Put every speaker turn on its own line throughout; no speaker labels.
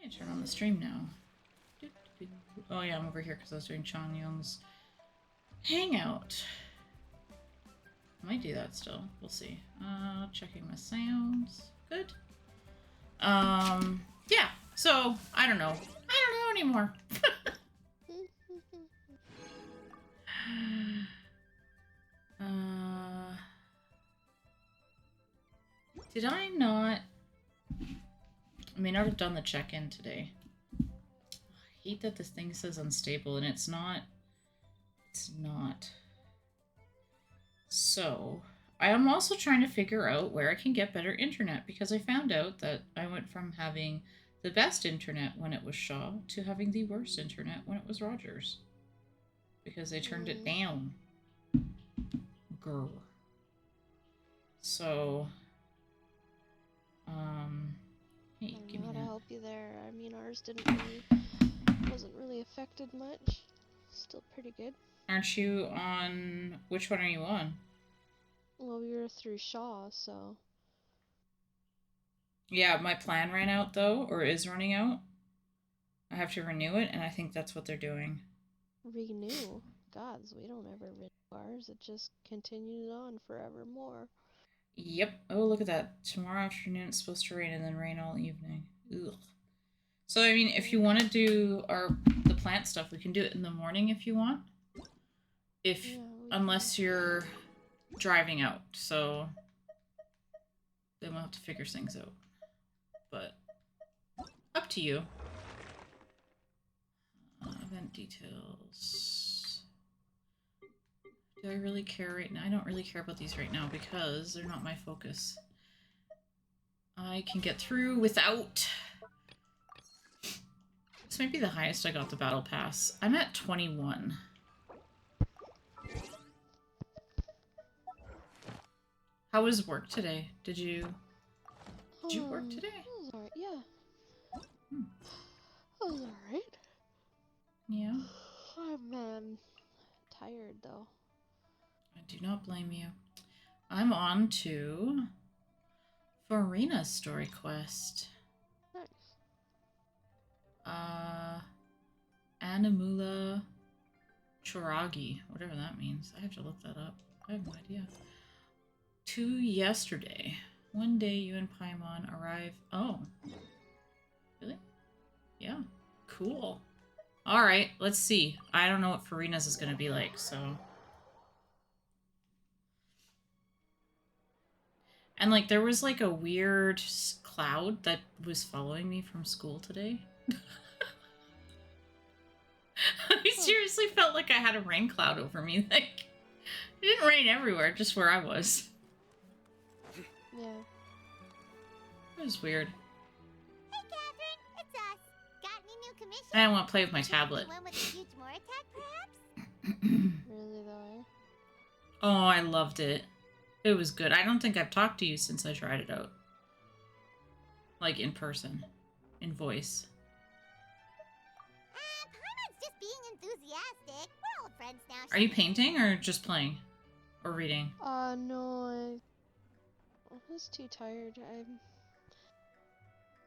I turn on the stream now. Oh yeah, I'm over here because I was doing Chang Young's Hangout. Might do that still. We'll see. Checking my sounds. Good. Yeah. So I don't know. I don't know anymore. Did I not? I may not have done the check-in today. I hate that this thing says unstable and it's not. It's not. So, I am also trying to figure out where I can get better internet because I found out that I went from having the best internet when it was Shaw to having the worst internet when it was Rogers. Because they turned it down. Grr. So, hey,
I
give me
don't know how
that.
to help you there. I mean, ours wasn't really affected much. Still pretty good.
Aren't you on, which one are you on?
Well, we were through Shaw, so.
Yeah, my plan ran out though, or is running out. I have to renew it, and I think that's what they're doing.
Renew? Gods, we don't ever renew ours. It just continues on forevermore.
Yep. Oh, look at that. Tomorrow afternoon it's supposed to rain and then rain all evening. Ugh. So, I mean, if you want to do the plant stuff, we can do it in the morning if you want. Unless you're driving out. So, then we'll have to figure things out. But, up to you. Event details. Do I really care right now? I don't really care about these right now because they're not my focus. I can get through without... This might be the highest I got the battle pass. I'm at 21. How was work today? Did you work today?
It was alright, yeah.
Hmm.
It was alright.
Yeah.
I'm tired though.
I do not blame you. I'm on to Farina's story quest.
Nice.
Animula Choragi, whatever that means. I have to look that up. I have no idea. To yesterday. One day you and Paimon arrive. Oh. Really? Yeah. Cool. Alright, let's see. I don't know what Farina's is going to be like, so... And, like, there was, like, a weird cloud that was following me from school today. I seriously felt like I had a rain cloud over me. Like, it didn't rain everywhere, just where I was.
Yeah.
It was weird.
Hey, Catherine, it's us. Got any new commissions?
I don't want to play with my tablet.
One with a huge more attack, perhaps?
Really though,
Oh, I loved it. It was good. I don't think I've talked to you since I tried it out. Like, in person. In voice.
Paimon's just being enthusiastic. We're old friends now.
Are you painting or just playing? Or reading?
No, I was too tired. I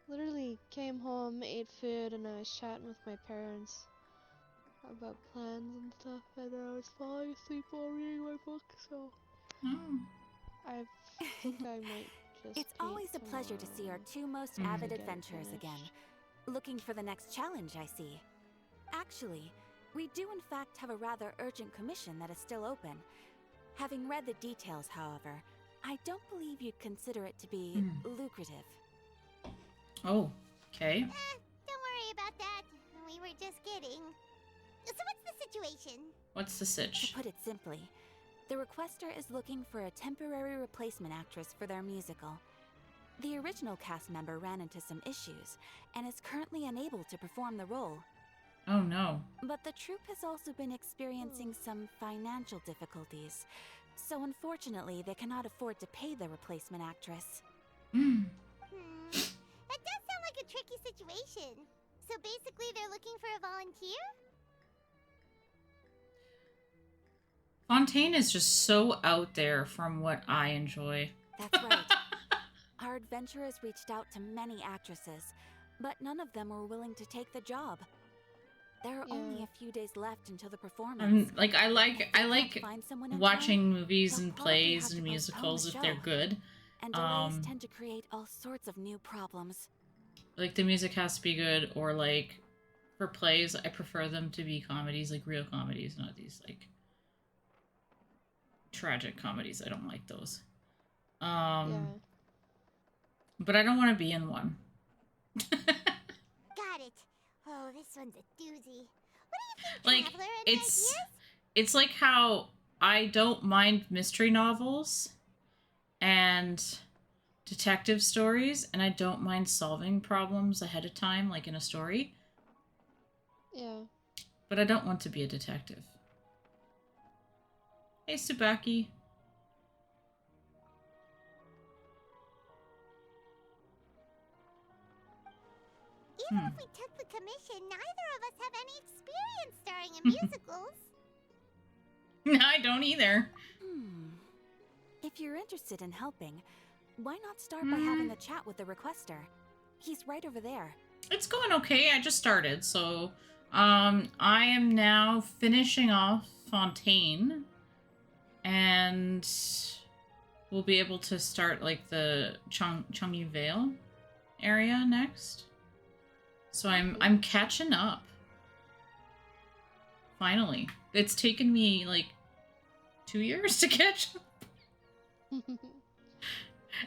literally came home, ate food, and I was chatting with my parents about plans and stuff, and then I was falling asleep while reading my book, so...
Oh.
I think I might just
It's always a pleasure to see our two most avid adventurers again. Looking for the next challenge, I see. Actually, we do in fact have a rather urgent commission that is still open. Having read the details, however, I don't believe you'd consider it to be lucrative.
Oh, okay.
Don't worry about that. We were just kidding. So what's the situation?
What's the sitch?
To put it simply, the requester is looking for a temporary replacement actress for their musical. The original cast member ran into some issues, and is currently unable to perform the role.
Oh no.
But the troupe has also been experiencing some financial difficulties, so unfortunately they cannot afford to pay the replacement actress.
That does sound like a tricky situation. So basically they're looking for a volunteer?
Fontaine is just so out there from what I enjoy.
That's right. Our adventurers reached out to many actresses, but none of them were willing to take the job. There are only
Yeah.
a few days left until the performance.
Like I like
Find someone in
watching
time,
movies
they'll
and
probably
plays
have
and
to postpone
musicals
the
if they're
show.
good.
And delays tend to create all sorts of new problems.
Like the music has to be good, or like for plays, I prefer them to be comedies, like real comedies, not these like tragic comedies. I don't like those.
Yeah.
But I don't want to be in one.
Got it. Oh, this one's a doozy. What do you think,
Like
Traveler? Any ideas?
it's like how I don't mind mystery novels and detective stories, and I don't mind solving problems ahead of time, like in a story.
Yeah.
But I don't want to be a detective. Hey, Tsubaki.
Even if we took the commission, neither of us have any experience starring in musicals.
No, I don't either.
If you're interested in helping, why not start by having a chat with the requester? He's right over there.
It's going okay. I just started, so I am now finishing off Fontaine, and we'll be able to start like the Changyu Vale area next. So I'm catching up. Finally. It's taken me like 2 years to catch up.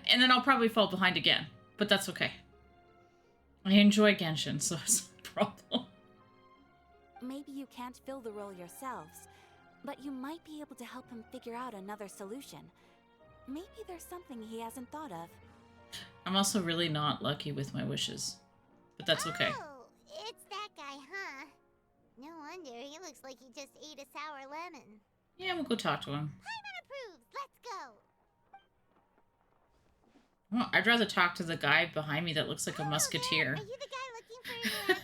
And then I'll probably fall behind again, but that's okay. I enjoy Genshin, so it's not a problem.
Maybe you can't fill the role yourselves, but you might be able to help him figure out another solution. Maybe there's something he hasn't thought of.
I'm also really not lucky with my wishes, but that's okay.
Oh, it's that guy, huh? No wonder. He looks like he just ate a sour lemon.
Yeah, we'll go talk to him.
Paimon approves. Let's go.
Well, I'd rather talk to the guy behind me that looks like a musketeer.
Are you the guy looking for a new actress?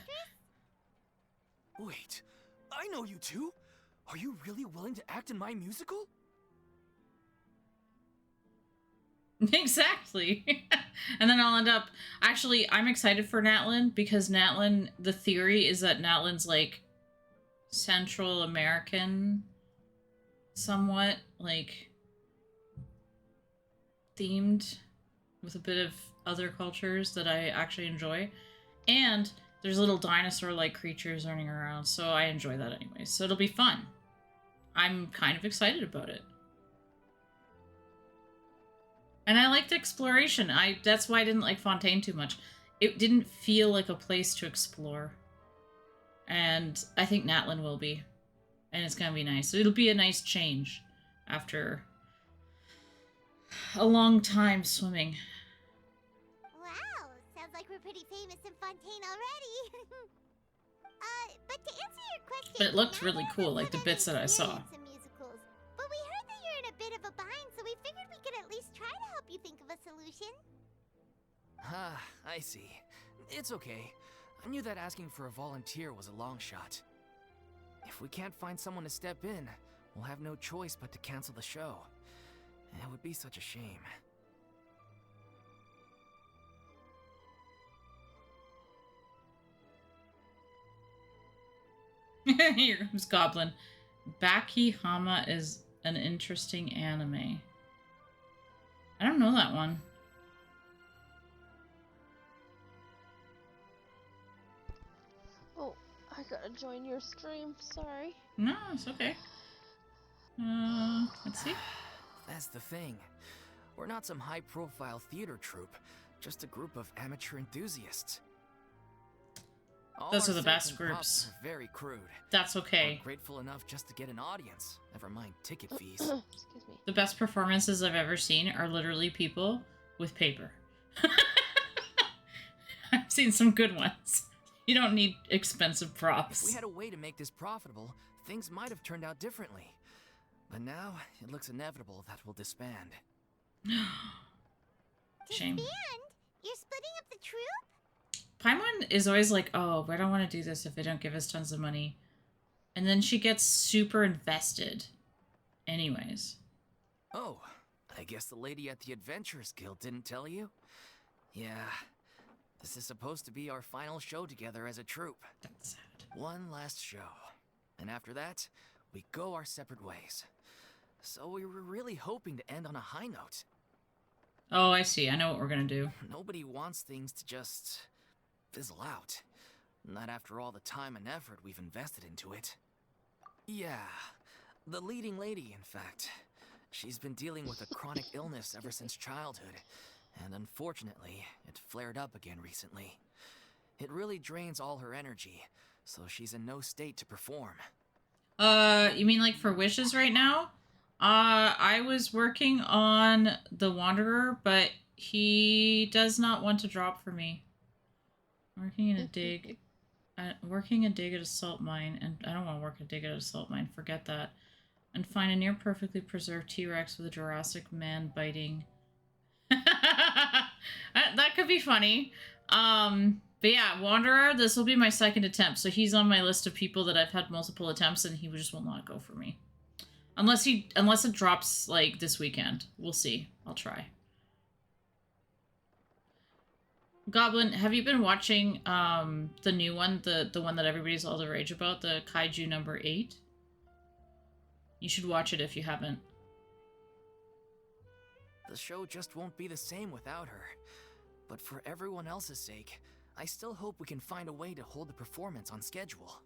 Wait, I know you two. Are you really willing to act in my musical?
Exactly. And then I'll end up... Actually, I'm excited for Natlin, because Natlin... The theory is that Natlin's, like, Central American... somewhat, like... themed... with a bit of other cultures that I actually enjoy. And there's little dinosaur-like creatures running around, so I enjoy that anyway. So it'll be fun. I'm kind of excited about it. And I liked exploration. That's why I didn't like Fontaine too much. It didn't feel like a place to explore. And I think Natlin will be. And it's gonna be nice. So it'll be a nice change after a long time swimming.
Wow, sounds like we're pretty famous in Fontaine already. But to answer your question,
But it looked
neither
really
of
cool,
us
like
have
the
any
bits that I saw.
experience in musicals. But we heard that you're in a bit of a bind, so we figured we could at least try to help you think of a solution.
Ah, I see. It's okay. I knew that asking for a volunteer was a long shot. If we can't find someone to step in, we'll have no choice but to cancel the show. It would be such a shame.
Here comes Goblin. Baki Hama is an interesting anime. I don't know that one.
Oh, I gotta join your stream. Sorry.
No, it's okay. Let's see.
That's the thing. We're not some high-profile theater troupe, just a group of amateur enthusiasts. All
Those
our
are the
sets
best
and
groups.
props are very crude.
That's okay.
We're grateful enough just to get an audience, never mind ticket fees.
Excuse me.
The best performances I've ever seen are literally people with paper. I've seen some good ones. You don't need expensive
If
props.
we had a way to make this profitable, things might have turned out differently. But now, it looks inevitable that we'll disband.
Shame.
Disband? You're splitting up the troupe?
Paimon is always like, oh, I don't want to do this if they don't give us tons of money. And then she gets super invested. Anyways.
Oh, I guess the lady at the Adventurers Guild didn't tell you? Yeah, This is supposed to be our final show together as a troupe.
That's sad.
One last show. And after that, we go our separate ways. So we were really hoping to end on a high note.
Oh, I see. I know what we're gonna do.
Nobody wants things to just fizzle out. Not after all the time and effort we've invested into it. Yeah, the leading lady, in fact. She's been dealing with a chronic illness ever since childhood, and unfortunately, it flared up again recently. It really drains all her energy, so she's in no state to perform.
You mean like for wishes right now? I was working on the Wanderer, but he does not want to drop for me. Working in a dig. Working a dig at a salt mine, and I don't want to work a dig at a salt mine, forget that. And find a near perfectly preserved T-Rex with a Jurassic man biting. That could be funny. But yeah, Wanderer, this will be my second attempt, so he's on my list of people that I've had multiple attempts, and he just will not go for me. Unless it drops, like, this weekend. We'll see. I'll try. Goblin, have you been watching the new one, the one that everybody's all the rage about, the Kaiju number 8? You should watch it if you haven't.
The show just won't be the same without her. But for everyone else's sake, I still hope we can find a way to hold the performance on schedule.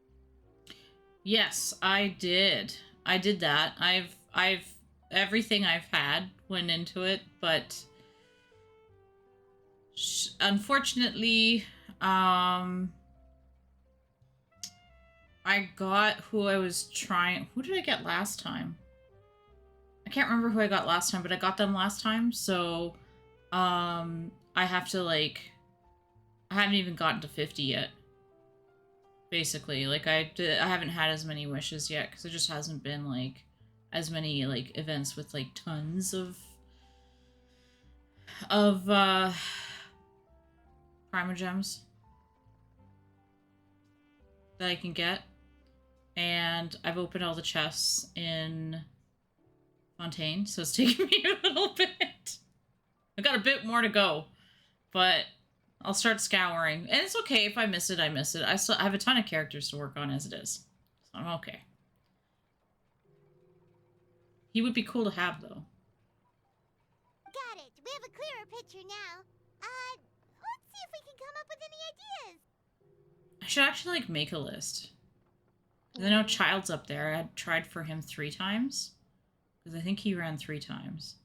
Yes, I did. I did that. Everything I've had went into it, but unfortunately, I got who I was trying. Who did I get last time? I can't remember who I got last time, but I got them last time, so I have to, like, I haven't even gotten to 50 yet. Basically, like, I haven't had as many wishes yet, because there just hasn't been, like, as many, like, events with, like, tons of Primogems that I can get. And I've opened all the chests in Fontaine, so it's taking me a little bit. I've got a bit more to go, but I'll start scouring. And it's okay if I miss it, I miss it. I have a ton of characters to work on as it is, so I'm okay. He would be cool to have, though.
Got it. We have a clearer picture now. Let's see if we can come up with any ideas.
I should actually, like, make a list. I know Child's up there. I had tried for him 3 times. Because I think he ran 3 times.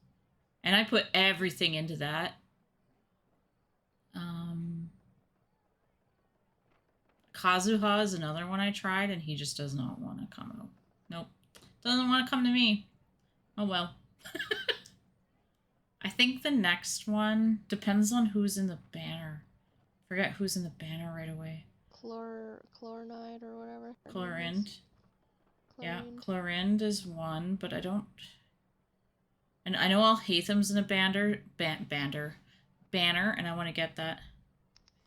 And I put everything into that. Kazuha is another one I tried, and he just does not want to come out. Nope. Doesn't want to come to me. Oh well. I think the next one depends on who's in the banner. Forget who's in the banner right away.
Chlorinide or whatever.
Chlorind. Yeah, Chlorind is one, but I don't... And I know Alhatham's in a banner, and I want to get that.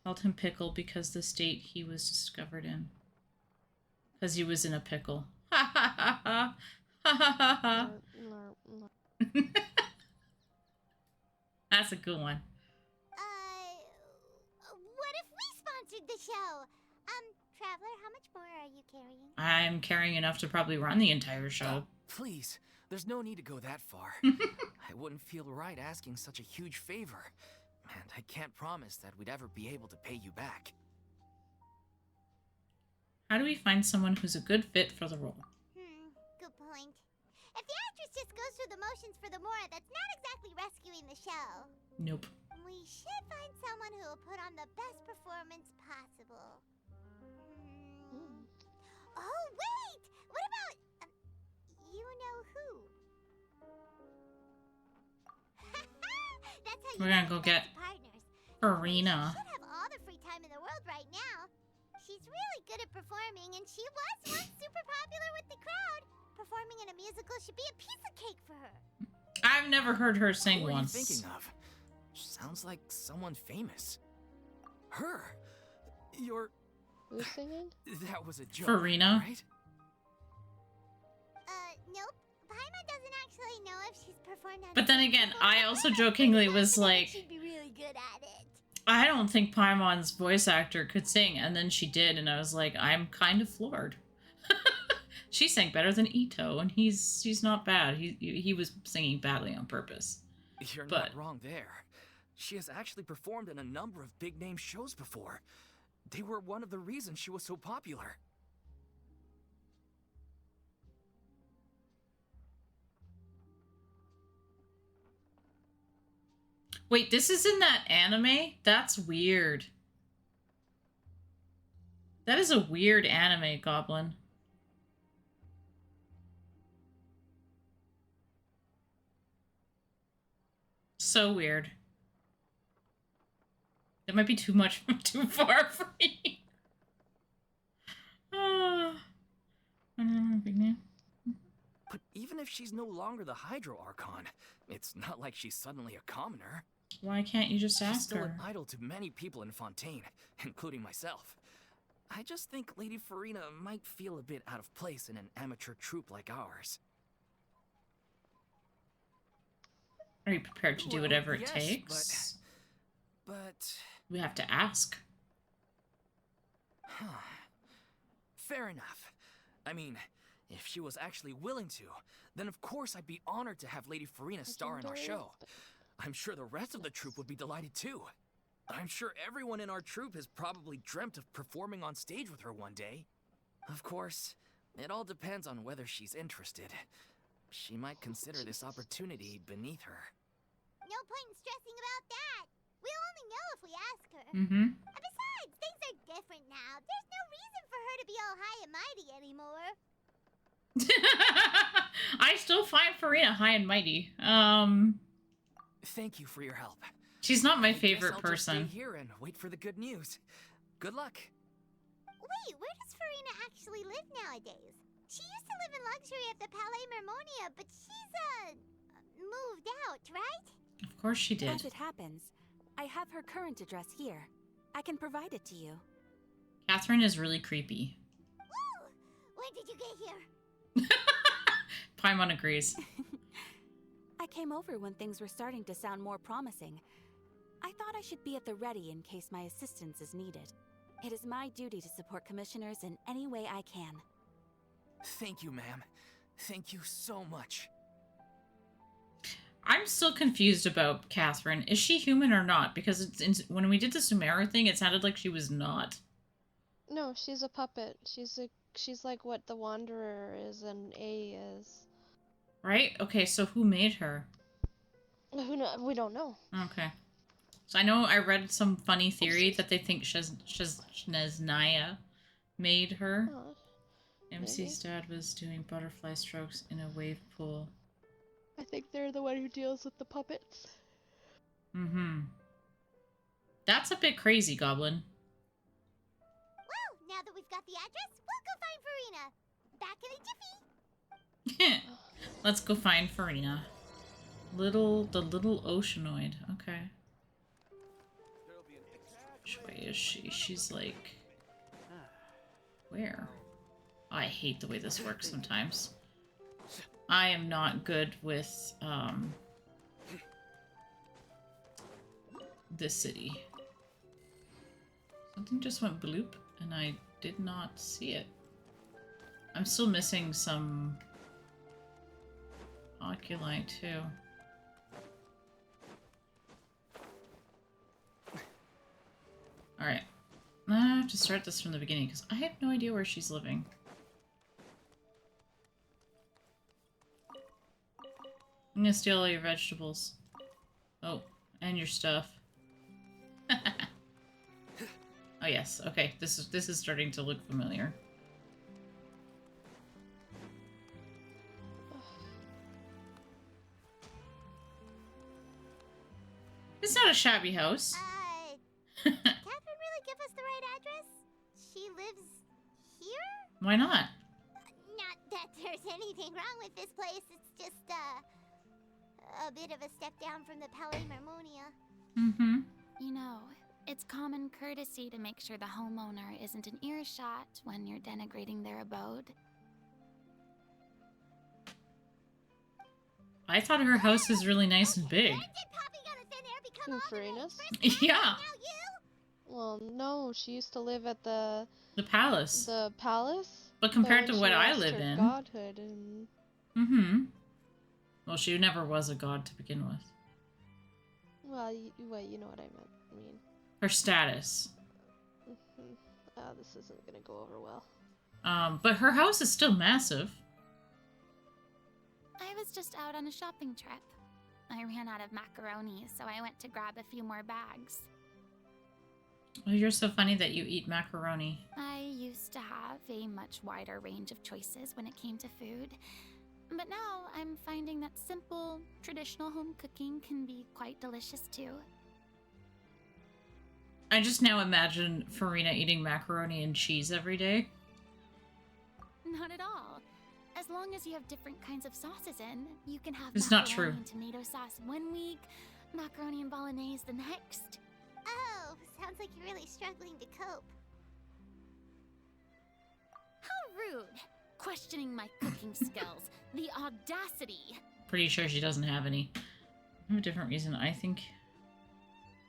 Called him Pickle because the state he was discovered in. Because he was in a pickle. Ha ha ha ha! Ha ha ha ha! That's a good one.
What if we sponsored the show? Traveler, how much more are you carrying?
I'm carrying enough to probably run the entire show.
Please, there's no need to go that far. I wouldn't feel right asking such a huge favor. And I can't promise that we'd ever be able to pay you back.
How do we find someone who's a good fit for the role?
Good point. If the actress just goes through the motions for the Mora, that's not exactly rescuing the show.
Nope.
We should find someone who will put on the best performance possible. Oh, wait! What about... you know who? That's how
We're gonna go get Arena.
She should have all the free time in the world right now. She's really good at performing, and she was once super popular with the crowd. Performing in a musical should be a piece of cake for her.
I've never heard her sing
What
once.
are you thinking of? Sounds like someone famous. Her? You're...
Who's singing?
That was a joke,
Farina?
right?
Nope. Paimon doesn't actually know if she's performed on
But then
stage
again,
before,
I
but
also
we're
jokingly
pretty
was
confident
like...
she'd be really good at it.
I don't think Paimon's voice actor could sing, and then she did, and I was like, I'm kind of floored. She sang better than Ito, and he's not bad. He was singing badly on purpose.
You're
But-
not wrong there. She has actually performed in a number of big-name shows before. They were one of the reasons she was so popular.
Wait, this is in that anime? That's weird. That is a weird anime, Goblin. So weird. That might be too much, too far for me. I don't know, big name.
But even if she's no longer the Hydro Archon, it's not like she's suddenly a commoner.
Why can't you just
She's
ask
still
her?
an idol to many people in Fontaine, including myself. I just think Lady Farina might feel a bit out of place in an amateur troupe like ours.
Are you prepared to do
Well,
whatever it
yes,
takes?
But...
We have to ask.
Fair enough. I mean, if she was actually willing to, then of course I'd be honored to have Lady Farina star in our show. I'm sure the rest of the troupe would be delighted too. I'm sure everyone in our troupe has probably dreamt of performing on stage with her one day. Of course, it all depends on whether she's interested. She might consider this opportunity beneath her.
No point in stressing about that. We'll only know if we ask her.
Mm-hmm.
And besides, things are different now. There's no reason for her to be all high and mighty anymore.
I still find Farina high and mighty.
Thank you for your help.
She's not my
I guess
favorite
I'll just
person.
stay here and wait for the good news. Good luck.
Wait, where does Farina actually live nowadays? She used to live in luxury at the Palais Mermonia, but she's, moved out, right?
Of course she did.
As it happens, I have her current address here. I can provide it to you.
Catherine is really creepy.
Woo! When did you get here?
Paimon agrees.
I came over when things were starting to sound more promising. I thought I should be at the ready in case my assistance is needed. It is my duty to support commissioners in any way I can.
Thank you, ma'am. Thank you so much.
I'm still confused about Catherine. Is she human or not? Because when we did the Sumeru thing, it sounded like she was not.
No, she's a puppet. She's like what the Wanderer is and A is.
Right? Okay, so who made her?
Who know? We don't know.
Okay. So I know I read some funny theory that they think Shaznaya made her.
Oh,
MC's dad was doing butterfly strokes in a wave pool.
I think they're the one who deals with the puppets.
Mm-hmm. That's a bit crazy, Goblin.
Well, now that we've got the address, we'll go find Farina. Back in a jiffy.
Let's go find Farina. The little oceanoid. Okay. Which way is she? She's like... Where? I hate the way this works sometimes. I am not good with, this city. Something just went bloop, and I did not see it. I'm still missing some oculi, too. Alright. I have to start this from the beginning, because I have no idea where she's living. I'm gonna steal all your vegetables. Oh, and your stuff. Oh yes, okay. This is starting to look familiar. It's not a shabby house.
Catherine really give us the right address? She lives here?
Why not?
Not that there's anything wrong with this place. It's just, a bit of a step down from the Palais Mermonia.
Mm-hmm.
You know, it's common courtesy to make sure the homeowner isn't in earshot when you're denigrating their abode.
I thought her house is really nice and big.
When did Poppy got a thin air become
Who,
all the
Farina's?
first time?
Yeah.
Now you?
Well, no, she used to live at
The palace.
the palace.
But compared
when
to
she
what I
lost
live
her
in.
godhood and
Mm-hmm. Well, she never was a god to begin with.
well, you know what I mean.
Her status.
This isn't gonna go over well.
But her house is still massive.
I was just out on a shopping trip. I ran out of macaroni, so I went to grab a few more bags.
Oh, you're so funny that you eat macaroni.
I used to have a much wider range of choices when it came to food. But now I'm finding that simple, traditional home cooking can be quite delicious too.
I just now imagine Farina eating macaroni and cheese every day.
Not at all. As long as you have different kinds of sauces in, you can have
It's
macaroni
not true.
and tomato sauce one week, macaroni and bolognese the next.
Oh, sounds like you're really struggling to cope.
How rude! Questioning my cooking skills. The audacity!
Pretty sure she doesn't have any. I have a different reason. I think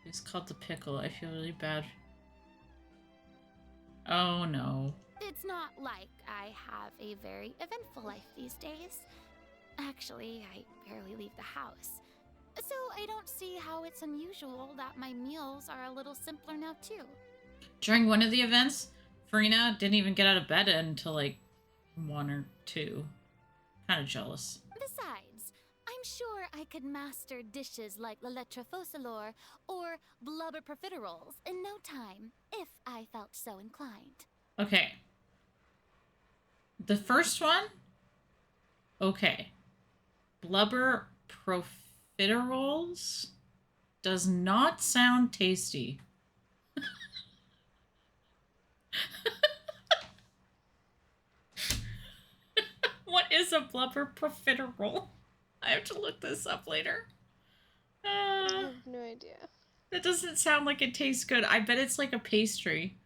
it's called the pickle. I feel really bad. Oh no.
It's not like I have a very eventful life these days. Actually, I barely leave the house. So I don't see how it's unusual that my meals are a little simpler now too.
During one of the events, Farina didn't even get out of bed until like 1 or 2. Kind of jealous.
Besides, I'm sure I could master dishes like la lettre faucilor or blubber profiteroles in no time, if I felt so inclined.
Okay. The first one? Okay. Blubber profiteroles does not sound tasty. What is a blubber profiterole? I have to look this up later.
I have no idea.
That doesn't sound like it tastes good. I bet it's like a pastry.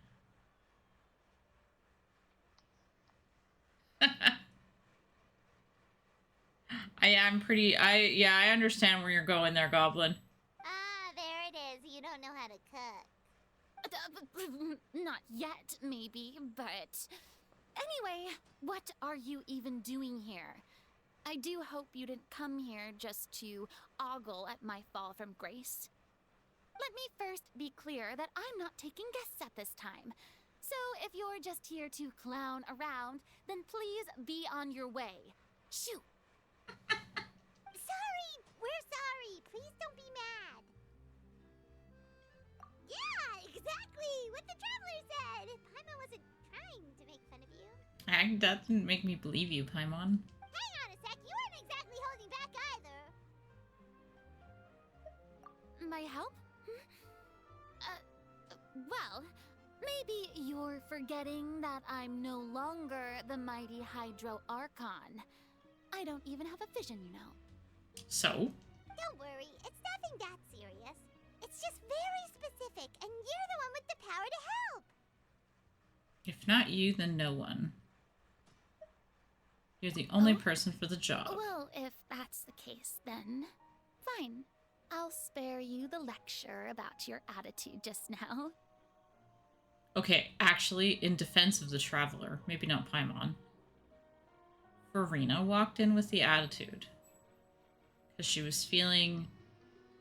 I understand where you're going there, Goblin.
Ah, there it is. You don't know how to cook.
Not yet, maybe, but... Anyway, what are you even doing here? I do hope you didn't come here just to ogle at my fall from grace. Let me first be clear that I'm not taking guests at this time. So if you're just here to clown around, then please be on your way. Shoot!
Sorry! We're sorry! Please don't be mad! Yeah, exactly! What the Traveler said! Paimon wasn't trying to make fun of you.
That didn't make me believe you, Paimon.
Hang on a sec, you weren't exactly holding back either.
My help? Well, maybe you're forgetting that I'm no longer the mighty Hydro Archon. I don't even have a vision, you know.
So?
Don't worry, it's nothing that serious. It's just very specific, and you're the one with the power to help.
If not you, then no one. You're the only person for the job.
Well, if that's the case, then fine. I'll spare you the lecture about your attitude just now.
Okay, actually, in defense of the Traveler, maybe not Paimon, Farina walked in with the attitude. Because she was feeling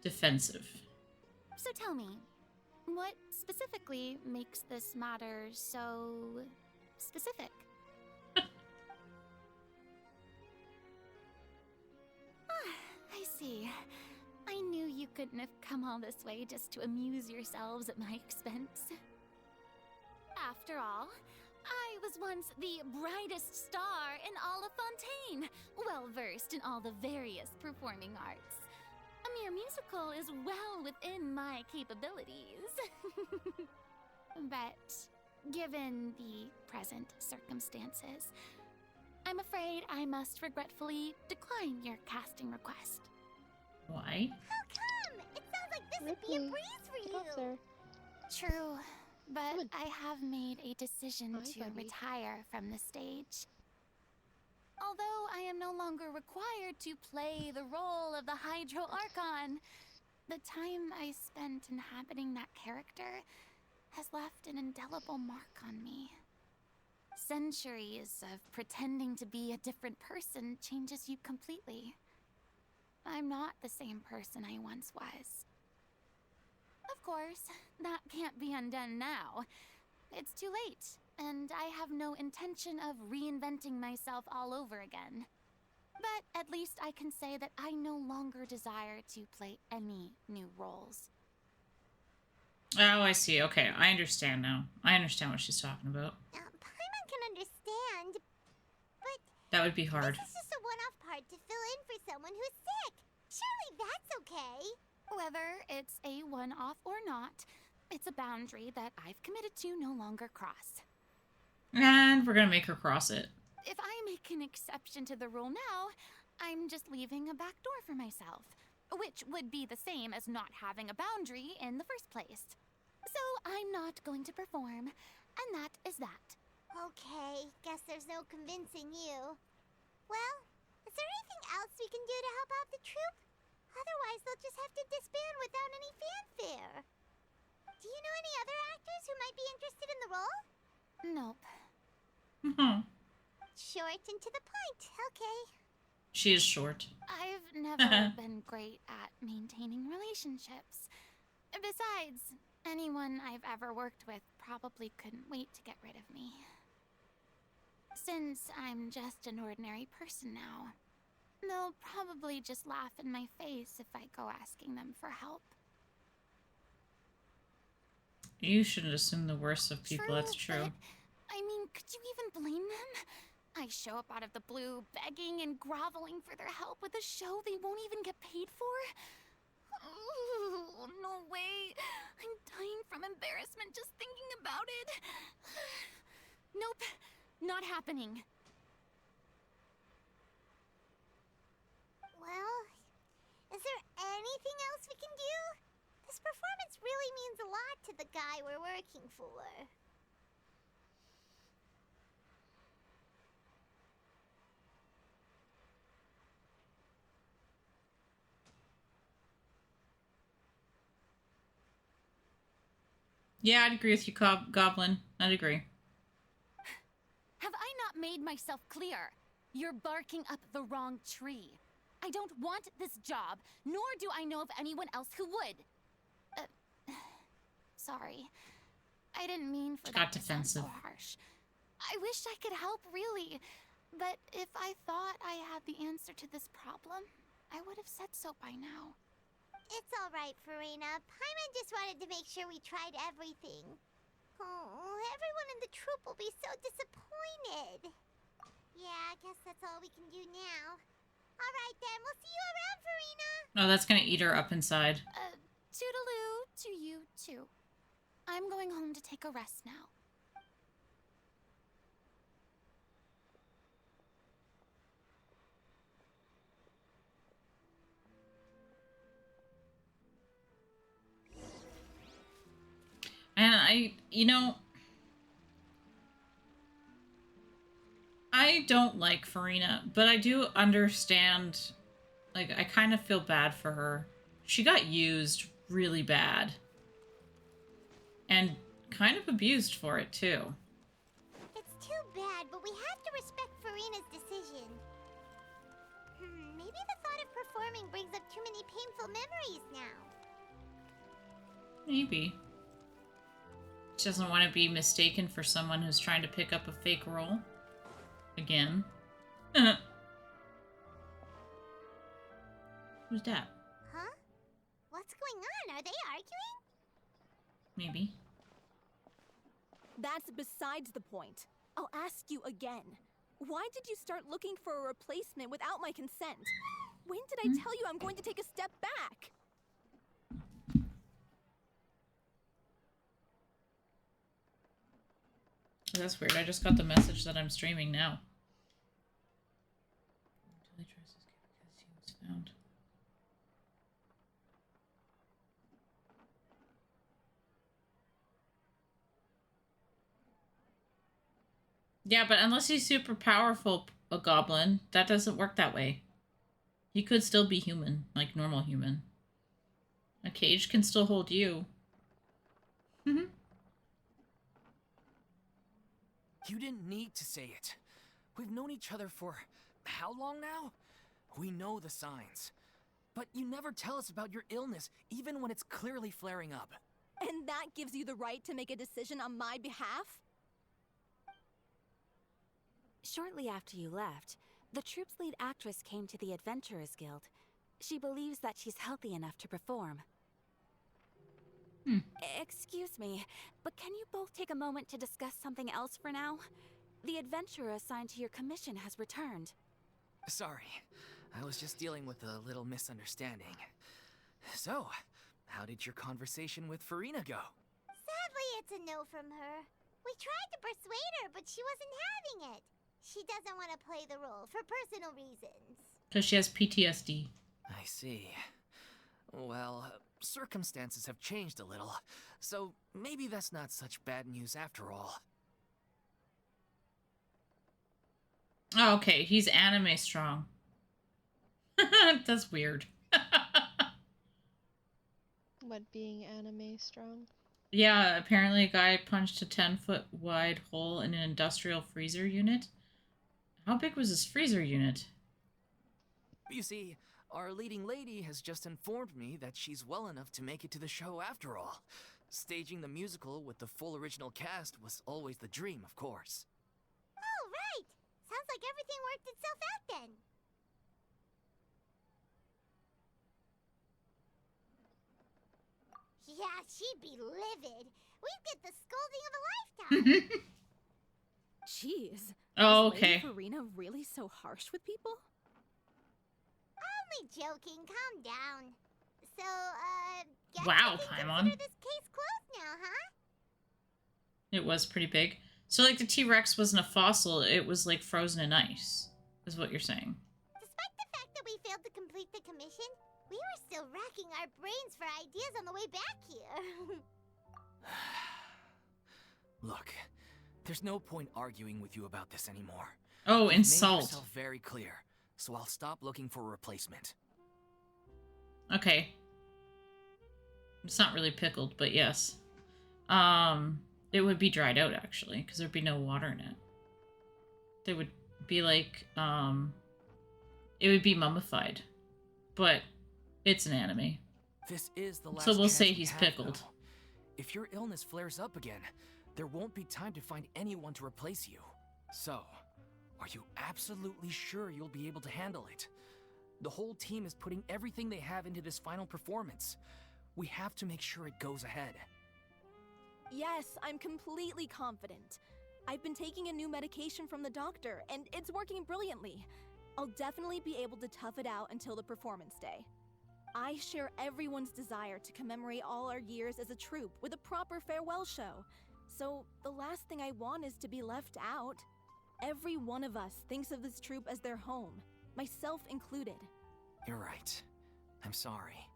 defensive.
So tell me, what specifically makes this matter so specific? I see. I knew you couldn't have come all this way just to amuse yourselves at my expense. After all, I was once the brightest star in all of Fontaine, well versed in all the various performing arts. A mere musical is well within my capabilities. But given the present circumstances, I'm afraid I must regretfully decline your casting request.
Why?
How come? It sounds like this would be a
Ricky,
breeze for
get
you.
up there.
True, but
Good.
I have made a decision
Hi,
to
Bubby.
retire from the stage. Although I am no longer required to play the role of the Hydro Archon, the time I spent inhabiting that character has left an indelible mark on me. Centuries of pretending to be a different person changes you completely. I'm not the same person I once was. Of course, that can't be undone now. It's too late, and I have no intention of reinventing myself all over again. But at least I can say that I no longer desire to play any new roles.
Oh, I see. Okay, I understand now. I understand what she's talking about.
Paimon can understand, but
That would be hard.
this is just a one-off part to fill in for someone who's sick. Surely that's okay.
Whether it's a one-off or not, it's a boundary that I've committed to no longer cross.
And we're gonna make her cross it.
If I make an exception to the rule now, I'm just leaving a back door for myself, which would be the same as not having a boundary in the first place. So I'm not going to perform, and that is that.
Okay, guess there's no convincing you. Well, is there anything else we can do to help out the troupe? Otherwise, they'll just have to disband without any fanfare. Do you know any other actors who might be interested in the role?
Nope.
Short and to the point, okay.
She is short.
I've never been great at maintaining relationships. Besides, anyone I've ever worked with probably couldn't wait to get rid of me. Since I'm just an ordinary person now, they'll probably just laugh in my face if I go asking them for help.
You shouldn't assume the worst of people, that's true.
But, I mean, could you even blame them? I show up out of the blue, begging and groveling for their help with a show they won't even get paid for? Oh, no way. I'm dying from embarrassment just thinking about it. Nope, not happening.
Well, is there anything else we can do? This performance really means a lot to the guy we're working for.
Yeah, I'd agree with you, Goblin. I'd agree.
Have I not made myself clear? You're barking up the wrong tree. I don't want this job, nor do I know of anyone else who would. Sorry. I didn't mean for that to sound so harsh. I wish I could help, really. But if I thought I had the answer to this problem, I would have said so by now.
It's alright, Farina. Paimon just wanted to make sure we tried everything. Oh, everyone in the troupe will be so disappointed. Yeah, I guess that's all we can do now. Alright then, we'll see you around, Farina!
Oh, that's gonna eat her up inside.
Toodaloo to you, too. I'm going home to take a rest now.
And I don't like Farina, but I do understand, like, I kind of feel bad for her. She got used really bad. And kind of abused for it, too.
It's too bad, but we have to respect Farina's decision. Maybe the thought of performing brings up too many painful memories now.
Maybe. She doesn't want to be mistaken for someone who's trying to pick up a fake role. Again. Who's that?
Huh? What's going on? Are they arguing?
Maybe.
That's besides the point. I'll ask you again. Why did you start looking for a replacement without my consent? When did I tell you I'm going to take a step back?
That's weird. I just got the message that I'm streaming now. Until he tries to escape because he was found. Yeah, but unless he's super powerful, a goblin, that doesn't work that way. He could still be human, like normal human. A cage can still hold you.
You didn't need to say it. We've known each other for how long now? We know the signs. But you never tell us about your illness, even when it's clearly flaring up.
And that gives you the right to make a decision on my behalf?
Shortly after you left, the troupe's lead actress came to the Adventurers Guild. She believes that she's healthy enough to perform. Excuse me, but can you both take a moment to discuss something else for now? The adventurer assigned to your commission has returned.
Sorry, I was just dealing with a little misunderstanding. So, how did your conversation with Farina go?
Sadly, it's a no from her. We tried to persuade her, but she wasn't having it. She doesn't want to play the role for personal reasons.
Because she has PTSD.
I see. Well, circumstances have changed a little, so maybe that's not such bad news after all.
Oh, okay. He's anime strong. That's weird.
What, being anime strong?
Yeah, apparently a guy punched a 10-foot wide hole in an industrial freezer unit. How big was this freezer unit?
You see, our leading lady has just informed me that she's well enough to make it to the show after all. Staging the musical with the full original cast was always the dream, of course.
Oh, right! Sounds like everything worked itself out then. Yeah, she'd be livid. We'd get the scolding of a lifetime.
Jeez.
Oh,
Is Lady
okay.
Farina really so harsh with people?
Only joking. Calm down. So, guess
Wow,
we can
Paimon.
consider this case closed now, huh?
It was pretty big. So, like, the T-Rex wasn't a fossil, it was, like, frozen in ice, is what you're saying.
Despite the fact that we failed to complete the commission, we were still racking our brains for ideas on the way back here.
Look, there's no point arguing with you about this anymore.
Oh,
You've made
insult.
yourself very clear, so I'll stop looking for a replacement.
Okay. It's not really pickled, but yes. It would be dried out, actually, because there'd be no water in it. They would be like, it would be mummified. But it's an anime.
This is the last
So we'll
chance
say
we
he's
have,
pickled.
though. If your illness flares up again, there won't be time to find anyone to replace you. So, are you absolutely sure you'll be able to handle it? The whole team is putting everything they have into this final performance. We have to make sure it goes ahead.
Yes, I'm completely confident. I've been taking a new medication from the doctor, and it's working brilliantly. I'll definitely be able to tough it out until the performance day. I share everyone's desire to commemorate all our years as a troupe with a proper farewell show. So the last thing I want is to be left out. Every one of us thinks of this troupe as their home, myself included.
You're right. I'm sorry.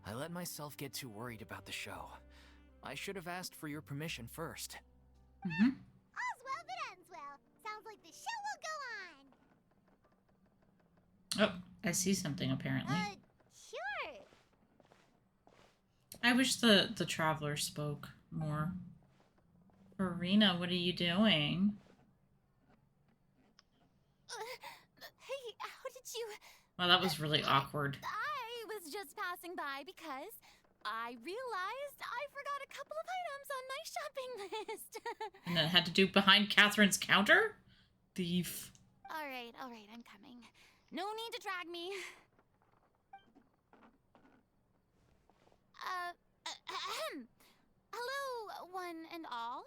I let myself get too worried about the show. I should have asked for your permission first.
Mm-hmm.
All's well that ends well. Sounds like the show will go on.
Oh, I see something, apparently.
Sure.
I wish the Traveler spoke more. Farina, what are you doing?
Hey, how did you...
Well, that was really awkward.
I was just passing by because I realized I forgot a couple of items on my shopping list.
And that had to do behind Catherine's counter? Thief.
All right, I'm coming. No need to drag me. Hello, one and all.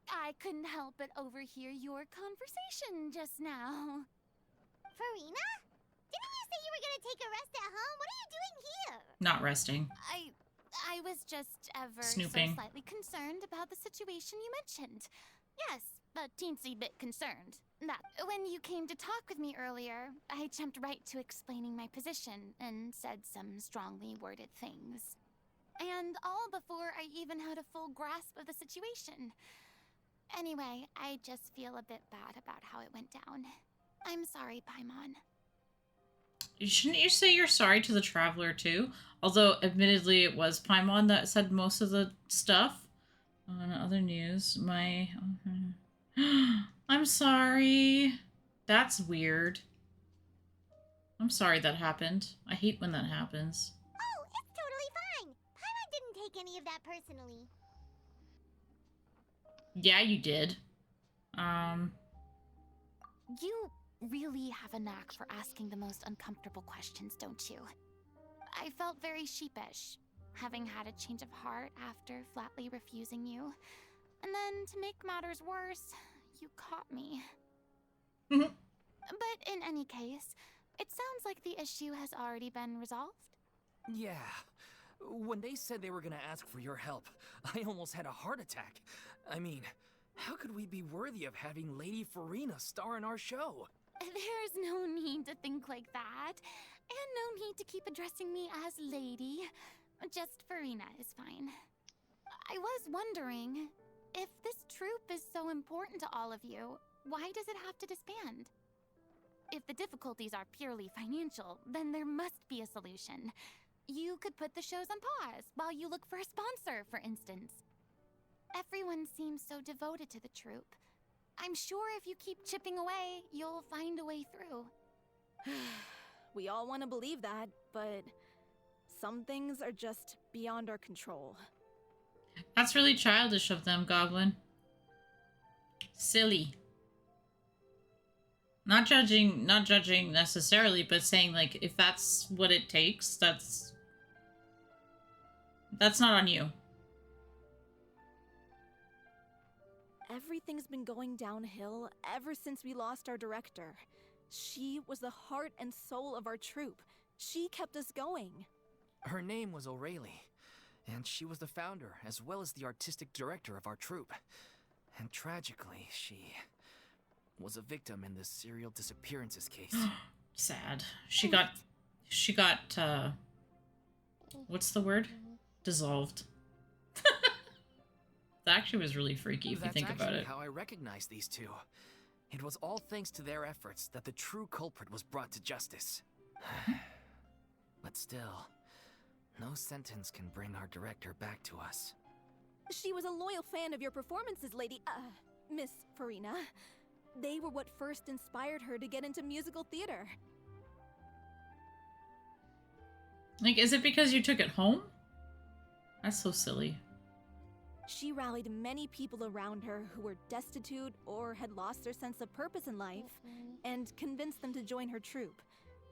I couldn't help but overhear your conversation just now.
Farina? Didn't you say you were gonna take a rest at home? What are you doing here?
Not resting.
I was just ever
Snooping.
so slightly concerned about the situation you mentioned. Yes, a teensy bit concerned. That when you came to talk with me earlier, I jumped right to explaining my position and said some strongly worded things. And all before I even had a full grasp of the situation. Anyway, I just feel a bit bad about how it went down. I'm sorry, Paimon.
Shouldn't you say you're sorry to the Traveler, too? Although, admittedly, it was Paimon that said most of the stuff. On other news, my... I'm sorry. That's weird. I'm sorry that happened. I hate when that happens.
Oh, it's totally fine. Paimon didn't take any of that personally.
Yeah, you did.
You really have a knack for asking the most uncomfortable questions, don't you? I felt very sheepish, having had a change of heart after flatly refusing you. And then, to make matters worse, you caught me. But in any case, it sounds like the issue has already been resolved.
Yeah. When they said they were gonna ask for your help, I almost had a heart attack. I mean, how could we be worthy of having Lady Farina star in our show?
There's no need to think like that. And no need to keep addressing me as lady. Just Farina is fine. I was wondering, if this troupe is so important to all of you, why does it have to disband? If the difficulties are purely financial, then there must be a solution. You could put the shows on pause while you look for a sponsor, for instance. Everyone seems so devoted to the troupe. I'm sure if you keep chipping away, you'll find a way through.
We all want to believe that, but some things are just beyond our control.
That's really childish of them, Goblin. Silly. Not judging necessarily, but saying, like, if that's what it takes, that's not on you.
Everything's been going downhill ever since we lost our director. She was the heart and soul of our troupe. She kept us going.
Her name was O'Reilly, and she was the founder as well as the artistic director of our troupe. And tragically, she was a victim in this serial disappearances case.
Sad. She got what's the word? Dissolved. That actually was really freaky if you think about it.
That's actually how I recognized these two. It was all thanks to their efforts that the true culprit was brought to justice. But still, no sentence can bring our director back to us.
She was a loyal fan of your performances, Miss Farina. They were what first inspired her to get into musical theater.
Like, is it because you took it home? That's so silly.
She rallied many people around her who were destitute or had lost their sense of purpose in life, and convinced them to join her troupe.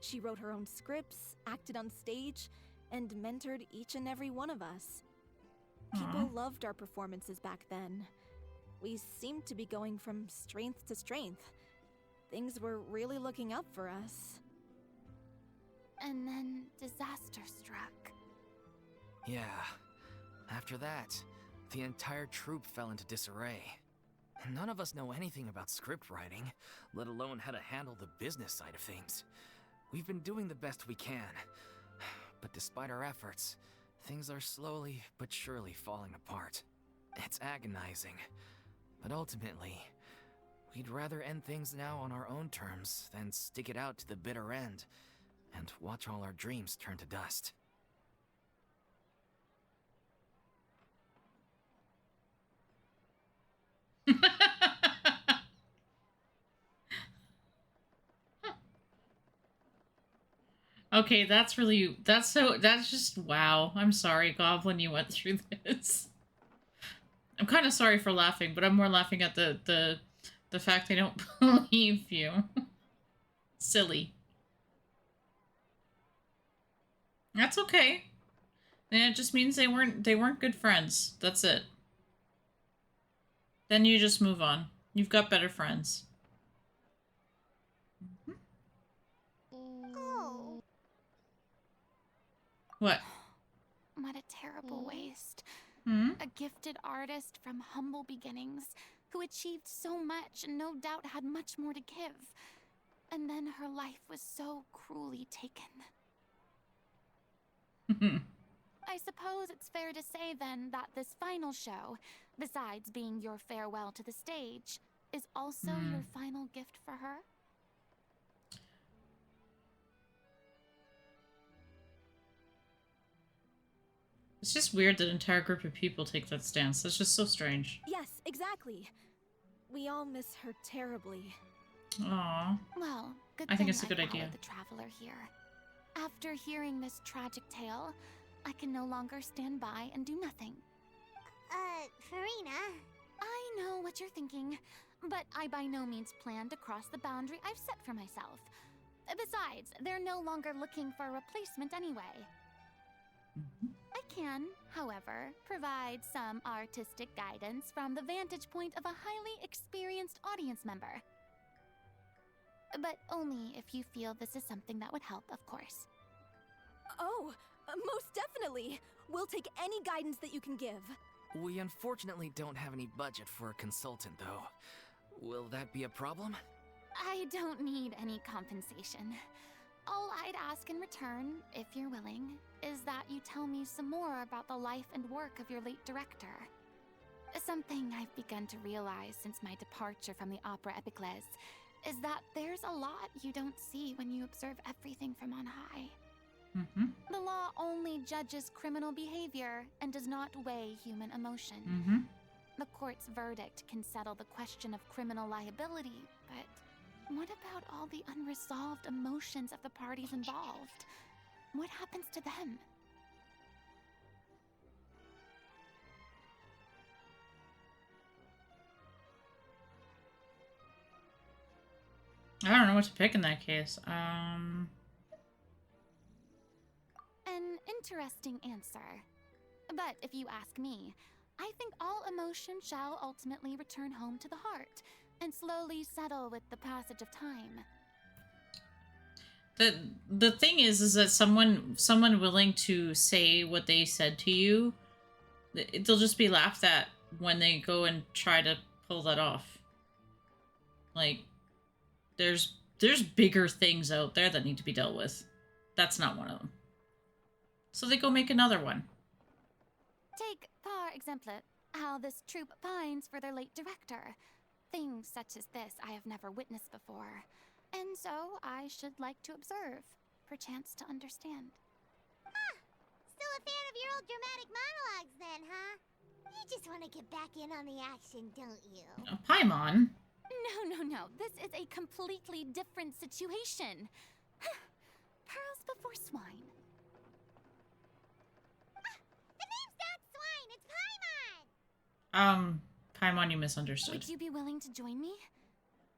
She wrote her own scripts, acted on stage, and mentored each and every one of us. People loved our performances back then. We seemed to be going from strength to strength. Things were really looking up for us.
And then disaster struck.
Yeah. After that, the entire troupe fell into disarray. None of us know anything about script writing, let alone how to handle the business side of things. We've been doing the best we can, but despite our efforts, things are slowly but surely falling apart. It's agonizing, but ultimately, we'd rather end things now on our own terms than stick it out to the bitter end and watch all our dreams turn to dust.
Okay, that's just wow. I'm sorry, Goblin, you went through this. I'm kind of sorry for laughing, but I'm more laughing at the fact they don't believe you. Silly. That's okay. And it just means they weren't good friends. That's it. Then you just move on. You've got better friends.
Oh.
What?
What a terrible waste.
Hmm?
A gifted artist from humble beginnings who achieved so much and no doubt had much more to give. And then her life was so cruelly taken. I suppose it's fair to say then that this final show, besides being your farewell to the stage, is also your final gift for her?
It's just weird that an entire group of people take that stance. That's just so strange.
Yes, exactly. We all miss her terribly.
Aw.
Well, good
I think
thing
it's a good
I
idea.
followed the traveler here. After hearing this tragic tale, I can no longer stand by and do nothing.
Farina.
I know what you're thinking, but I by no means plan to cross the boundary I've set for myself. Besides, they're no longer looking for a replacement anyway. I can, however, provide some artistic guidance from the vantage point of a highly experienced audience member. But only if you feel this is something that would help, of course.
Oh, most definitely. We'll take any guidance that you can give.
We unfortunately don't have any budget for a consultant, though. Will that be a problem?
I don't need any compensation. All I'd ask in return, if you're willing, is that you tell me some more about the life and work of your late director. Something I've begun to realize since my departure from the Opera Epiclese is that there's a lot you don't see when you observe everything from on high. The law only judges criminal behavior and does not weigh human emotion. The court's verdict can settle the question of criminal liability, but what about all the unresolved emotions of the parties involved? What happens to them?
I don't know what to pick in that case.
An interesting answer. But if you ask me, I think all emotion shall ultimately return home to the heart and slowly settle with the passage of time.
The thing is that someone willing to say what they said to you, they'll just be laughed at when they go and try to pull that off. Like, there's bigger things out there that need to be dealt with. That's not one of them. So they go make another one.
Take, par exemple, how this troupe pines for their late director. Things such as this I have never witnessed before, and so I should like to observe, perchance to understand.
Ah, still a fan of your old dramatic monologues then, huh? You just want to get back in on the action, don't you?
Paimon.
No. This is a completely different situation. Pearls before swine.
The name's not Swine, it's Paimon!
Paimon, you misunderstood.
Would you be willing to join me?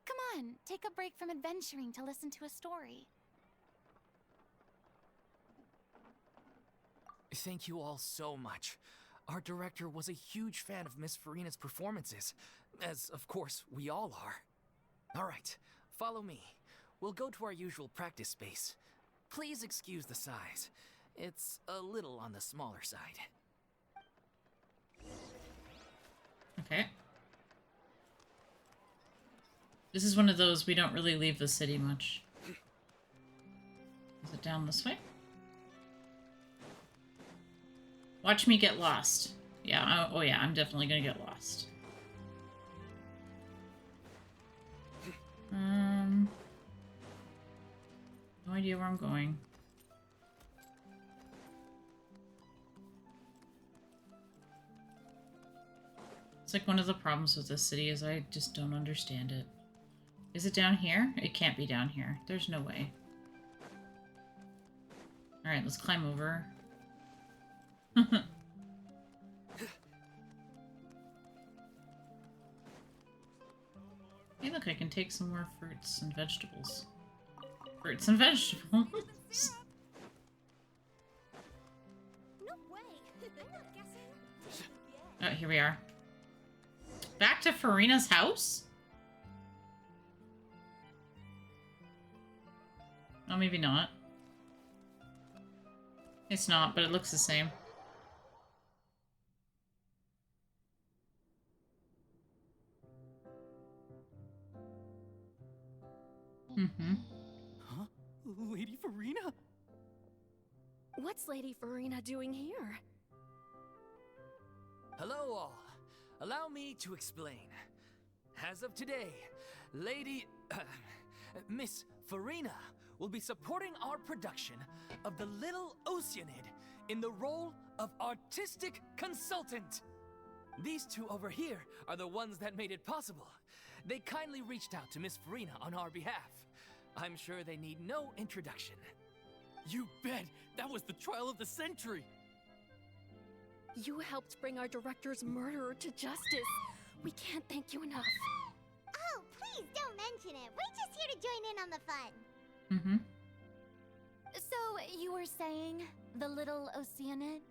Come on, take a break from adventuring to listen to a story.
Thank you all so much. Our director was a huge fan of Miss Farina's performances, as of course we all are. Alright, follow me. We'll go to our usual practice space. Please excuse the size. It's a little on the smaller side.
Okay. This is one of those we don't really leave the city much. Is it down this way? Watch me get lost. Yeah, oh yeah, I'm definitely gonna get lost. No idea where I'm going. It's like one of the problems with this city is I just don't understand it. Is it down here? It can't be down here. There's no way. Alright, let's climb over. Hey, look, I can take some more fruits and vegetables. Fruits and vegetables.
No way. I'm not guessing.
Oh, here we are. Back to Farina's house? Oh, maybe not. It's not, but it looks the same.
Huh? Lady Farina?
What's Lady Farina doing here?
Hello all. Allow me to explain. As of today, Miss Farina will be supporting our production of The Little Oceanid in the role of artistic consultant. These two over here are the ones that made it possible. They kindly reached out to Miss Farina on our behalf. I'm sure they need no introduction.
You bet! That was the trial of the century!
You helped bring our director's murderer to justice. We can't thank you enough.
Oh, please don't mention it. We're just here to join in on the fun.
Mm-hmm.
So, you were saying the Little Oceanid?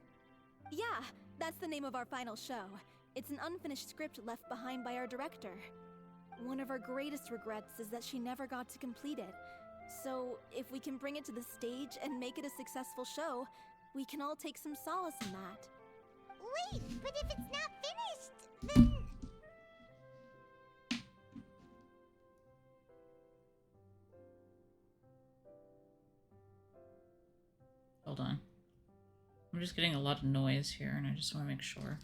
Yeah, that's the name of our final show. It's an unfinished script left behind by our director. One of our greatest regrets is that she never got to complete it. So, if we can bring it to the stage and make it a successful show, we can all take some solace in that.
Wait, but if it's not finished, then...
Hold on. I'm just getting a lot of noise here, and I just want to make sure.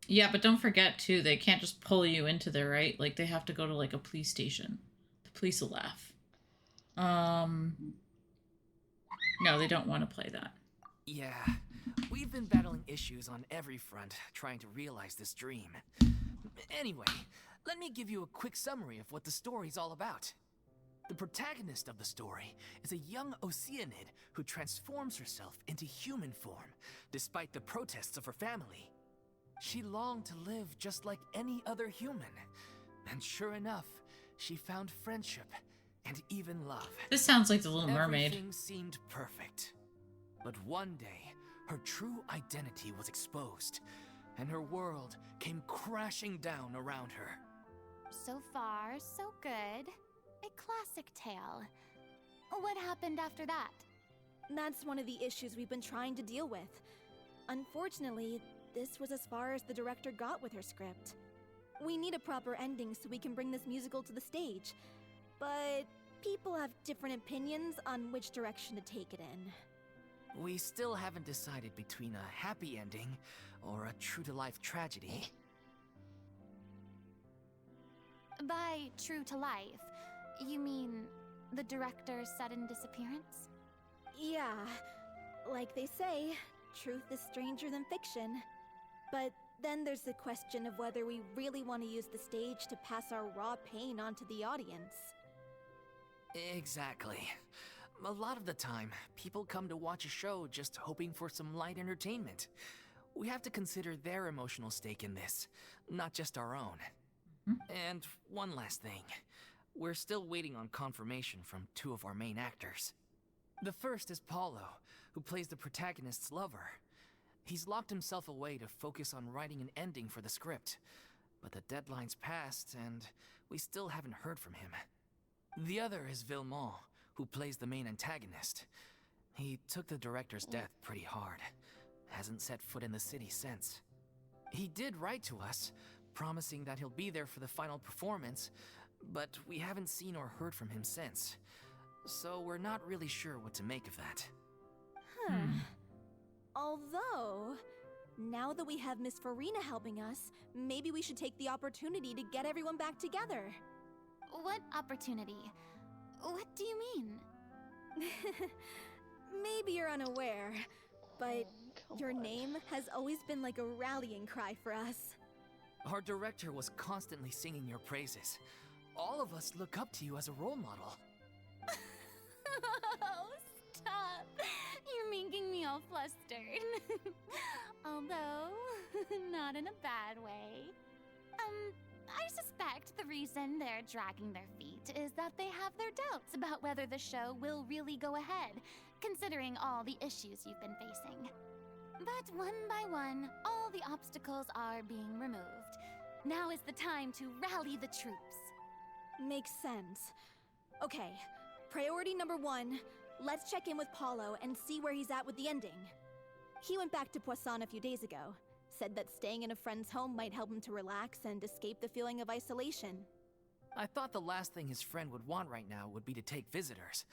Yeah, but don't forget, too, they can't just pull you into there, right? Like, they have to go to, like, a police station. The police will laugh. No, they don't want to play that.
Yeah, we've been battling issues on every front, trying to realize this dream. Anyway, let me give you a quick summary of what the story's all about. The protagonist of the story is a young Oceanid who transforms herself into human form, despite the protests of her family. She longed to live just like any other human, and sure enough, she found friendship and even love.
This sounds like The Little Mermaid.
Everything seemed perfect. But one day, her true identity was exposed, and her world came crashing down around her.
So far, so good. A classic tale. What happened after that?
That's one of the issues we've been trying to deal with. Unfortunately, this was as far as the director got with her script. We need a proper ending so we can bring this musical to the stage. But people have different opinions on which direction to take it in.
We still haven't decided between a happy ending or a true-to-life tragedy.
By true to life, you mean the director's sudden disappearance?
Yeah, like they say, truth is stranger than fiction. But then there's the question of whether we really want to use the stage to pass our raw pain onto the audience.
Exactly. A lot of the time, people come to watch a show just hoping for some light entertainment. We have to consider their emotional stake in this, not just our own. And one last thing. We're still waiting on confirmation from two of our main actors. The first is Paulo, who plays the protagonist's lover. He's locked himself away to focus on writing an ending for the script, but the deadline's passed and we still haven't heard from him. The other is Villemont, who plays the main antagonist. He took the director's death pretty hard. Hasn't set foot in the city since. He did write to us, promising that he'll be there for the final performance, but we haven't seen or heard from him since. So we're not really sure what to make of that.
Although, now that we have Miss Farina helping us, maybe we should take the opportunity to get everyone back together.
What opportunity? What do you mean?
Maybe you're unaware, but your name has always been like a rallying cry for us.
Our director was constantly singing your praises. All of us look up to you as a role model.
Oh, stop! You're making me all flustered. Although, not in a bad way. I suspect the reason they're dragging their feet is that they have their doubts about whether the show will really go ahead, considering all the issues you've been facing. But one by one, all the obstacles are being removed. Now is the time to rally the troops.
Makes sense. Okay, priority number 1, let's check in with Paulo and see where he's at with the ending. He went back to Poisson a few days ago, said that staying in a friend's home might help him to relax and escape the feeling of isolation.
I thought the last thing his friend would want right now would be to take visitors,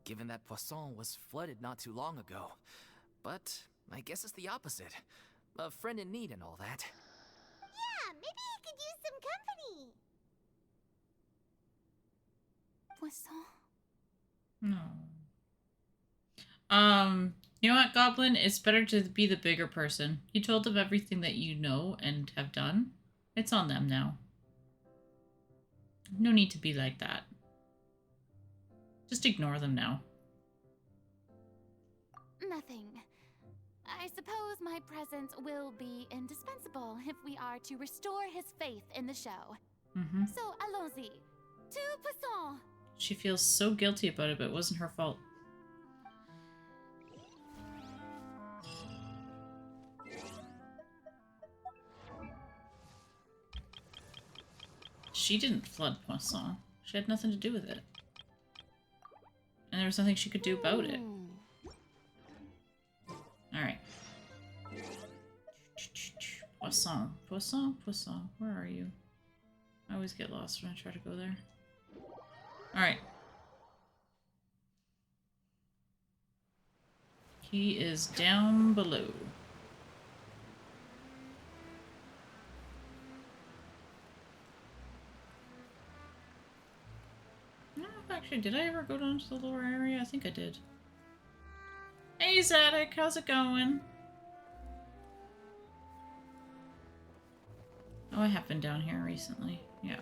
given that Poisson was flooded not too long ago. But I guess it's the opposite. A friend in need and all that.
Yeah, maybe he could use some company.
Poisson?
No. You know what, Goblin? It's better to be the bigger person. You told them everything that you know and have done. It's on them now. No need to be like that. Just ignore them now.
Nothing. I suppose my presence will be indispensable if we are to restore his faith in the show.
Mm-hmm.
So, allons-y. Tout passant.
She feels so guilty about it, but it wasn't her fault. She didn't flood Poisson. She had nothing to do with it. And there was nothing she could do about it. Alright. Poisson. Poisson? Poisson. Where are you? I always get lost when I try to go there. Alright. He is down below. I don't know if actually, did I ever go down to the lower area? I think I did. Hey Zadok, how's it going? Oh, I have been down here recently. Yeah.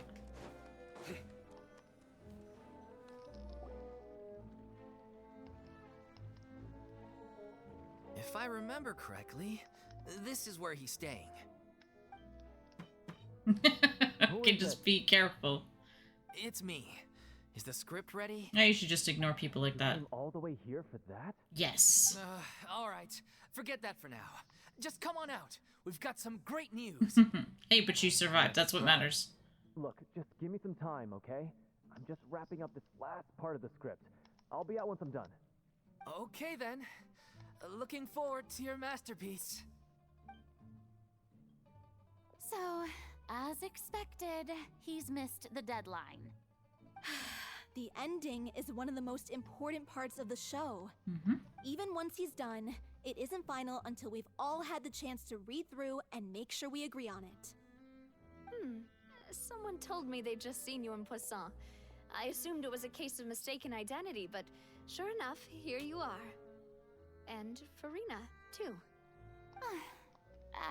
If I remember correctly, this is where he's staying.
Okay, just be careful.
It's me. Is the script ready?
Now you should just ignore people like that.
All the way here for that?
Yes.
All right. Forget that for now. Just come on out. We've got some great news.
Hey, but you survived. That's what matters.
Look, just give me some time, okay? I'm just wrapping up this last part of the script. I'll be out once I'm done.
Okay then. Looking forward to your masterpiece.
So, as expected, he's missed the deadline.
The ending is one of the most important parts of the show.
Mm-hmm.
Even once he's done, it isn't final until we've all had the chance to read through and make sure we agree on it.
Someone told me they'd just seen you in Poisson. I assumed it was a case of mistaken identity, but sure enough, here you are. And Farina, too.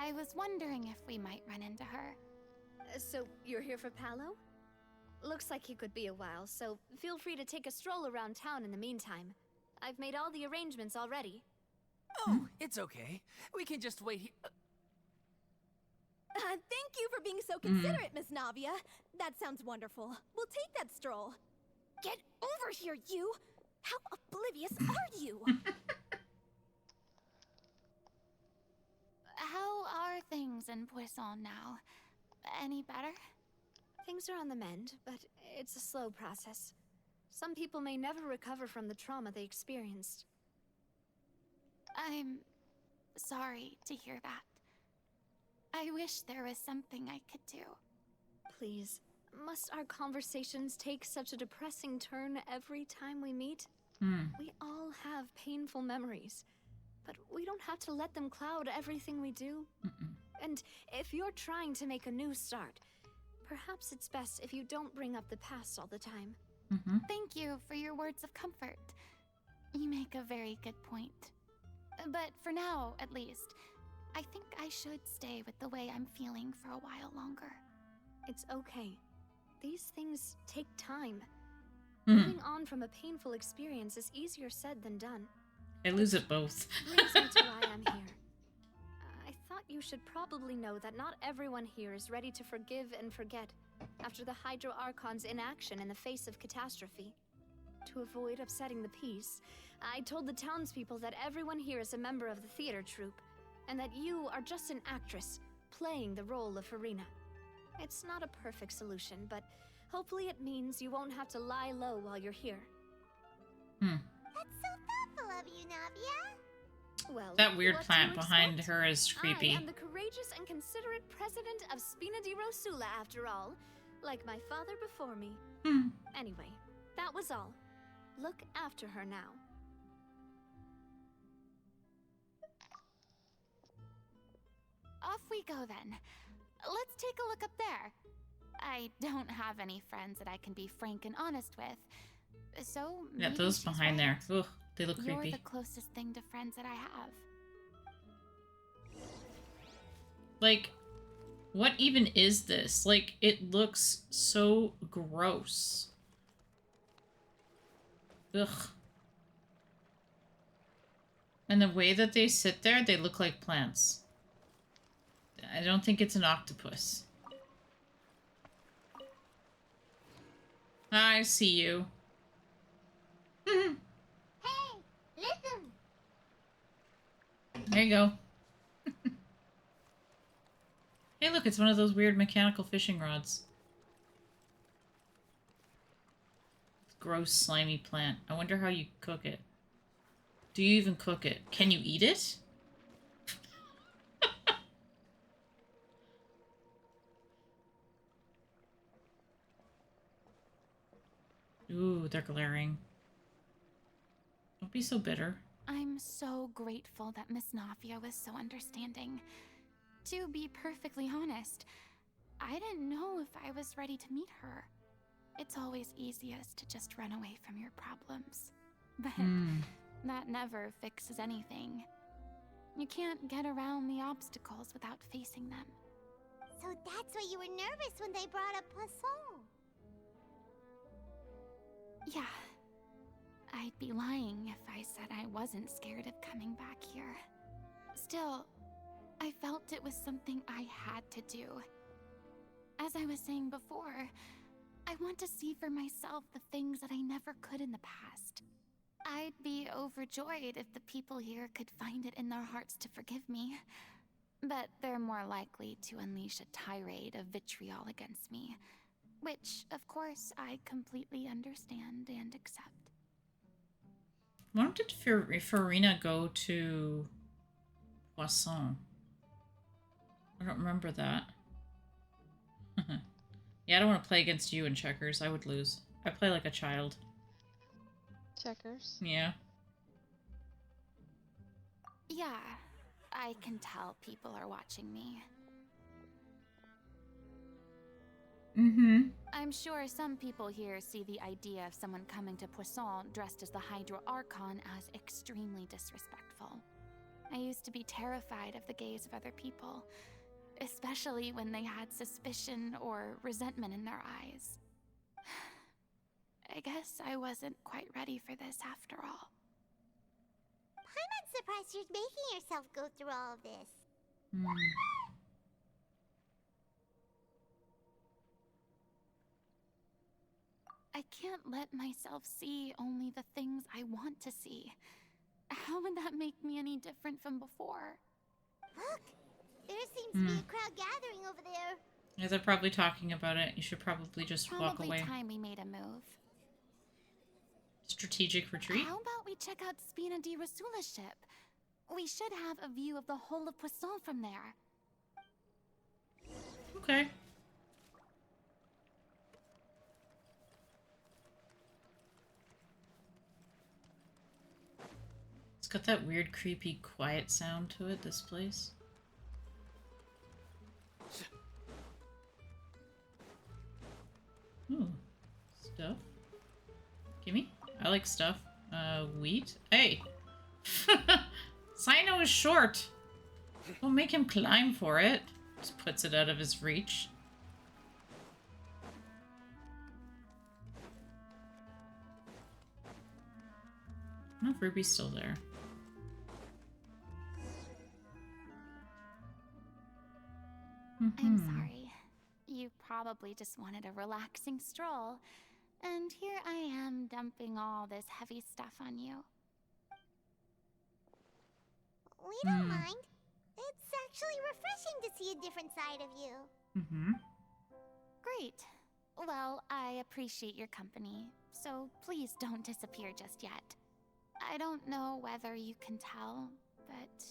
I was wondering if we might run into her.
So, you're here for Paolo? Looks like he could be a while, so feel free to take a stroll around town in the meantime. I've made all the arrangements already.
Oh, it's okay. We can just wait here.
Thank you for being so considerate, Miss Navia. That sounds wonderful. We'll take that stroll. Get over here, you! How oblivious are you?
How are things in Poisson now? Any better?
Things are on the mend, but it's a slow process. Some people may never recover from the trauma they experienced.
I'm sorry to hear that. I wish there was something I could do.
Please, must our conversations take such a depressing turn every time we meet? We all have painful memories, but we don't have to let them cloud everything we do. And if you're trying to make a new start, perhaps it's best if you don't bring up the past all the time.
Thank you for your words of comfort. You make a very good point. But for now, at least, I think I should stay with the way I'm feeling for a while longer.
It's okay. These things take time. Moving on from a painful experience is easier said than done.
I lose it both.
Brings me to why I'm here. I thought you should probably know that not everyone here is ready to forgive and forget after the Hydro Archon's inaction in the face of catastrophe. To avoid upsetting the peace, I told the townspeople that everyone here is a member of the theater troupe, and that you are just an actress playing the role of Farina. It's not a perfect solution, but hopefully it means you won't have to lie low while you're here.
That's so thoughtful of you, Navia.
Well,
That weird
what do
plant
you
behind
expect?
her is creepy.
I am the courageous and considerate president of Spina di Rosula, after all, like my father before me. Anyway, that was all. Look after her now.
Off we go then. Let's take a look up there. I don't have any friends that I can be frank and honest with, so
Yeah,
maybe
those
she's
behind
right.
there. Ugh. They look
You're
creepy.
the closest thing to friends that I have.
Like, what even is this? Like, it looks so gross. Ugh. And the way that they sit there, they look like plants. I don't think it's an octopus. I see you.
Hey, listen!
There you go. Hey, look, it's one of those weird mechanical fishing rods. Gross, slimy plant. I wonder how you cook it. Do you even cook it? Can you eat it? Ooh, they're glaring. Don't be so bitter.
I'm so grateful that Miss Nafia was so understanding. To be perfectly honest, I didn't know if I was ready to meet her. It's always easiest to just run away from your problems. But that never fixes anything. You can't get around the obstacles without facing them.
So that's why you were nervous when they brought up Poisson.
Yeah. I'd be lying if I said I wasn't scared of coming back here. Still, I felt it was something I had to do. As I was saying before, I want to see for myself the things that I never could in the past. I'd be overjoyed if the people here could find it in their hearts to forgive me. But they're more likely to unleash a tirade of vitriol against me. Which, of course, I completely understand and accept.
Why did Farina go to Poisson? I don't remember that. Yeah, I don't want to play against you in checkers. I would lose. I play like a child.
Checkers.
Yeah.
Yeah, I can tell people are watching me. I'm sure some people here see the idea of someone coming to Poisson dressed as the Hydro Archon as extremely disrespectful. I used to be terrified of the gaze of other people, especially when they had suspicion or resentment in their eyes. I guess I wasn't quite ready for this after all.
I'm surprised you're making yourself go through all of this.
I can't let myself see only the things I want to see. How would that make me any different from before?
Look! There seems to be a crowd gathering over there.
Yeah, they're probably talking about it. You should probably just walk away.
Probably time we made a move.
Strategic retreat?
How about we check out Spina di Rasula's ship? We should have a view of the whole of Poisson from there.
Okay. It's got that weird, creepy, quiet sound to it, this place. Ooh. Stuff. Gimme. I like stuff. Wheat? Hey! Sino is short! Don't make him climb for it. Just puts it out of his reach. I don't know if Ruby's still there.
I'm sorry. You probably just wanted a relaxing stroll. And here I am dumping all this heavy stuff on you.
We don't mind. It's actually refreshing to see a different side of you.
Great. Well, I appreciate your company, so please don't disappear just yet. I don't know whether you can tell, but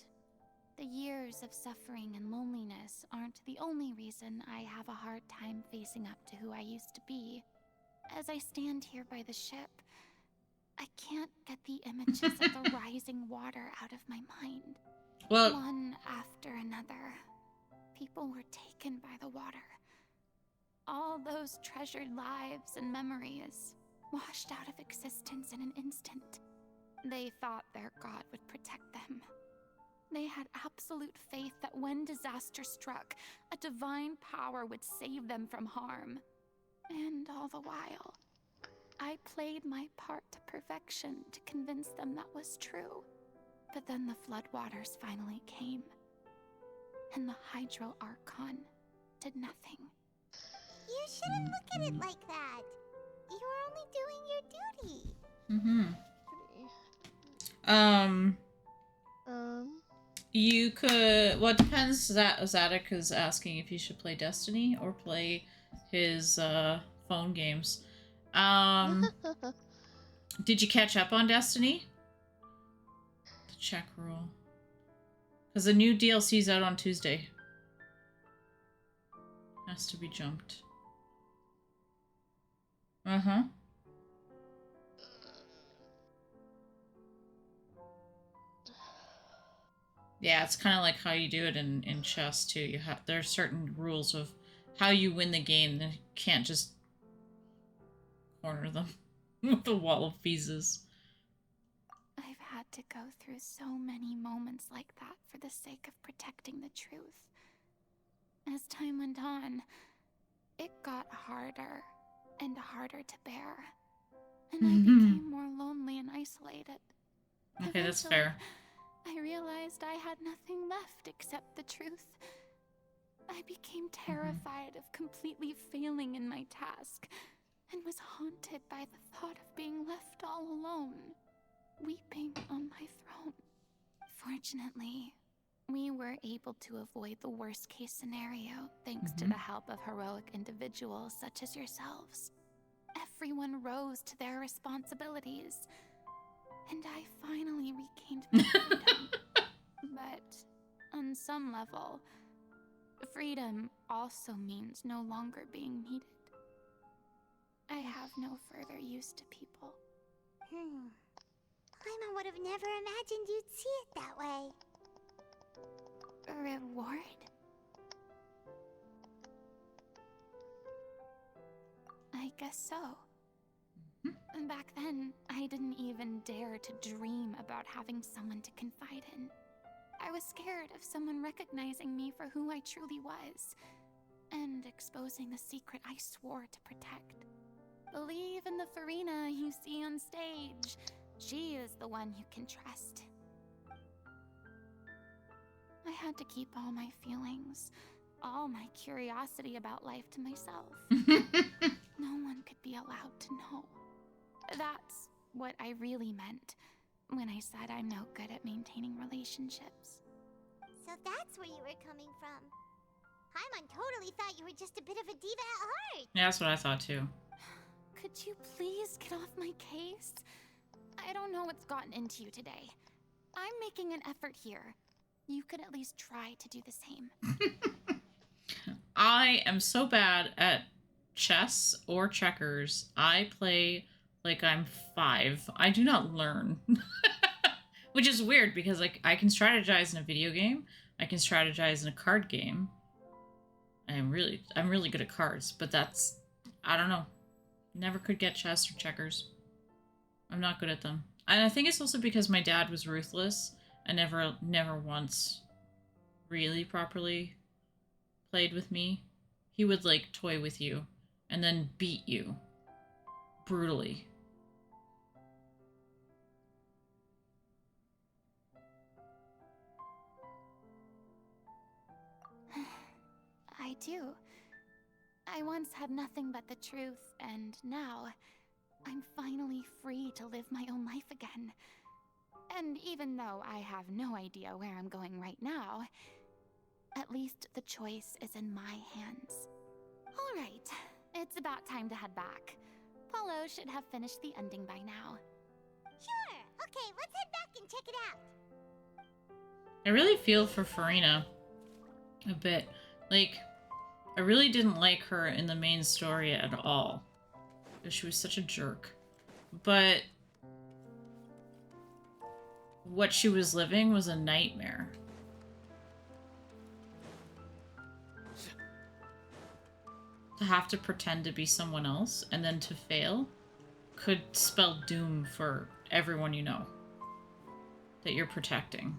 the years of suffering and loneliness aren't the only reason I have a hard time facing up to who I used to be. As I stand here by the ship, I can't get the images of the rising water out of my mind.
Well,
one after another, people were taken by the water. All those treasured lives and memories washed out of existence in an instant. They thought their god would protect them. They had absolute faith that when disaster struck, a divine power would save them from harm. And all the while, I played my part to perfection to convince them that was true. But then the floodwaters finally came, and the Hydro Archon did nothing.
You shouldn't look at it like that. You were only doing your duty.
You could. Well, it depends. Zadok is asking if you should play Destiny or play his phone games. Did you catch up on Destiny? The check rule. Because the new DLC's out on Tuesday. Has to be jumped. Uh-huh. Yeah, it's kind of like how you do it in chess too. There are certain rules of how you win the game. You can't just corner them with a wall of pieces.
I've had to go through so many moments like that for the sake of protecting the truth. As time went on, it got harder and harder to bear. And I became more lonely and isolated.
Okay, that's fair.
I realized I had nothing left except the truth. I became terrified of completely failing in my task, and was haunted by the thought of being left all alone, weeping on my throne. Fortunately, we were able to avoid the worst-case scenario thanks to the help of heroic individuals such as yourselves. Everyone rose to their responsibilities, and I finally regained my freedom. But on some level, freedom also means no longer being needed. I have no further use to people.
Paimon would have never imagined you'd see it that way.
A reward? I guess so. Back then, I didn't even dare to dream about having someone to confide in. I was scared of someone recognizing me for who I truly was, and exposing the secret I swore to protect. Believe in the Farina you see on stage. She is the one you can trust. I had to keep all my feelings, all my curiosity about life to myself. No one could be allowed to know. That's what I really meant when I said I'm no good at maintaining relationships.
So that's where you were coming from. Paimon totally thought you were just a bit of a diva at heart.
Yeah, that's what I thought too.
Could you please get off my case? I don't know what's gotten into you today. I'm making an effort here. You could at least try to do the same.
I am so bad at chess or checkers. I play like I'm 5. I do not learn. Which is weird because like I can strategize in a video game. I can strategize in a card game. I'm really good at cards, but that's, I don't know. Never could get chess or checkers. I'm not good at them. And I think it's also because my dad was ruthless and never once really properly played with me. He would like toy with you and then beat you brutally.
I do. I once had nothing but the truth, and now I'm finally free to live my own life again. And even though I have no idea where I'm going right now, at least the choice is in my hands. All right, it's about time to head back. Paulo should have finished the ending by now.
Sure. Okay, let's head back and check it out.
I really feel for Farina a bit. Like, I really didn't like her in the main story at all. She was such a jerk. But what she was living was a nightmare. To have to pretend to be someone else and then to fail could spell doom for everyone you know. that you're protecting.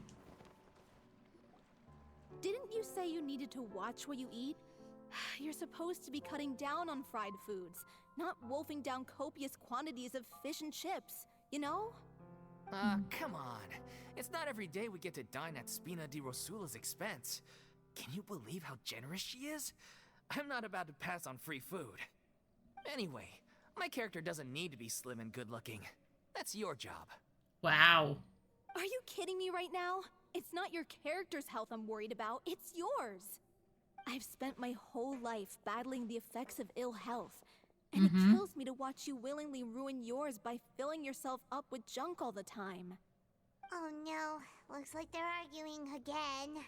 Didn't you say you needed to watch what you eat? You're supposed to be cutting down on fried foods, not wolfing down copious quantities of fish and chips, you know?
Come on. It's not every day we get to dine at Spina di Rosula's expense. Can you believe how generous she is? I'm not about to pass on free food. Anyway, my character doesn't need to be slim and good-looking. That's your job.
Wow.
Are you kidding me right now? It's not your character's health I'm worried about, it's yours. I've spent my whole life battling the effects of ill health, and it kills me to watch you willingly ruin yours by filling yourself up with junk all the time.
Oh no, looks like they're arguing again.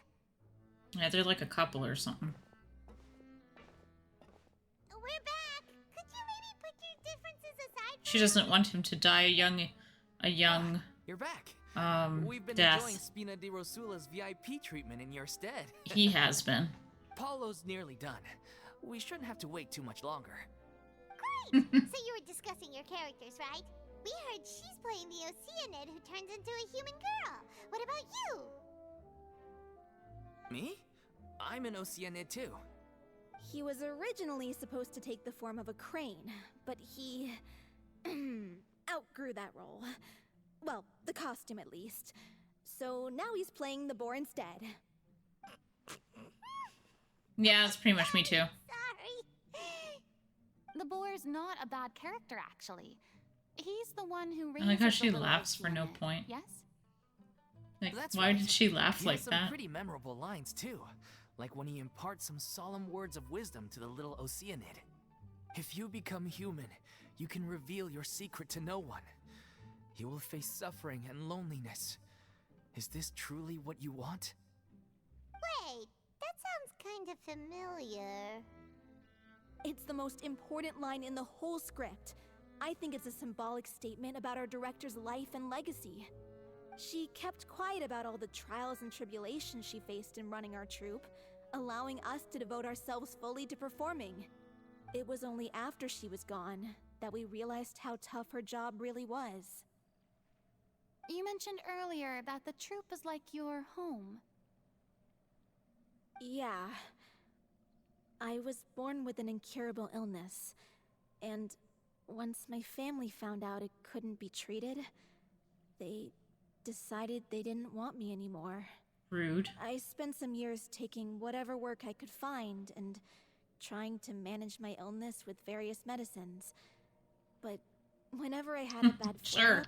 Yeah, they're like a couple or something.
We're back! Could you maybe put your differences aside?
She doesn't want him to die a young
You're back. We've been
death.
enjoying Spina di Rosula's VIP treatment in your stead.
He has been.
Paulo's nearly done. We shouldn't have to wait too much longer.
Great! So you were discussing your characters, right? We heard she's playing the Oceanid who turns into a human girl. What about you?
Me? I'm an Oceanid too.
He was originally supposed to take the form of a crane, but he outgrew that role. Well, the costume at least. So now he's playing the boar instead.
Yeah, that's pretty much me too.
Sorry.
The boar's not a bad character, actually. He's the one who
I
raises
like how
the
she
little
laughs for no
Oceanid.
point.
Yes?
Like,
That's
why
right.
did she laugh
He
like
has some
that?
pretty memorable lines too, like when he imparts some solemn words of wisdom to the little Oceanid. If you become human, you can reveal your secret to no one. You will face suffering and loneliness. Is this truly what you want?
Wait, that sounds kind of familiar.
It's the most important line in the whole script. I think it's a symbolic statement about our director's life and legacy. She kept quiet about all the trials and tribulations she faced in running our troupe, allowing us to devote ourselves fully to performing. It was only after she was gone that we realized how tough her job really was.
You mentioned earlier that the troupe is like your home.
Yeah. I was born with an incurable illness, and once my family found out it couldn't be treated, they decided they didn't want me anymore.
Rude.
I spent some years taking whatever work I could find and trying to manage my illness with various medicines. But whenever I had a bad
Sure.
flare-up,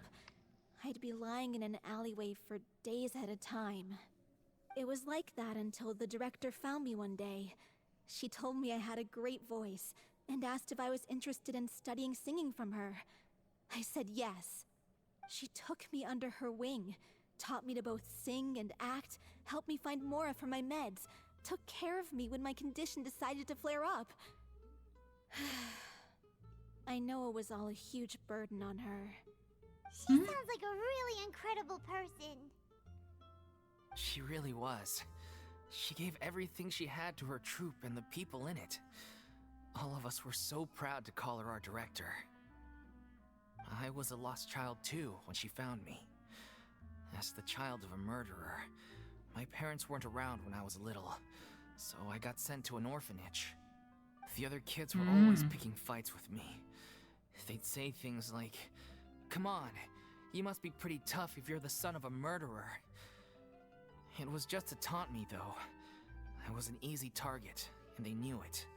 I'd be lying in an alleyway for days at a time. It was like that until the director found me one day. She told me I had a great voice and asked if I was interested in studying singing from her. I said yes. She took me under her wing, taught me to both sing and act, helped me find Mora for my meds, took care of me when my condition decided to flare up. I know it was all a huge burden on her.
She sounds like a really incredible person.
She really was. She gave everything she had to her troupe and the people in it. All of us were so proud to call her our director. I was a lost child too when she found me. As the child of a murderer, my parents weren't around when I was little, so I got sent to an orphanage. The other kids were always picking fights with me. They'd say things like, "Come on, you must be pretty tough if you're the son of a murderer." It was just to taunt me, though. I was an easy target, and they knew it.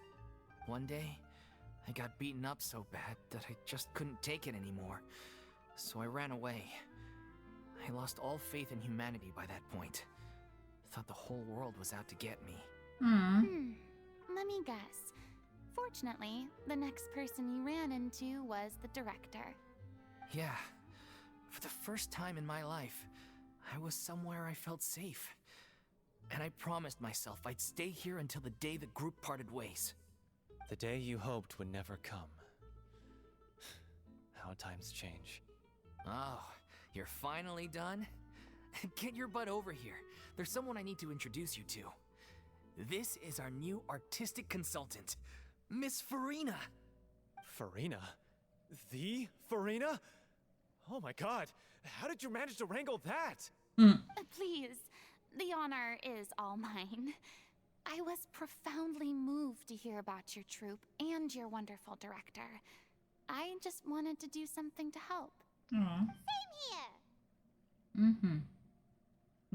One day, I got beaten up so bad that I just couldn't take it anymore, so I ran away. I lost all faith in humanity by that point. Thought the whole world was out to get me.
Let me guess. Fortunately, the next person you ran into was the director.
Yeah. For the first time in my life, I was somewhere I felt safe. And I promised myself I'd stay here until the day the group parted ways.
The day you hoped would never come. How times change.
Oh, you're finally done? Get your butt over here. There's someone I need to introduce you to. This is our new artistic consultant, Miss Farina.
Farina? The Farina? Oh my god, how did you manage to wrangle that?
Hmm.
Please, the honor is all mine. I was profoundly moved to hear about your troupe and your wonderful director. I just wanted to do something to help.
Aw.
Same here.
Mm-hmm.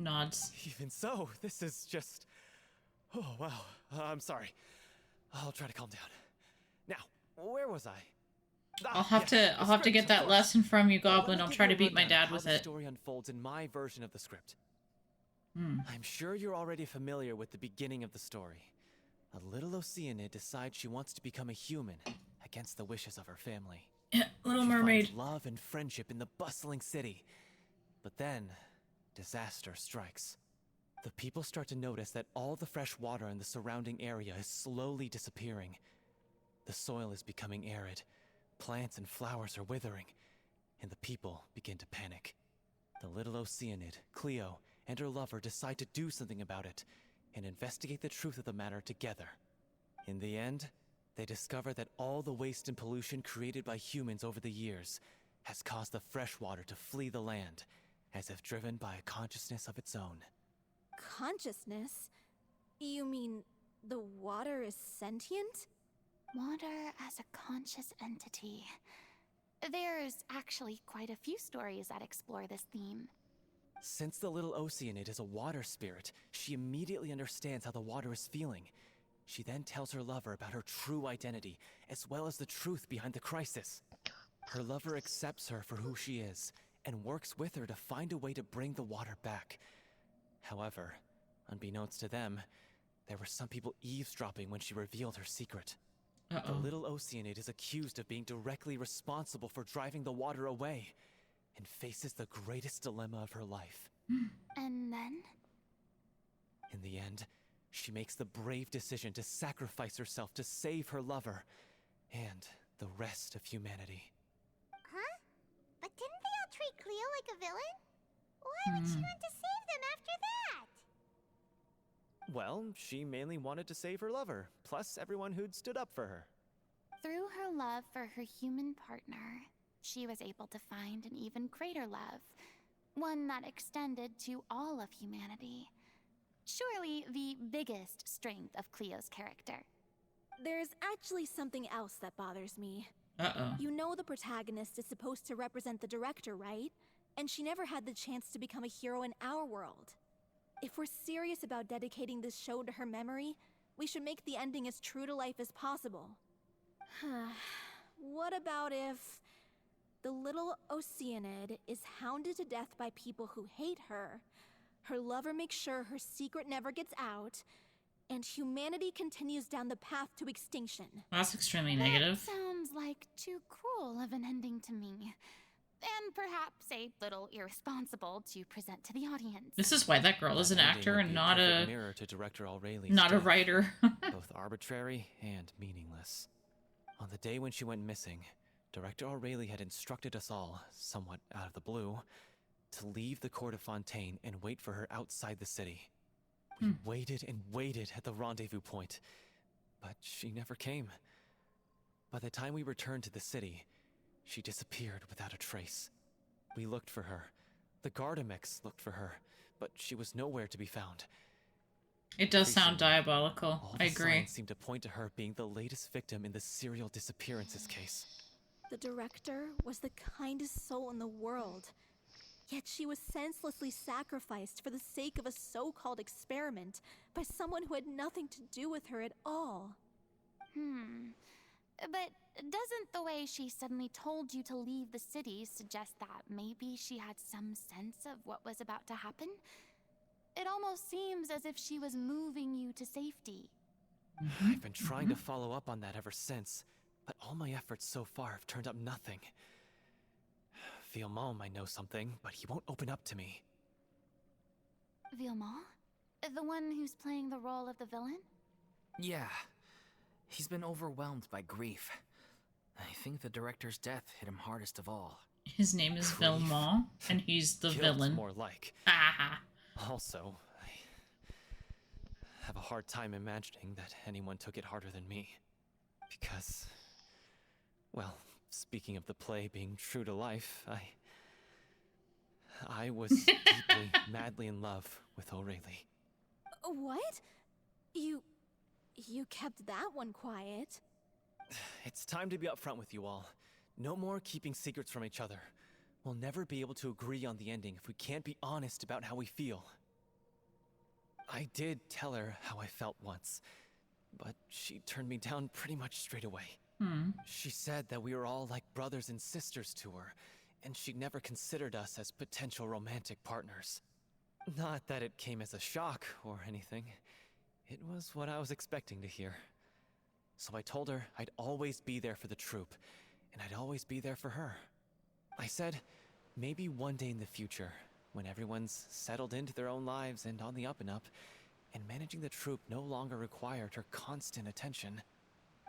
Nods.
Even so, this is just... Oh, wow. I'm sorry. I'll try to calm down. Now, where was I?
I'll have to get that lesson from you, Goblin. I'll try to beat my dad with it.
How the story unfolds in my version of the script. I'm sure you're already familiar with the beginning of the story. A little Oceanid decides she wants to become a human against the wishes of her family.
Little
She
Mermaid.
finds love and friendship in the bustling city. But then, disaster strikes. The people start to notice that all the fresh water in the surrounding area is slowly disappearing. The soil is becoming arid, plants and flowers are withering, and the people begin to panic. The little Oceanid, Cleo, and her lover decide to do something about it, and investigate the truth of the matter together. In the end, they discover that all the waste and pollution created by humans over the years has caused the fresh water to flee the land, as if driven by a consciousness of its own.
Consciousness? You mean the water is sentient?
Water as a conscious entity. There's actually quite a few stories that explore this theme.
Since the little Oceanid is a water spirit, she immediately understands how the water is feeling. She then tells her lover about her true identity, as well as the truth behind the crisis. Her lover accepts her for who she is, and works with her to find a way to bring the water back. However, unbeknownst to them, there were some people eavesdropping when she revealed her secret. The little Oceanid is accused of being directly responsible for driving the water away, and faces the greatest dilemma of her life.
And then?
In the end, she makes the brave decision to sacrifice herself to save her lover, and the rest of humanity.
Huh? But didn't they all treat Cleo like a villain? Why would she want to save them after that?
Well, she mainly wanted to save her lover, plus everyone who'd stood up for her.
Through her love for her human partner, she was able to find an even greater love, one that extended to all of humanity. Surely the biggest strength of Cleo's character.
There's actually something else that bothers me.
Uh-oh.
You know the protagonist is supposed to represent the director, right? And she never had the chance to become a hero in our world. If we're serious about dedicating this show to her memory, we should make the ending as true to life as possible. What about if the little Oceanid is hounded to death by people who hate her, her lover makes sure her secret never gets out, and humanity continues down the path to extinction?
That's extremely negative.
That sounds like too cruel of an ending to me. And perhaps a little irresponsible to present to the audience.
This is why that girl is an actor and not a
mirror to Director Aureli's
not a
death,
writer.
both arbitrary and meaningless. On the day when she went missing, Director Aureli had instructed us all, somewhat out of the blue, to leave the court of Fontaine and wait for her outside the city. We waited and waited at the rendezvous point, but she never came. By the time we returned to the city, she disappeared without a trace. We looked for her. The Gardamex looked for her, but she was nowhere to be found.
It does sound diabolical.
All
I
the
agree.
signs seem to point to her being the latest victim in the serial disappearances case.
The director was the kindest soul in the world. Yet she was senselessly sacrificed for the sake of a so-called experiment by someone who had nothing to do with her at all.
But doesn't the way she suddenly told you to leave the city suggest that maybe she had some sense of what was about to happen? It almost seems as if she was moving you to safety.
I've been trying to follow up on that ever since, but all my efforts so far have turned up nothing. Villemont might know something, but he won't open up to me.
Villemont? The one who's playing the role of the villain?
Yeah. He's been overwhelmed by grief. I think the director's death hit him hardest of all.
His name is Villemont, and he's the
Guilt's
villain.
more like.
Ah.
Also, I have a hard time imagining that anyone took it harder than me. Because, well, speaking of the play being true to life, I was deeply, madly in love with O'Reilly.
What? You kept that one quiet.
It's time to be upfront with you all. No more keeping secrets from each other. We'll never be able to agree on the ending if we can't be honest about how we feel. I did tell her how I felt once, but she turned me down pretty much straight away. She said that we were all like brothers and sisters to her, and she'd never considered us as potential romantic partners. Not that it came as a shock or anything. It was what I was expecting to hear. So I told her I'd always be there for the troop, and I'd always be there for her. I said, maybe one day in the future, when everyone's settled into their own lives and on the up and up, and managing the troop no longer required her constant attention,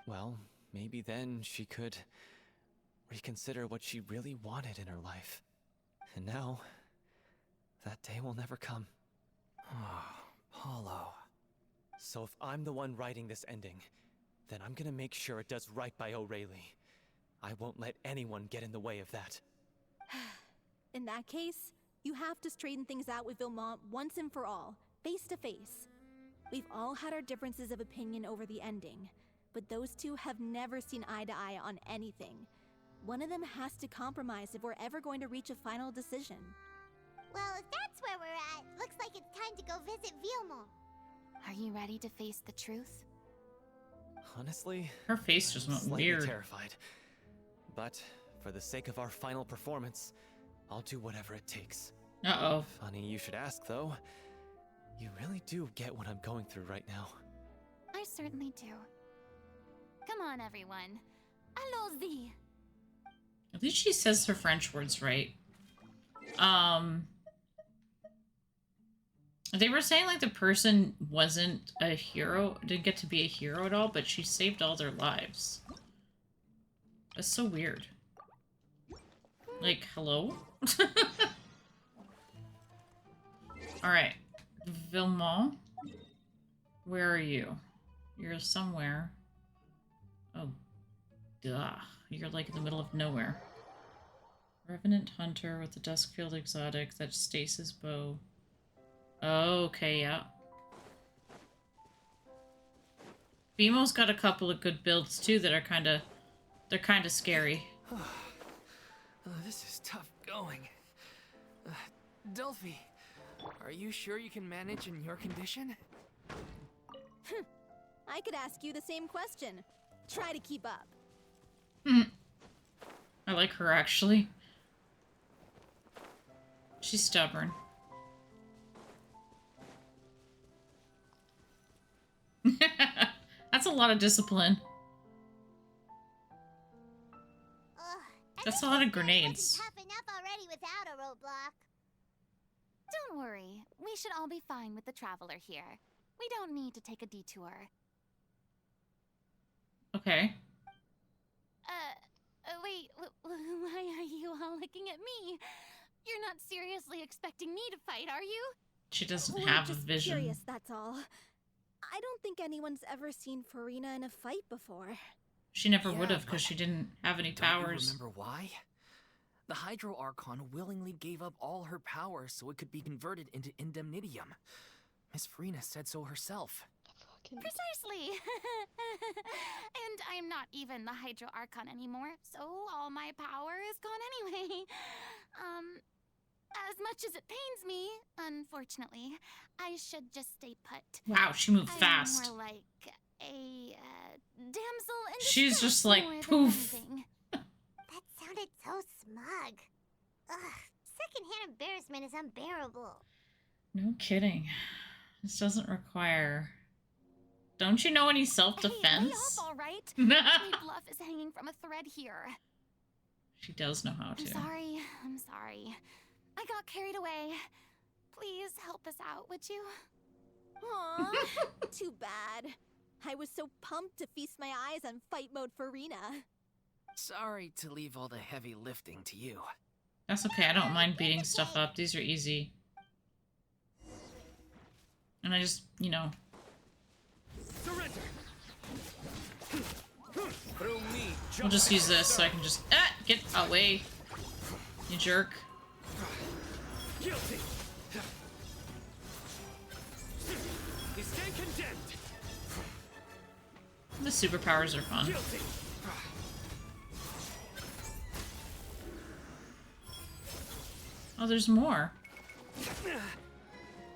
well, maybe then she could reconsider what she really wanted in her life. And now, that day will never come.
Oh, Paulo.
So if I'm the one writing this ending, then I'm gonna make sure it does right by O'Reilly. I won't let anyone get in the way of that.
In that case, you have to straighten things out with Vilmont once and for all, face to face. We've all had our differences of opinion over the ending, but those two have never seen eye to eye on anything. One of them has to compromise if we're ever going to reach a final decision.
Well, if that's where we're at, looks like it's time to go visit Vilmont.
Are you ready to face the truth?
Honestly,
Her face just went
slightly
weird.
terrified. But for the sake of our final performance, I'll do whatever it takes.
Uh-oh.
Funny you should ask, though. You really do get what I'm going through right now.
I certainly do. Come on, everyone. Allons-y.
At least she says her French words right. They were saying like the person wasn't a hero, didn't get to be a hero at all, but she saved all their lives. That's so weird. Like, hello? Alright. Vilmont? Where are you? You're somewhere. Oh, duh. You're like in the middle of nowhere. Revenant Hunter with the Duskfield exotic, that stasis bow. Oh, okay, yeah. BMO's got a couple of good builds too that are they're kinda scary.
This is tough going. Delphi, are you sure you can manage in your condition?
I could ask you the same question. Try to keep up.
I like her actually. She's stubborn. That's a lot of discipline. That's a lot of grenades.
Tough enough already without a roadblock.
Don't worry. We should all be fine with the traveler here. We don't need to take a detour.
Okay.
Wait, why are you all looking at me? You're not seriously expecting me to fight, are you?
She doesn't
We're
have a
just
vision.
curious, that's all. I don't think anyone's ever seen Farina in a fight before.
She never
Yeah,
would have because
but
she didn't have any
Don't you
powers.
remember why? The Hydro Archon willingly gave up all her powers so it could be converted into Indemnitium. Miss Farina said so herself.
Precisely! And I'm not even the Hydro Archon anymore, so all my power is gone anyway. As much as it pains me, unfortunately, I should just stay put.
Wow, she moved
I'm
fast.
more like a damsel in
She's
distress
just like,
more than
poof.
anything.
That sounded so smug. Ugh, secondhand embarrassment is unbearable.
No kidding. This doesn't require... Don't you know any
Hey, lay
self-defense?
off, all right? My bluff is hanging from a thread here.
She does know how to.
I'm sorry. I got carried away. Please help us out, would you?
Aw, too bad. I was so pumped to feast my eyes on fight mode Farina.
Sorry to leave all the heavy lifting to you.
That's okay, I don't mind beating stuff up. These are easy. And I just, you know...
Surrender.
We'll just use this so I can just... Ah! Get away! You jerk.
Guilty. You stand condemned.
The superpowers are fun.
Guilty.
Oh, there's more.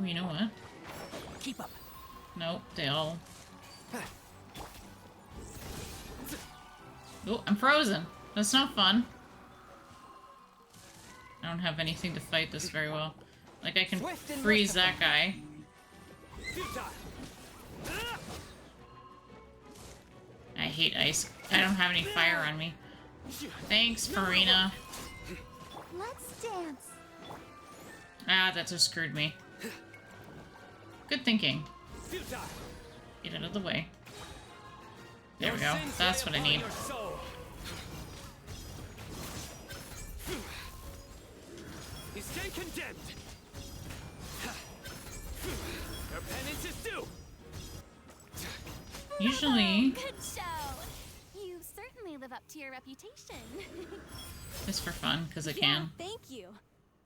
Oh, you know what?
Keep up.
Nope, they all... Oh, I'm frozen. That's not fun. I don't have anything to fight this very well. Like, I can freeze that guy. I hate ice. I don't have any fire on me. Thanks, Farina.
Let's dance.
Ah, that just screwed me. Good thinking. Get out of the way. There we go. That's what I need.
You stand condemned. Your penance is due.
Usually,
Good show. You certainly live up to your reputation.
it's for fun, because I
Yeah,
can.
thank you.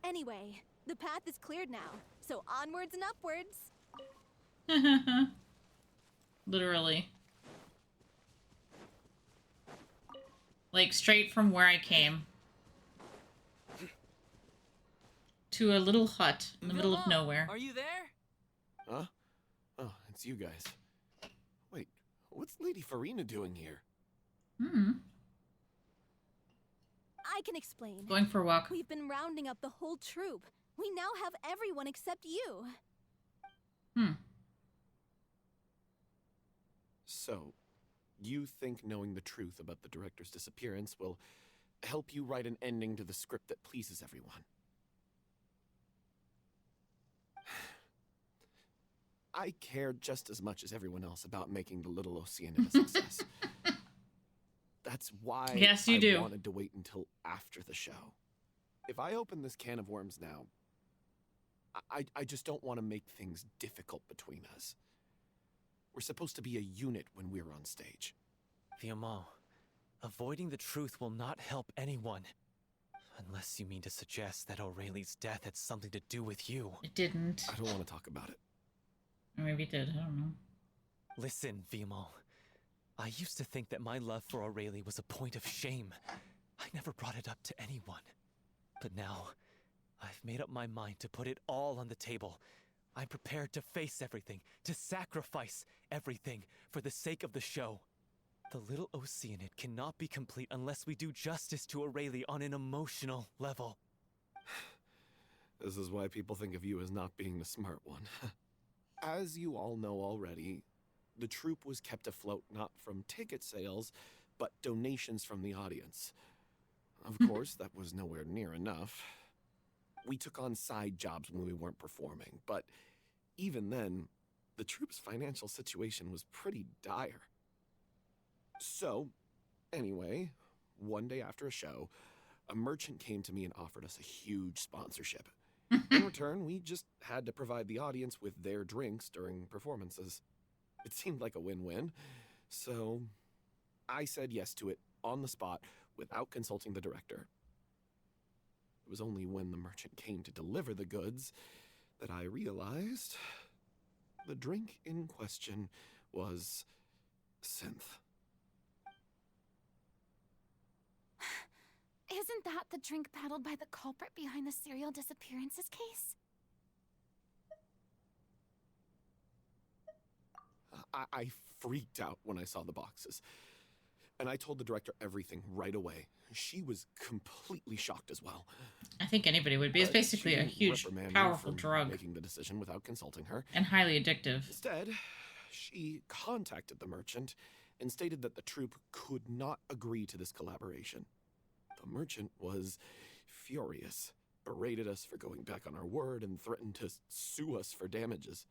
Anyway, the path is cleared now, so onwards and upwards.
Literally. Like, straight from where I came. To a little hut in the middle of nowhere.
Are you there?
Huh? Oh, it's you guys. Wait, what's Lady Farina doing here?
I can explain.
Going for a walk.
We've been rounding up the whole troop. We now have everyone except you.
So, you think knowing the truth about the director's disappearance will help you write an ending to the script that pleases everyone? I care just as much as everyone else about making the Little Oceana a success. That's why
Yes, you
I
do.
wanted to wait until after the show. If I open this can of worms now, I just don't want to make things difficult between us. We're supposed to be a unit when we're on stage.
Viamont, avoiding the truth will not help anyone. Unless you mean to suggest that Aurelie's death had something to do with you.
It didn't.
I don't want to talk about it.
Or maybe it did. I don't know.
Listen, Viamont. I used to think that my love for Aurelie was a point of shame. I never brought it up to anyone. But now, I've made up my mind to put it all on the table. I'm prepared to face everything, to sacrifice everything for the sake of the show. The Little Oceanid cannot be complete unless we do justice to Aurelie on an emotional level.
This is why people think of you as not being the smart one. As you all know already, the troupe was kept afloat not from ticket sales, but donations from the audience. Of course, that was nowhere near enough. We took on side jobs when we weren't performing, but even then, the troupe's financial situation was pretty dire. So, anyway, one day after a show, a merchant came to me and offered us a huge sponsorship. In return, we just had to provide the audience with their drinks during performances. It seemed like a win-win, so I said yes to it on the spot without consulting the director. It was only when the merchant came to deliver the goods that I realized the drink in question was synth.
Isn't that the drink paddled by the culprit behind the serial disappearances case?
I freaked out when I saw the boxes. And I told the director everything right away. She was completely shocked as well.
I think anybody would be. It's basically
She
a huge,
reprimanded me
powerful
for
drug.
making the decision without consulting her.
And highly addictive.
Instead, she contacted the merchant and stated that the troupe could not agree to this collaboration. The merchant was furious, berated us for going back on our word, and threatened to sue us for damages.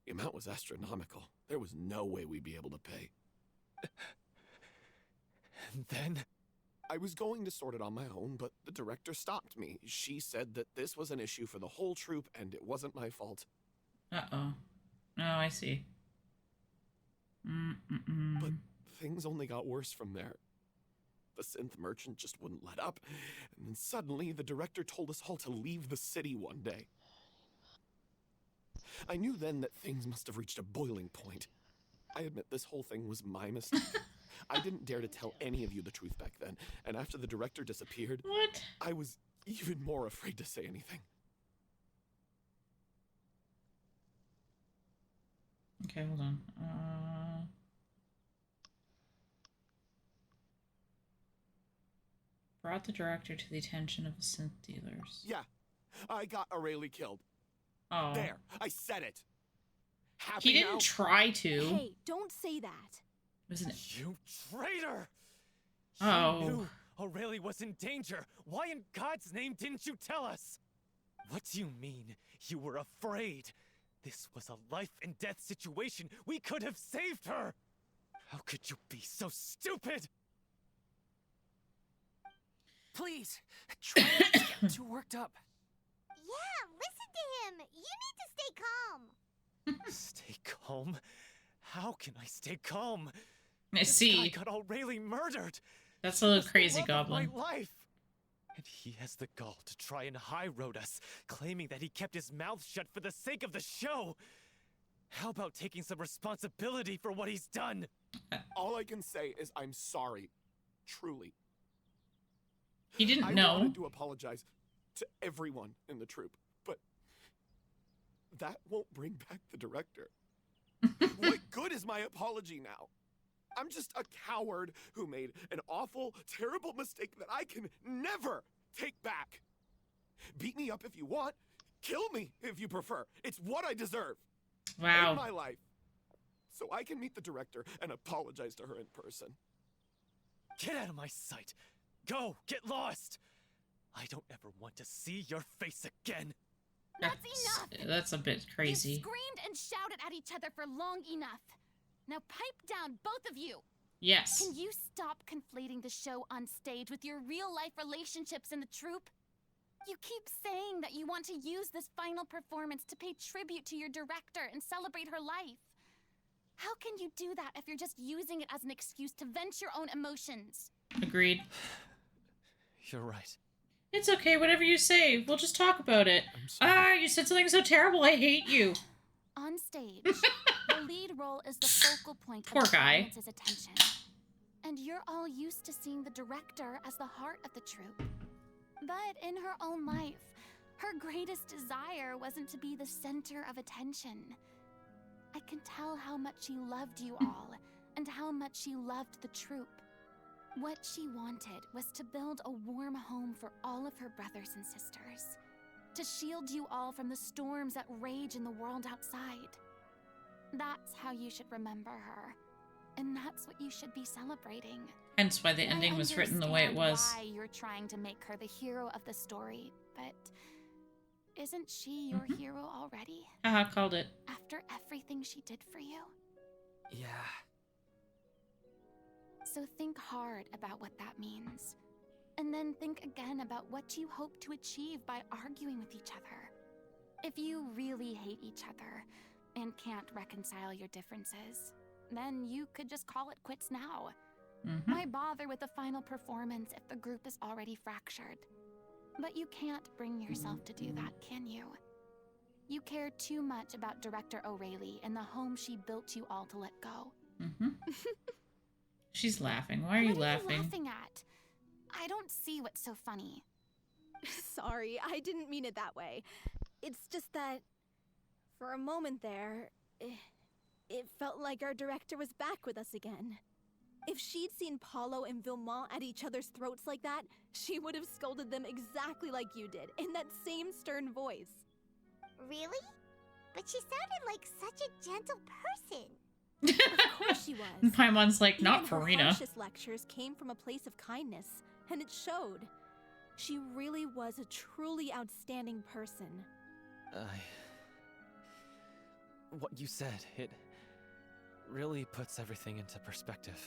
The amount was astronomical. There was no way we'd be able to pay.
And then?
I was going to sort it on my own, but the director stopped me. She said that this was an issue for the whole troupe, and it wasn't my fault.
Uh-oh. Oh, I see.
But things only got worse from there. the synth merchant just wouldn't let up, and then suddenly the director told us all to leave the city one day. I knew then that things must have reached a boiling point. I admit this whole thing was my mistake. I didn't dare to tell any of you the truth back then, and after the director disappeared,
What?
I was even more afraid to say anything.
Okay, hold on. Brought the director to the attention of the synth dealers.
Yeah, I got Aurelie killed.
Oh.
There, I said it. Happy
He didn't
now?
try to.
Hey, don't say that.
Wasn't it?
You traitor!
Oh.
You knew Aurelie was in danger. Why in God's name didn't you tell us? What do you mean? You were afraid? This was a life and death situation. We could have saved her. How could you be so stupid?
Please, try not to get too worked up.
Yeah, listen to him. You need to stay calm.
Stay calm? How can I stay calm?
I
This
see.
guy got Aurelie murdered.
That's
She
a
was
little
the
crazy
love of
goblin.
my life. And he has the gall to try and high road us, claiming that he kept his mouth shut for the sake of the show. How about taking some responsibility for what he's done?
All I can say is I'm sorry. Truly.
He didn't
I
know.
wanted to apologize to everyone in the troupe, but that won't bring back the director. What good is my apology now? I'm just a coward who made an awful, terrible mistake that I can never take back. Beat me up if you want. Kill me if you prefer. It's what I deserve.
Wow.
In my life. So I can meet the director and apologize to her in person.
Get out of my sight. Go, get lost. I don't ever want to see your face again.
That's enough!
That's a bit crazy.
You've screamed and shouted at each other for long enough. Now pipe down, both of you!
Yes.
Can you stop conflating the show on stage with your real-life relationships in the troupe? You keep saying that you want to use this final performance to pay tribute to your director and celebrate her life. How can you do that if you're just using it as an excuse to vent your own emotions?
Agreed.
You're right.
It's okay, whatever you say. We'll just talk about it. Ah, you said something so terrible. I hate you.
On stage, the lead role is the focal point
Poor
of the
guy.
audience's attention. And you're all used to seeing the director as the heart of the troupe. But in her own life, her greatest desire wasn't to be the center of attention. I can tell how much she loved you all, and how much she loved the troupe. What she wanted was to build a warm home for all of her brothers and sisters. To shield you all from the storms that rage in the world outside. That's how you should remember her. And that's what you should be celebrating.
Hence why the ending was written the way it was.
I understand why you're trying to make her the hero of the story, but isn't she your hero already?
Haha, called it.
After everything she did for you?
Yeah.
So think hard about what that means. And then think again about what you hope to achieve by arguing with each other. If you really hate each other and can't reconcile your differences, then you could just call it quits now. Why bother with the final performance if the group is already fractured? But you can't bring yourself to do that, can you? You care too much about Director Aurelie and the home she built you all to let go.
She's laughing. Why are you
What are you
laughing?
laughing at? I don't see what's so funny.
Sorry, I didn't mean it that way. It's just that, for a moment there, it felt like our director was back with us again. If she'd seen Paulo and Vilmont at each other's throats like that, she would have scolded them exactly like you did, in that same stern voice.
Really? But she sounded like such a gentle person.
Of course she was.
And Paimon's like, not
Even her
Farina.
harshest lectures came from a place of kindness, and it showed. She really was a truly outstanding person.
What you said, it really puts everything into perspective.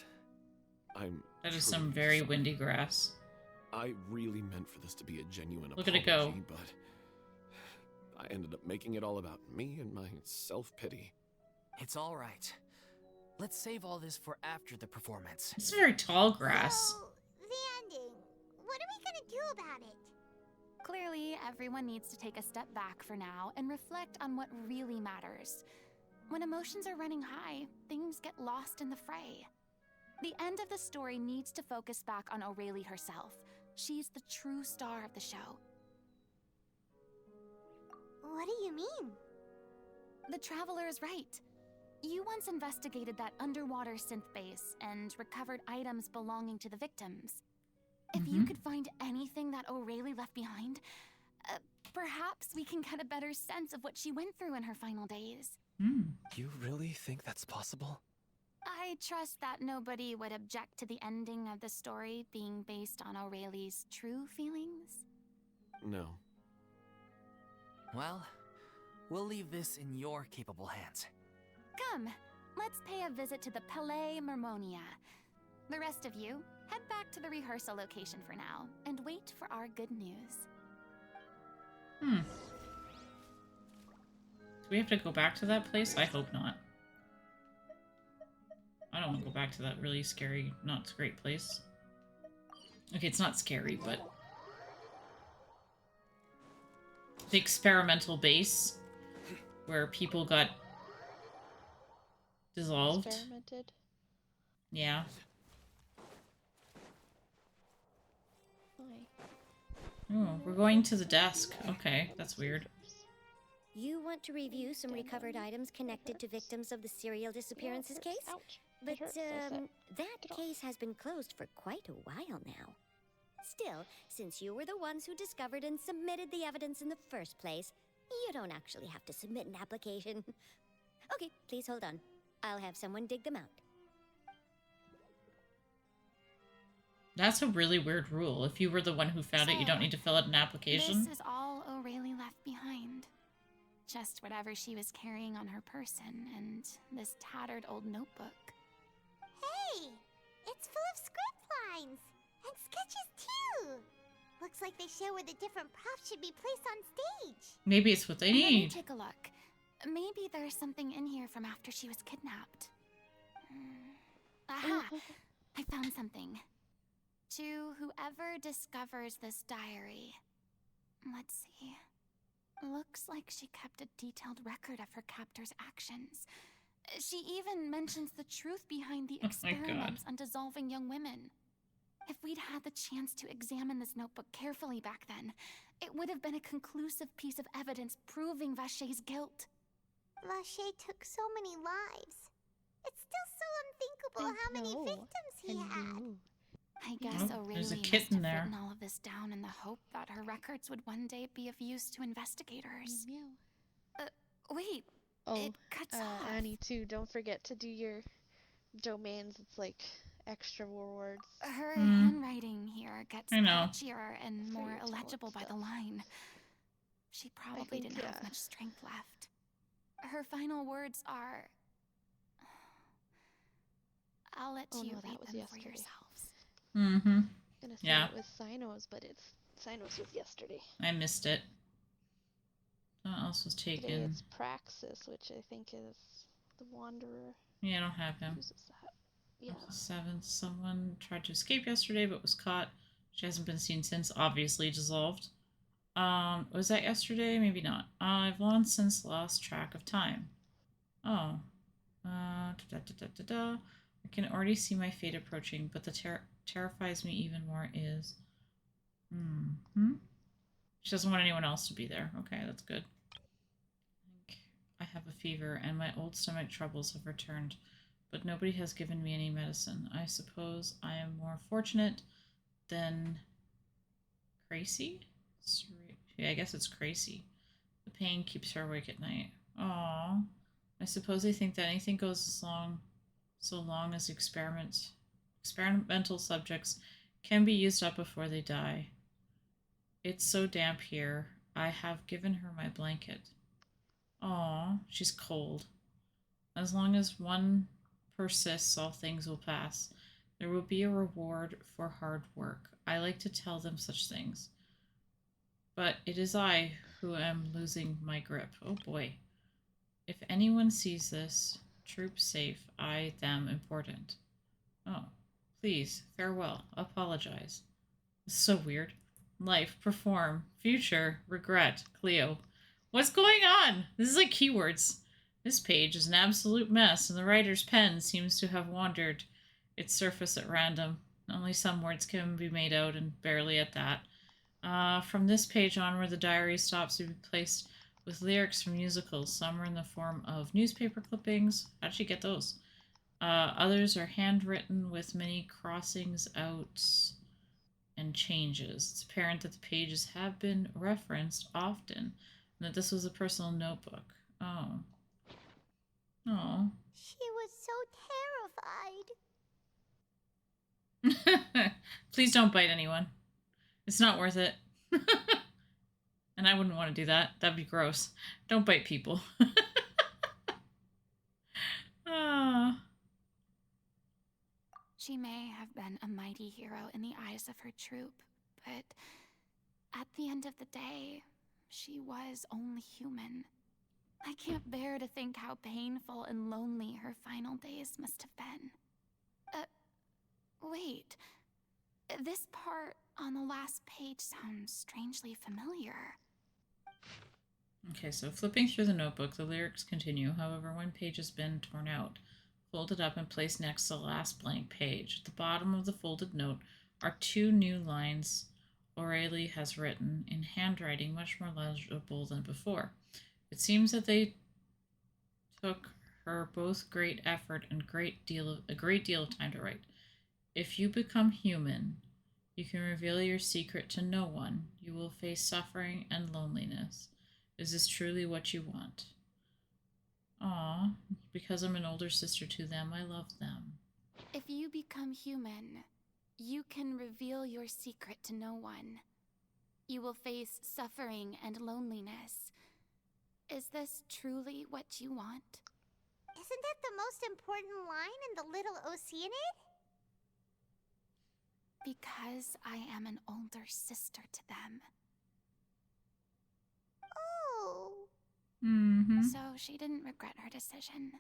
That is
truly
some very
sorry.
windy grass.
I really meant for this to be a genuine
Look at
apology,
it go.
but I ended up making it all about me and my self-pity.
It's all right. Let's save all this for after the performance.
It's very tall grass.
So, the
Clearly, everyone needs to take a step back for now and reflect on what really matters. When emotions are running high, things get lost in the fray. The end of the story needs to focus back on Aurelie herself. She's the true star of the show.
What do you mean?
The Traveler is right. You once investigated that underwater synth base and recovered items belonging to the victims. If you could find anything that Aurelie left behind, perhaps we can get a better sense of what she went through in her final days.
You really think that's possible?
I trust that nobody would object to the ending of the story being based on Aurelie's true feelings.
No.
Well, we'll leave this in your capable hands.
Come, let's pay a visit to the Palais Mermonia. The rest of you, head back to the rehearsal location for now, and wait for our good news.
Do we have to go back to that place? I hope not. I don't want to go back to that really scary, not great place. Okay, it's not scary, but... the experimental base where people got dissolved.
Experimented.
Yeah. Oh, we're going to the desk. Okay, that's weird.
You want to review some recovered items connected to victims of the serial disappearances case? But, that case has been closed for quite a while now. Still, since you were the ones who discovered and submitted the evidence in the first place, you don't actually have to submit an application. Okay, please hold on. I'll have someone dig them out.
That's a really weird rule. If you were the one who found it, you don't need to fill out an application.
This is all Aurelie left behind. Just whatever she was carrying on her person and this tattered old notebook.
Hey! It's full of script lines! And sketches too! Looks like they show where the different props should be placed on stage.
Maybe it's what they
Let me
need.
take a look. Maybe there's something in here from after she was kidnapped. Aha! I found something. To whoever discovers this diary. Let's see. Looks like she kept a detailed record of her captor's actions. She even mentions the truth behind the experiments on dissolving young women. If we'd had the chance to examine this notebook carefully back then, it would have been a conclusive piece of evidence proving Vacher's guilt.
Vacher took so many lives. It's still so unthinkable how many victims he had.
I guess Aurelie
there's a
must
kitten
have
there.
written all of this down in the hope that her records would one day be of use to investigators. Wait. It cuts off.
Annie, too, don't forget to do your domains. It's like extra words.
Her handwriting here gets
I know.
patchier and more illegible by the line. She probably didn't have much strength left. Her final words are, I'll let you read them for yourselves.
Mm-hmm.
Gonna say
Yeah.
it was Sinos, but Sinos was yesterday.
I missed it. What else was
Today
taken?
it's Praxis, which I think is the Wanderer.
Yeah, I don't have him.
Who's that? Yeah.
7th. Someone tried to escape yesterday but was caught. She hasn't been seen since, obviously dissolved. Was that yesterday? Maybe not. I've long since lost track of time. Oh. I can already see my fate approaching, but the terrifies me even more is... She doesn't want anyone else to be there. Okay, that's good. I have a fever, and my old stomach troubles have returned, but nobody has given me any medicine. I suppose I am more fortunate than... Crazy? Yeah, I guess it's crazy. The pain keeps her awake at night. Aww. I suppose they think that anything goes so long as experimental subjects can be used up before they die. It's so damp here. I have given her my blanket. Aw, she's cold. As long as one persists, all things will pass. There will be a reward for hard work. I like to tell them such things. But it is I who am losing my grip. Oh boy. If anyone sees this, troops safe, I, them, important. Oh, please, farewell, apologize. This is so weird. life, perform, future, regret, Cleo. What's going on? This is like keywords. This page is an absolute mess, and the writer's pen seems to have wandered its surface at random. Only some words can be made out, and barely at that. From this page onward, the diary stops to be placed with lyrics from musicals. Some are in the form of newspaper clippings. How'd she get those? Others are handwritten with many crossings out and changes. It's apparent that the pages have been referenced often, and that this was a personal notebook. Oh. Oh.
She was so terrified.
Please don't bite anyone. It's not worth it. And I wouldn't want to do that. That'd be gross. Don't bite people. Ah.
She may have been a mighty hero in the eyes of her troop, but at the end of the day, she was only human. I can't bear to think how painful and lonely her final days must have been. Wait. This part on the last page sounds strangely familiar.
Okay, so flipping through the notebook, the lyrics continue. However, one page has been torn out, folded up, and placed next to the last blank page. At the bottom of the folded note are 2 new lines O'Reilly has written in handwriting much more legible than before. It seems that they took her both great effort and a great deal of time to write. If you become human, you can reveal your secret to no one. You will face suffering and loneliness. Is this truly what you want? Aw, because I'm an older sister to them, I love them.
If you become human, you can reveal your secret to no one. You will face suffering and loneliness. Is this truly what you want?
Isn't that the most important line in the Little Oceanid?
Because I am an older sister to them.
Oh.
Mm-hmm.
So she didn't regret her decision,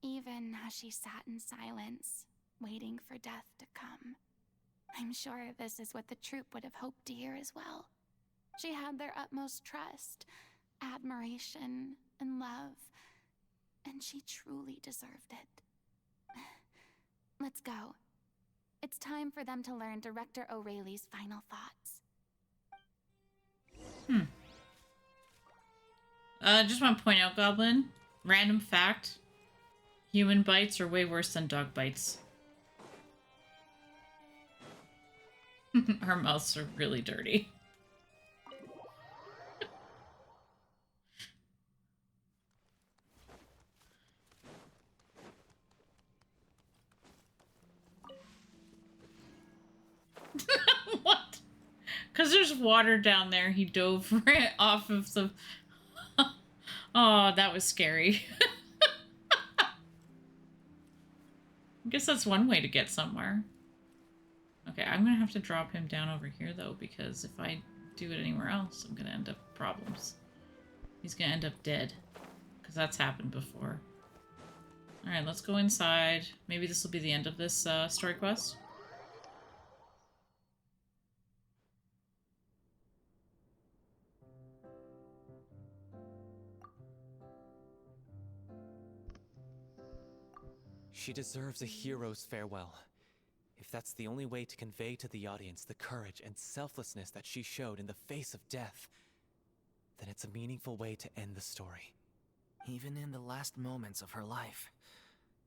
even as she sat in silence, waiting for death to come. I'm sure this is what the troop would have hoped to hear as well. She had their utmost trust, admiration, and love, and she truly deserved it. Let's go. It's time for them to learn Director O'Reilly's final thoughts.
Just want to point out, Goblin, random fact, human bites are way worse than dog bites. Our mouths are really dirty. What? Because there's water down there, he dove right off of the... Oh, that was scary. I guess that's one way to get somewhere. Okay, I'm gonna have to drop him down over here though, because if I do it anywhere else, I'm gonna end up with problems. He's gonna end up dead, because that's happened before. Alright, let's go inside. Maybe this will be the end of this story quest.
She deserves a hero's farewell. If that's the only way to convey to the audience the courage and selflessness that she showed in the face of death, then it's a meaningful way to end the story.
Even in the last moments of her life,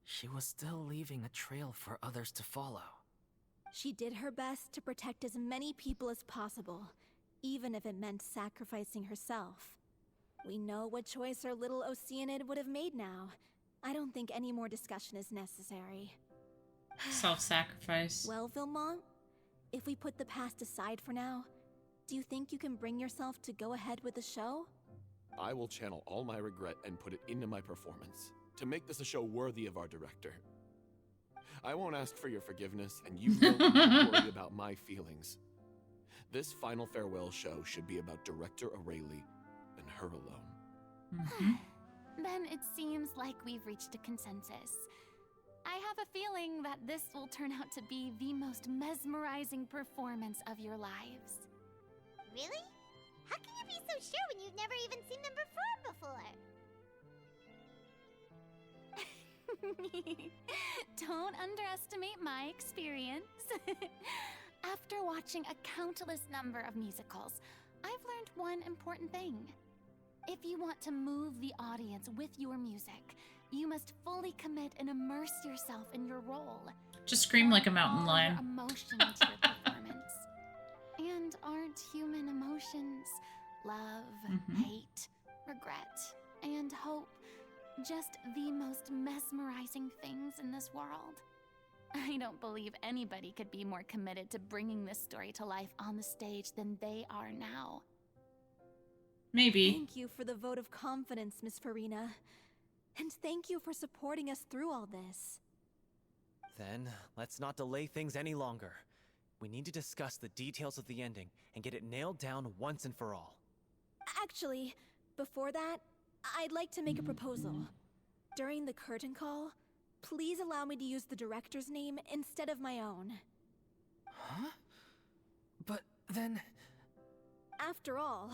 she was still leaving a trail for others to follow.
She did her best to protect as many people as possible, even if it meant sacrificing herself. We know what choice our little Oceanid would have made now. I don't think any more discussion is necessary.
Self-sacrifice.
Well, Vilmont, if we put the past aside for now, do you think you can bring yourself to go ahead with the show?
I will channel all my regret and put it into my performance, to make this a show worthy of our director. I won't ask for your forgiveness, and you don't need to worry about my feelings. This final farewell show should be about Director O'Reilly and her alone.
Then it seems like we've reached a consensus. I have a feeling that this will turn out to be the most mesmerizing performance of your lives.
Really? How can you be so sure when you've never even seen them perform before?
Don't underestimate my experience. After watching a countless number of musicals, I've learned one important thing. If you want to move the audience with your music, you must fully commit and immerse yourself in your role.
Just scream like a mountain
All
lion.
your emotion into your performance. And aren't human emotions love, hate, regret, and hope just the most mesmerizing things in this world? I don't believe anybody could be more committed to bringing this story to life on the stage than they are now.
Maybe.
Thank you for the vote of confidence, Miss Farina. And thank you for supporting us through all this.
Then, let's not delay things any longer. We need to discuss the details of the ending and get it nailed down once and for all.
Actually, before that, I'd like to make a proposal. During the curtain call, please allow me to use the director's name instead of my own.
Huh? But then...
After all,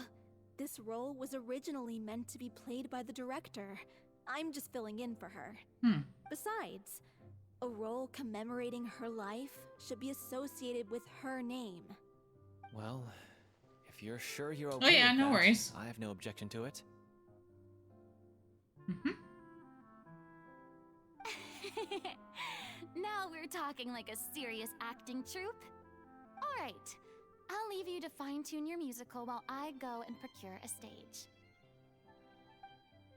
this role was originally meant to be played by the director. I'm just filling in for her. Besides, a role commemorating her life should be associated with her name.
Well, if you're sure you're okay
Oh yeah,
with
no
that,
worries.
I have no objection to it.
Now we're talking like a serious acting troupe. All right, I'll leave you to fine-tune your musical while I go and procure a stage.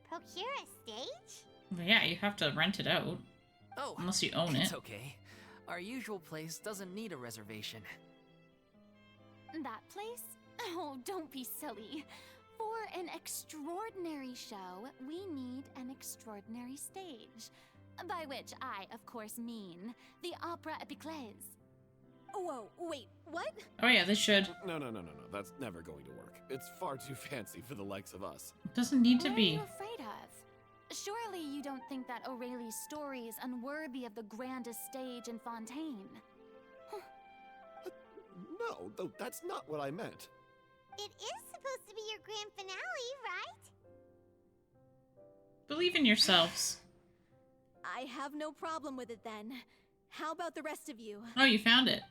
Procure a stage?
Well, yeah, you have to rent it out.
Oh,
unless you own
it's
it.
okay. Our usual place doesn't need a reservation.
That place? Oh, don't be silly. For an extraordinary show, we need an extraordinary stage. By which I, of course, mean the Opera Epiclese.
Whoa, wait, what?
Oh yeah, they should.
No. That's never going to work. It's far too fancy for the likes of us.
It doesn't need to
What
be.
are you afraid of? Surely you don't think that Aurelie's story is unworthy of the grandest stage in Fontaine.
No, though that's not what I meant.
It is supposed to be your grand finale, right?
Believe in yourselves.
I have no problem with it then. How about the rest of you?
Oh, you found it.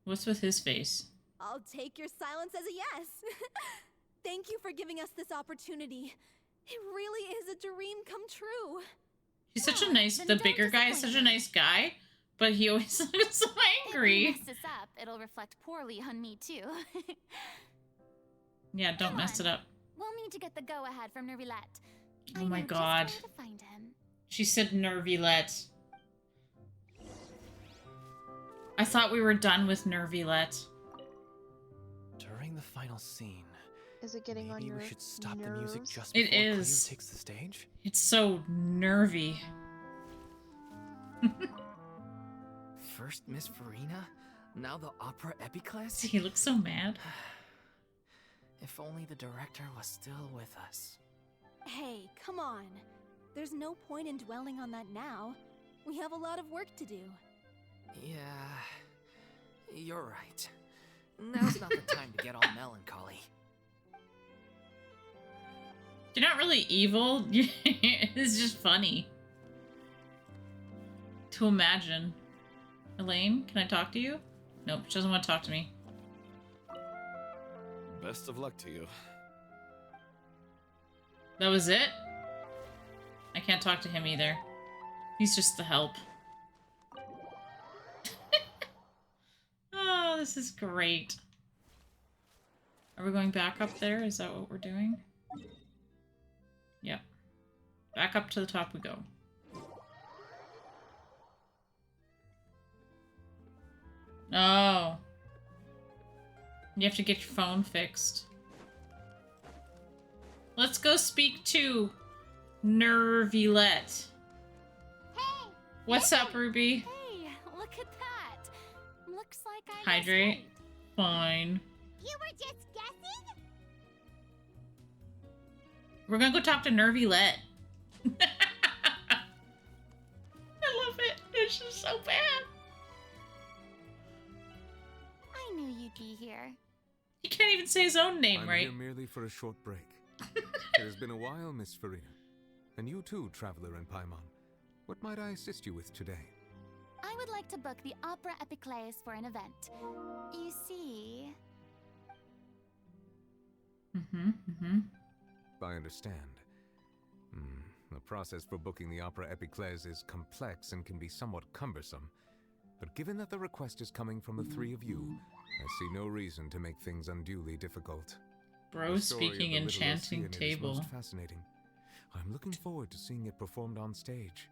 What's with his face?
I'll take your silence as a yes. Thank you for giving us this opportunity. It really is a dream come true.
He's such a nice, the bigger guy is such a nice guy, but he always looks so angry.
If you mess this up, it'll reflect poorly on me too.
Yeah, don't mess it up.
We'll need to get the go-ahead from Nervilette.
Oh my god.
Just where to find him.
She said Nervilette. I thought we were done with Nervilette.
During the final scene,
Is it getting on
maybe
your
we should stop the music
nerves?
just
It
before Cleo
is.
takes the stage?
It's so nervy.
First Miss Farina, now the Opera Epiclese?
He looks so mad.
If only the director was still with us.
Hey, come on. There's no point in dwelling on that now. We have a lot of work to do.
Yeah, you're right. Now's not the time to get all melancholy.
You're not really evil. It's just funny to imagine. Elaine, can I talk to you? Nope, she doesn't want to talk to me.
Best of luck to you.
That was it? I can't talk to him either. He's just the help. Oh, this is great. Are we going back up there? Is that what we're doing? Yep. Back up to the top we go. Oh. You have to get your phone fixed. Let's go speak to Nervilette.
Hey!
What's up, Ruby?
Hey, look at that. Looks like I guessed
Hydrate.
right.
Fine.
You were just guessing?
We're gonna go talk to Nervilette. I love it. It's just so bad.
lucky here.
He can't even say his own name
I'm
right.
here merely for a short break. It has been a while, Miss Farina. And you too, traveler in Paimon. What might I assist you with today?
I would like to book the Opera Epiclese for an event. You see...
I understand. The process for booking the Opera Epiclese is complex and can be somewhat cumbersome. But given that the request is coming from the three of you, I see no reason to make things unduly difficult.
Bro
The story of
speaking
the Little
enchanting
Oceanid is
table.
most fascinating. I'm looking forward to seeing it performed on stage.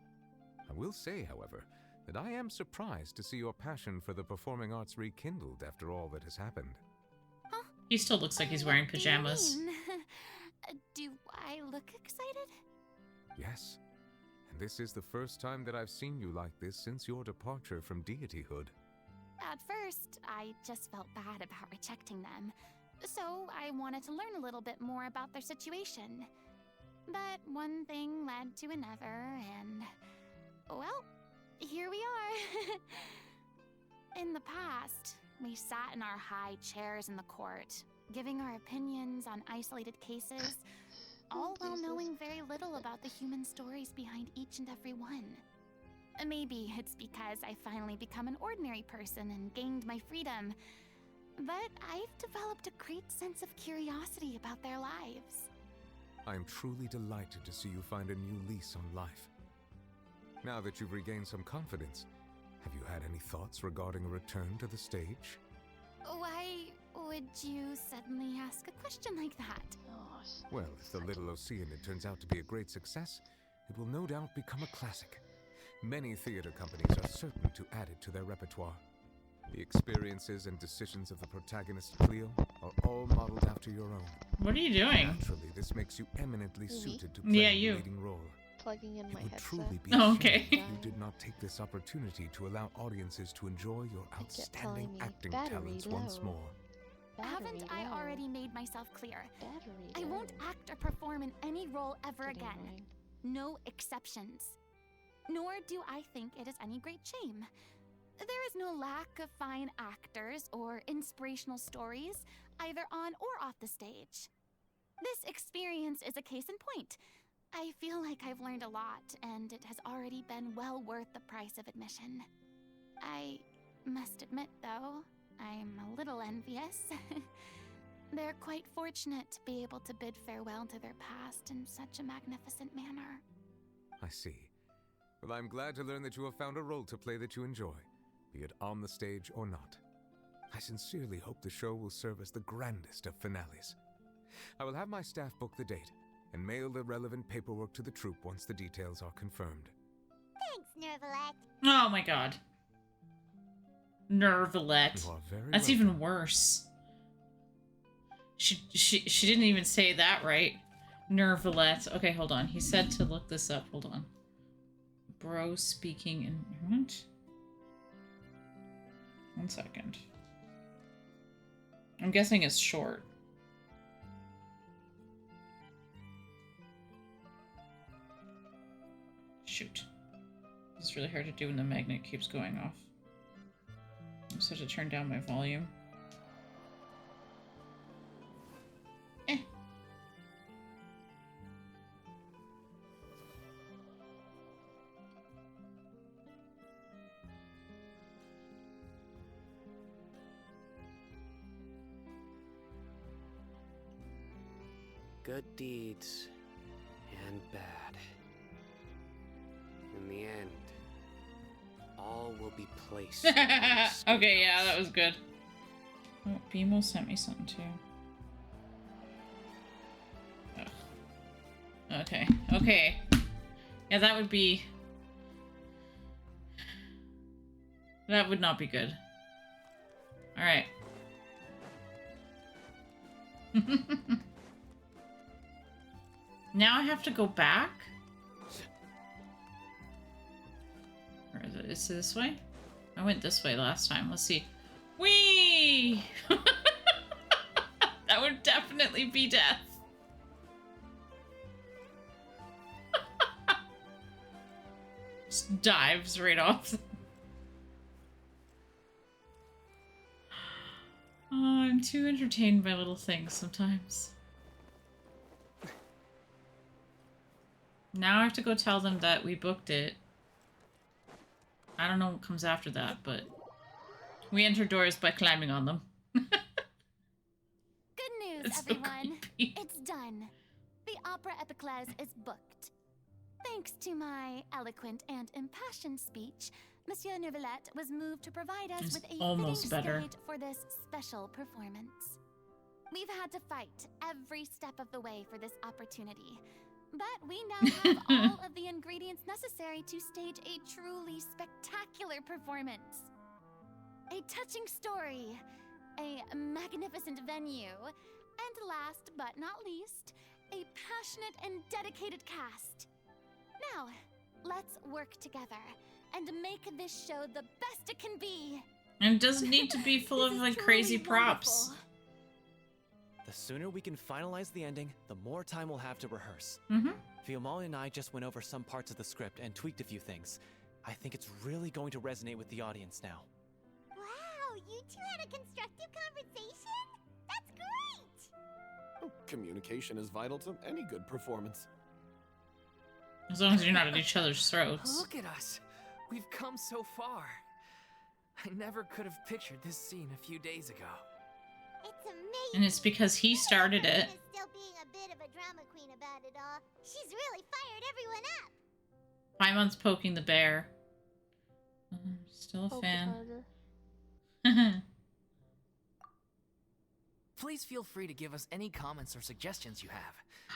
I will say, however, that I am surprised to see your passion for the performing arts rekindled after all that has happened.
Huh?
He still looks like he's wearing pajamas.
What do you mean? Do I look excited?
Yes, and this is the first time that I've seen you like this since your departure from deityhood.
At first, I just felt bad about rejecting them. So I wanted to learn a little bit more about their situation. But one thing led to another, and... well, here we are. In the past, we sat in our high chairs in the court, giving our opinions on isolated cases, all while knowing very little about the human stories behind each and every one. Maybe it's because I finally become an ordinary person and gained my freedom, but I've developed a great sense of curiosity about their lives.
I am truly delighted to see you find a new lease on life. Now that you've regained some confidence, have you had any thoughts regarding a return to the stage?
Why would you suddenly ask a question like that?
Well, if the Little Oceanid turns out to be a great success, it will no doubt become a classic. Many theater companies are certain to add it to their repertoire. The experiences and decisions of the protagonist, Cleo, are all modeled after your own.
What are you doing?
Naturally, this makes you eminently suited to
Yeah,
play
you.
a leading role.
Plugging in
It
my
would
headset.
truly be
Oh,
a
okay.
shame if you did not take this opportunity to allow audiences to enjoy your
kept telling
outstanding
me,
acting
"Battery
talents once
low."
more.
Haven't I
low.
already made myself clear?
Battery
I won't
low.
act or perform in any role ever
Getting
again.
annoying.
No exceptions. Nor do I think it is any great shame. There is no lack of fine actors or inspirational stories, either on or off the stage. This experience is a case in point. I feel like I've learned a lot, and it has already been well worth the price of admission. I must admit, though, I'm a little envious. They're quite fortunate to be able to bid farewell to their past in such a magnificent manner.
I see. Well, I'm glad to learn that you have found a role to play that you enjoy, be it on the stage or not. I sincerely hope the show will serve as the grandest of finales. I will have my staff book the date and mail the relevant paperwork to the troupe once the details are confirmed.
Thanks, Nervalette.
Oh my god. Nervalette.
You are very
That's
welcome.
even worse. She didn't even say that right. Nervalette. Okay, hold on. He said to look this up. Hold on. Bro speaking in... What? 1 second. I'm guessing it's short. Shoot. This is really hard to do when the magnet keeps going off. I just have to turn down my volume.
Good deeds and bad. In the end, all will be placed.
Okay, yeah, that was good. Oh, BMO sent me something too. Ugh. Okay, okay. Yeah, that would be... That would not be good. Alright. Now I have to go back? Or is it? Is it this way? I went this way last time. Let's see. Whee! That would definitely be death. Just dives right off. Oh, I'm too entertained by little things sometimes. Now I have to go tell them that we booked it. I don't know what comes after that, but we enter doors by climbing on them.
Good news,
It's so
everyone.
creepy.
It's done. The Opera Epiclese is booked. Thanks to my eloquent and impassioned speech, Monsieur Neuvillette was moved to provide us
It's
with a
almost
fitting
better.
stage for this special performance. We've had to fight every step of the way for this opportunity, but we now have all of the ingredients necessary to stage a truly spectacular performance. A touching story, a magnificent venue, and last but not least, a passionate and dedicated cast. Now, let's work together and make this show the best it can be.
And it doesn't need to be full of
This is
like
truly
crazy props.
wonderful.
The sooner we can finalize the ending, the more time we'll have to rehearse.
Mm-hmm.
Fiomali and I just went over some parts of the script and tweaked a few things. I think it's really going to resonate with the audience now.
Wow, you two had a constructive conversation? That's great!
Communication is vital to any good performance.
As long as you're not at each other's throats.
Look at us. We've come so far. I never could have pictured this scene a few days ago.
It's amazing.
And it's because he started it.
Is still being a bit of a drama queen about it all. She's really fired everyone up.
Paimon's poking the bear. Still a
Poke it
fan.
harder.
Please feel free to give us any comments or suggestions you have.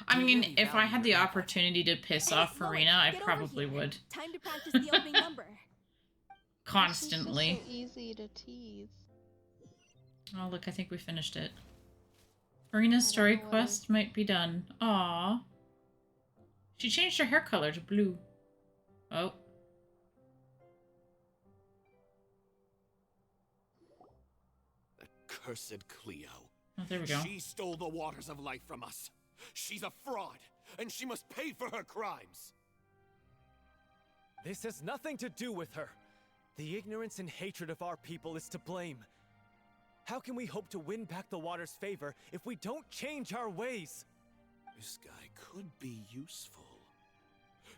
I
We
mean,
really
if I
value
had the
your input.
opportunity to piss
Hey,
off
Lois,
Farina, I
get over
probably
here.
would.
Time to practice the opening number.
Constantly.
She's just so easy to tease.
Oh, look, I think we finished it. Farina's story
know what
quest might be done. Aww. She changed her hair color to blue. Oh.
That cursed Cleo.
Oh, there we go.
She stole the waters of life from us. She's a fraud, and she must pay for her crimes.
This has nothing to do with her. The ignorance and hatred of our people is to blame. How can we hope to win back the water's favor if we don't change our ways?
This guy could be useful.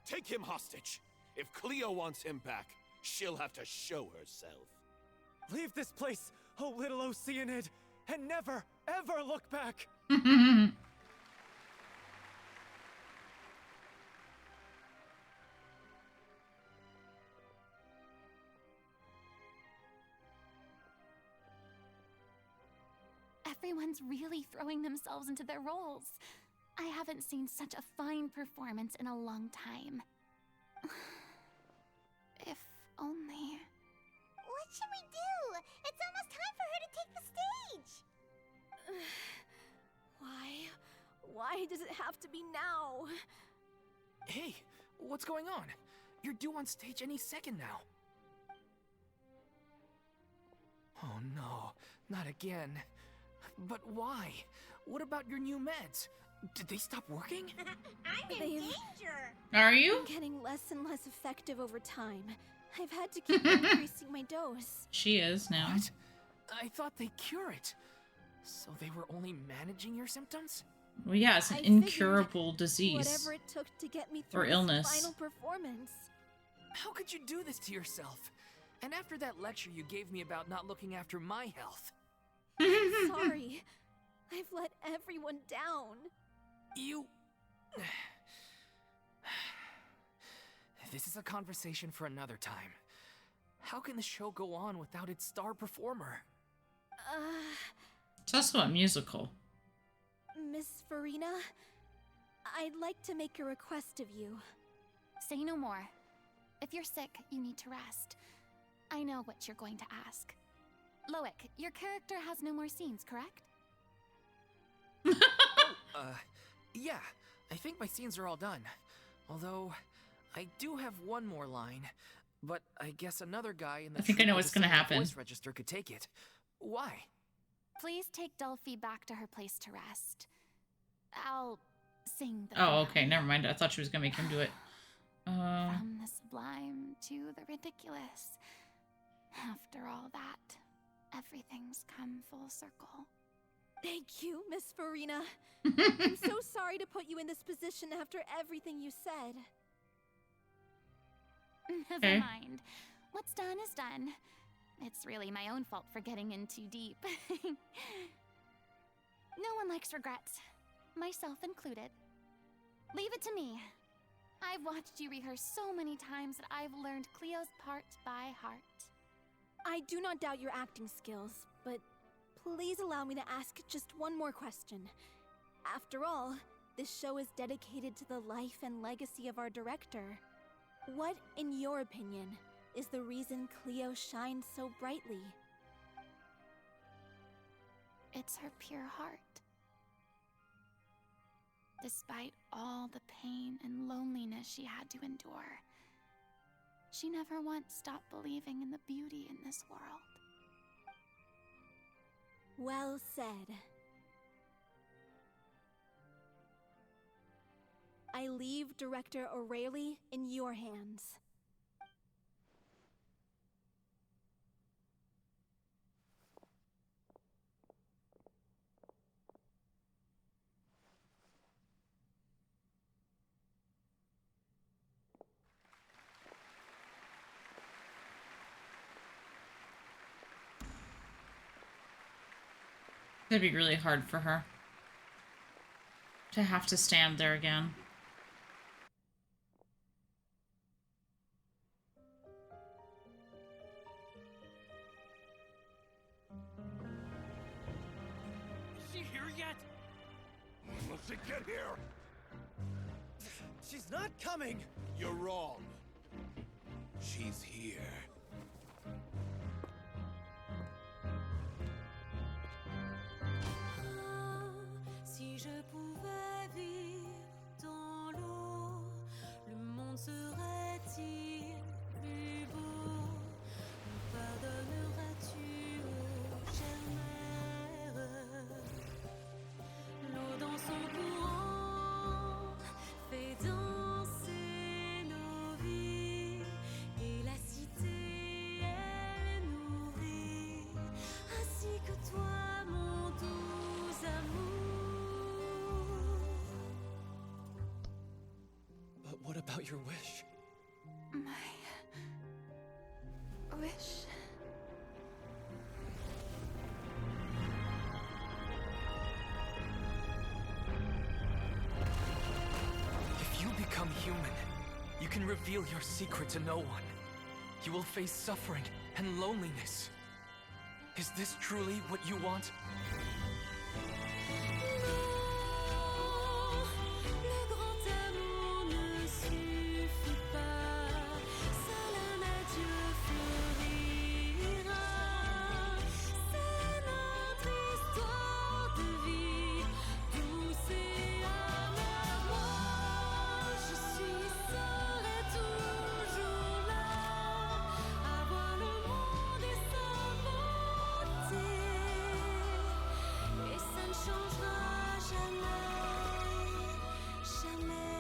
Take him hostage. If Cleo wants him back, she'll have to show herself.
Leave this place, oh little Oceanid, and never, ever look back!
Everyone's really throwing themselves into their roles. I haven't seen such a fine performance in a long time. If only...
What should we do? It's almost time for her to take the stage.
Why? Why does it have to be now?
Hey, what's going on? You're due on stage any second now. Oh no, not again. But why? What about your new meds? Did they stop working?
I'm in
They've-
danger.
Are you?
I'm getting less and less effective over time. I've had to keep increasing my dose.
She is now.
What? I thought they cure it. So they were only managing your symptoms?
Well, yeah, it's an
I figured
incurable disease.
Whatever it took to get me
Or
through this
illness.
final performance.
How could you do this to yourself? And after that lecture you gave me about not looking after my health.
Sorry. I've let everyone down.
You... This is a conversation for another time. How can the show go on without its star performer?
It's also a musical.
Miss Farina, I'd like to make a request of you.
Say no more. If you're sick, you need to rest. I know what you're going to ask. Loic, your character has no more scenes, correct?
Yeah, I think my scenes are all done. Although, I do have one more line, but I guess another guy in the
I think I know
troupe with
what's
the
gonna
same
happen.
voice register could take it. Why?
Please take Delphi back to her place to rest. I'll sing the
Oh,
finale.
okay, never mind. I thought she was gonna make him do it.
From the sublime to the ridiculous. After all that. everything's come full circle.
Thank you, Miss Farina. I'm so sorry to put you in this position after everything you said.
Never mind. What's done is done. It's really my own fault for getting in too deep. No one likes regrets, myself included. Leave it to me. I've watched you rehearse so many times that I've learned Cleo's part by heart.
I do not doubt your acting skills, but please allow me to ask just one more question. After all, this show is dedicated to the life and legacy of our director. What, in your opinion, is the reason Cleo shines so brightly?
It's her pure heart. Despite all the pain and loneliness she had to endure, she never once stopped believing in the beauty in this world.
Well said. I leave Director O'Reilly in your hands.
It'd be really hard for her to have to stand there again.
Is she here yet?
Let's get here!
She's not coming!
You're wrong. She's here.
Si je pouvais vivre dans l'eau, le monde serait-il plus beau? Me pardonneras-tu, ô chère mère? L'eau dans son courant fait danser nos vies, et la cité elle nourrit, ainsi que toi, mon doux amour.
But what about your wish?
My wish.
If you become human, you can reveal your secret to no one. You will face suffering and loneliness. Is this truly what you want?
Le grand amour ne suffit pas, seul un adieu fleurira. C'est notre histoire de vie, douce et amère. Moi, je suis, serai toujours là, à voir le monde et sa beauté. Et ça ne changera jamais, jamais.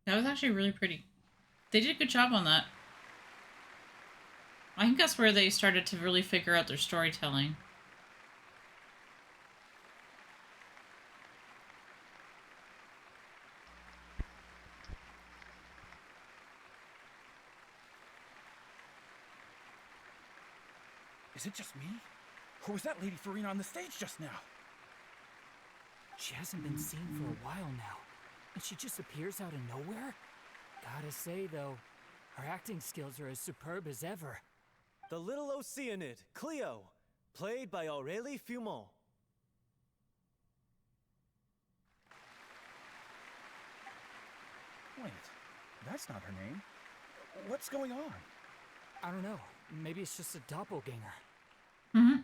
That was actually really pretty. They did a good job on that. I think that's where they started to really figure out their storytelling.
Is it just me? Or was that Lady Farina on the stage just now?
She hasn't been seen for a while now, and she just appears out of nowhere? Gotta say, though, her acting skills are as superb as ever.
The little Oceanid, Cleo, played by Aurélie Fumont.
Wait, that's not her name. What's going on?
I don't know. Maybe it's just a doppelganger.
Mm-hmm.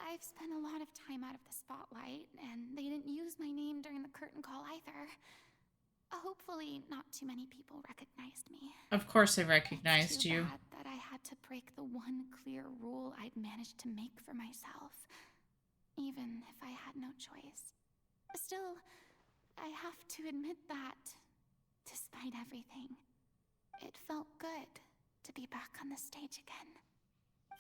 I've spent a lot of time out of the spotlight, and they didn't use my name during the curtain call either. Hopefully, not too many people recognized me.
Of course I recognized
It's too
you.
bad that I had to break the one clear rule I'd managed to make for myself, even if I had no choice. Still, I have to admit that, despite everything, it felt good to be back on the stage again.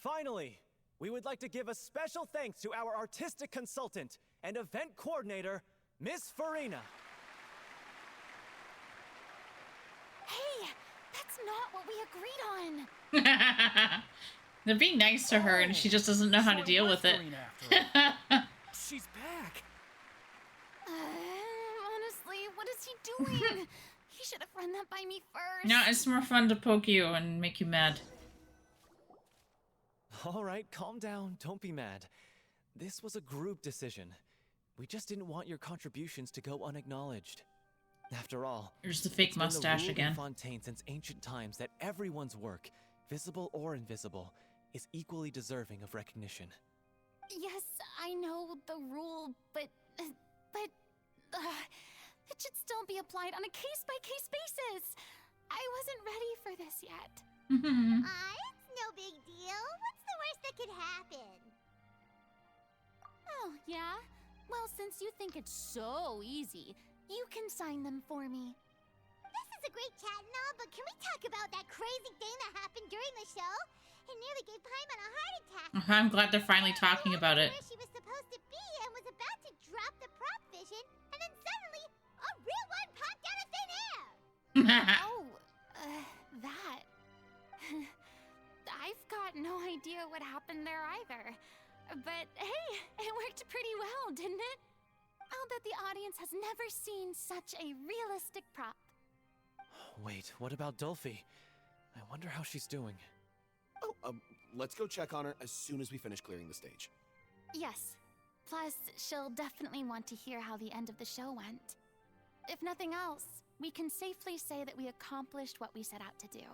Finally, we would like to give a special thanks to our artistic consultant and event coordinator, Miss Farina.
Hey, that's not what we agreed on.
They're being nice to her, and she just doesn't know how to deal with it.
She's back.
Honestly, what is he doing? He should have run that by me first.
No, it's more fun to poke you and make you mad.
All right, calm down. Don't be mad. This was a group decision. We just didn't want your contributions to go unacknowledged. After all,
there's the fake mustache again.
It's been the rule in Fontaine since ancient times that everyone's work, visible or invisible, is equally deserving of recognition.
Yes, I know the rule, but it should still be applied on a case-by-case basis. I wasn't ready for this yet.
It's no big deal. What's the worst that could happen?
Oh, yeah? Well, since you think it's so easy, you can sign them for me.
This is a great chat and all, but can we talk about that crazy thing that happened during the show? It nearly gave Paimon a heart attack.
I'm glad they're finally talking about it.
Where she was supposed to be and was about to drop the prop vision, and then suddenly, a real one popped out of thin air!
That. I've got no idea what happened there either. But hey, it worked pretty well, didn't it? I'll bet the audience has never seen such a realistic prop.
Wait, what about Dolphy? I wonder how she's doing.
Oh, let's go check on her as soon as we finish clearing the stage.
Yes. Plus, she'll definitely want to hear how the end of the show went. If nothing else, we can safely say that we accomplished what we set out to do.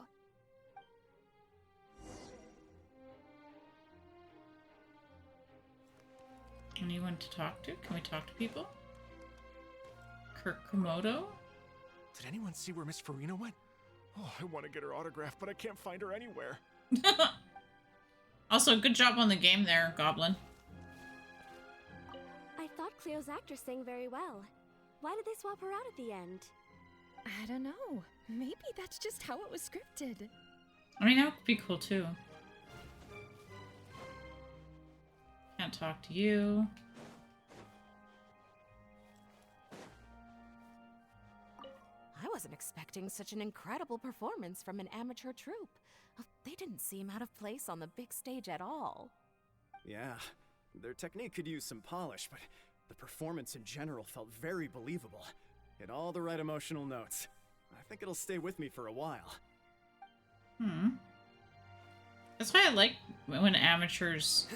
Anyone to talk to? Can we talk to people? Kirk Komodo?
Did anyone see where Miss Farina went? Oh, I want to get her autograph, but I can't find her anywhere.
Also, good job on the game there, Goblin.
I thought Cleo's actress sang very well. Why did they swap her out at the end?
I don't know. Maybe that's just how it was scripted.
I mean, that would be cool too. Can't talk to you.
I wasn't expecting such an incredible performance from an amateur troupe. They didn't seem out of place on the big stage at all.
Yeah, their technique could use some polish, but the performance in general felt very believable. Hit all the right emotional notes. I think it'll stay with me for a while.
That's why I like when amateurs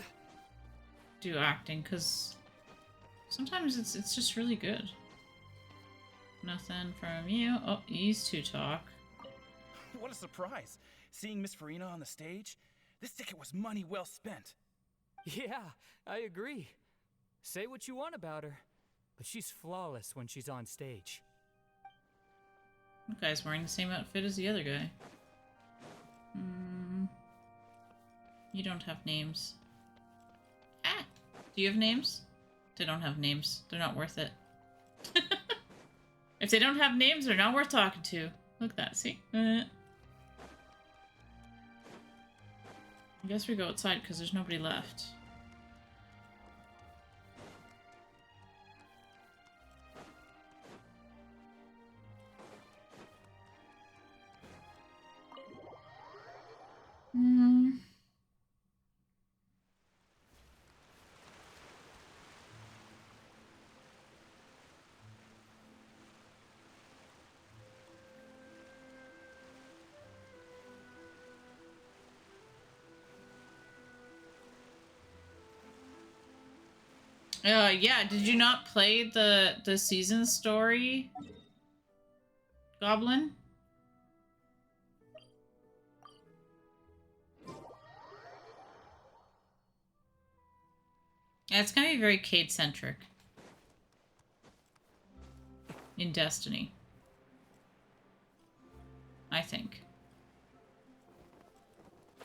do acting, because sometimes it's just really good. Nothing from you. Oh, these two talk.
What a surprise! Seeing Miss Farina on the stage? This ticket was money well spent.
Yeah, I agree. Say what you want about her, but she's flawless when she's on stage.
That guy's wearing the same outfit as the other guy. You don't have names. Ah! Do you have names? They don't have names. They're not worth it. If they don't have names, they're not worth talking to. Look at that, see? I guess we go outside because there's nobody left. Yeah, did you not play the season story, Goblin? Yeah, it's gonna be very Cade-centric. In Destiny. I think.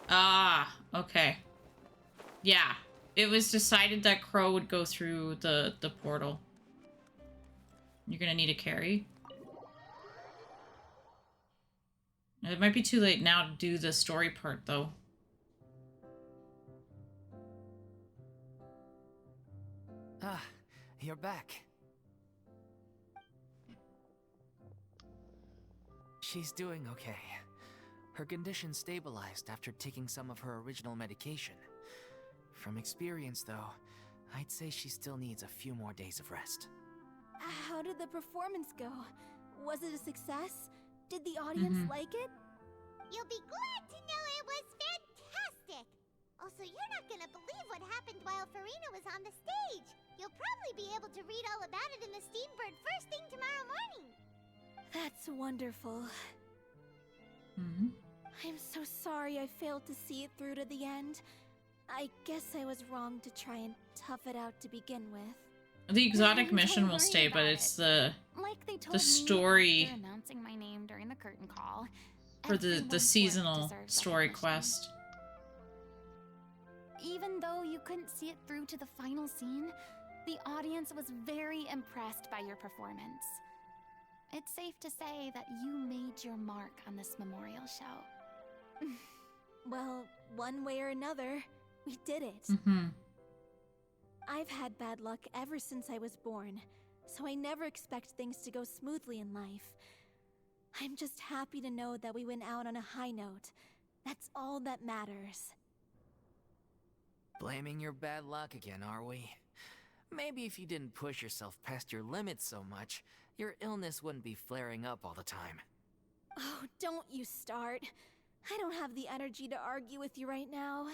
Ah, okay. Yeah. It was decided that Crow would go through the portal. You're gonna need a carry. It might be too late now to do the story part, though.
Ah, you're back. She's doing okay. Her condition stabilized after taking some of her original medication. From experience, though, I'd say she still needs a few more days of rest.
How did the performance go? Was it a success? Did the audience like it?
You'll be glad to know it was fantastic! Also, you're not gonna believe what happened while Farina was on the stage. You'll probably be able to read all about it in the Steambird first thing tomorrow morning.
That's wonderful. I'm so sorry I failed to see it through to the end. I guess I was wrong to try and tough it out to begin with.
The exotic mission will stay, but it's the story
After announcing my name during the curtain call.
for the seasonal story quest.
Even though you couldn't see it through to the final scene, the audience was very impressed by your performance. It's safe to say that you made your mark on this memorial show.
Well, one way or another, we did it. I've had bad luck ever since I was born, so I never expect things to go smoothly in life. I'm just happy to know that we went out on a high note. That's all that matters.
Blaming your bad luck again, are we? Maybe if you didn't push yourself past your limits so much, your illness wouldn't be flaring up all the time.
Oh, don't you start. I don't have the energy to argue with you right now.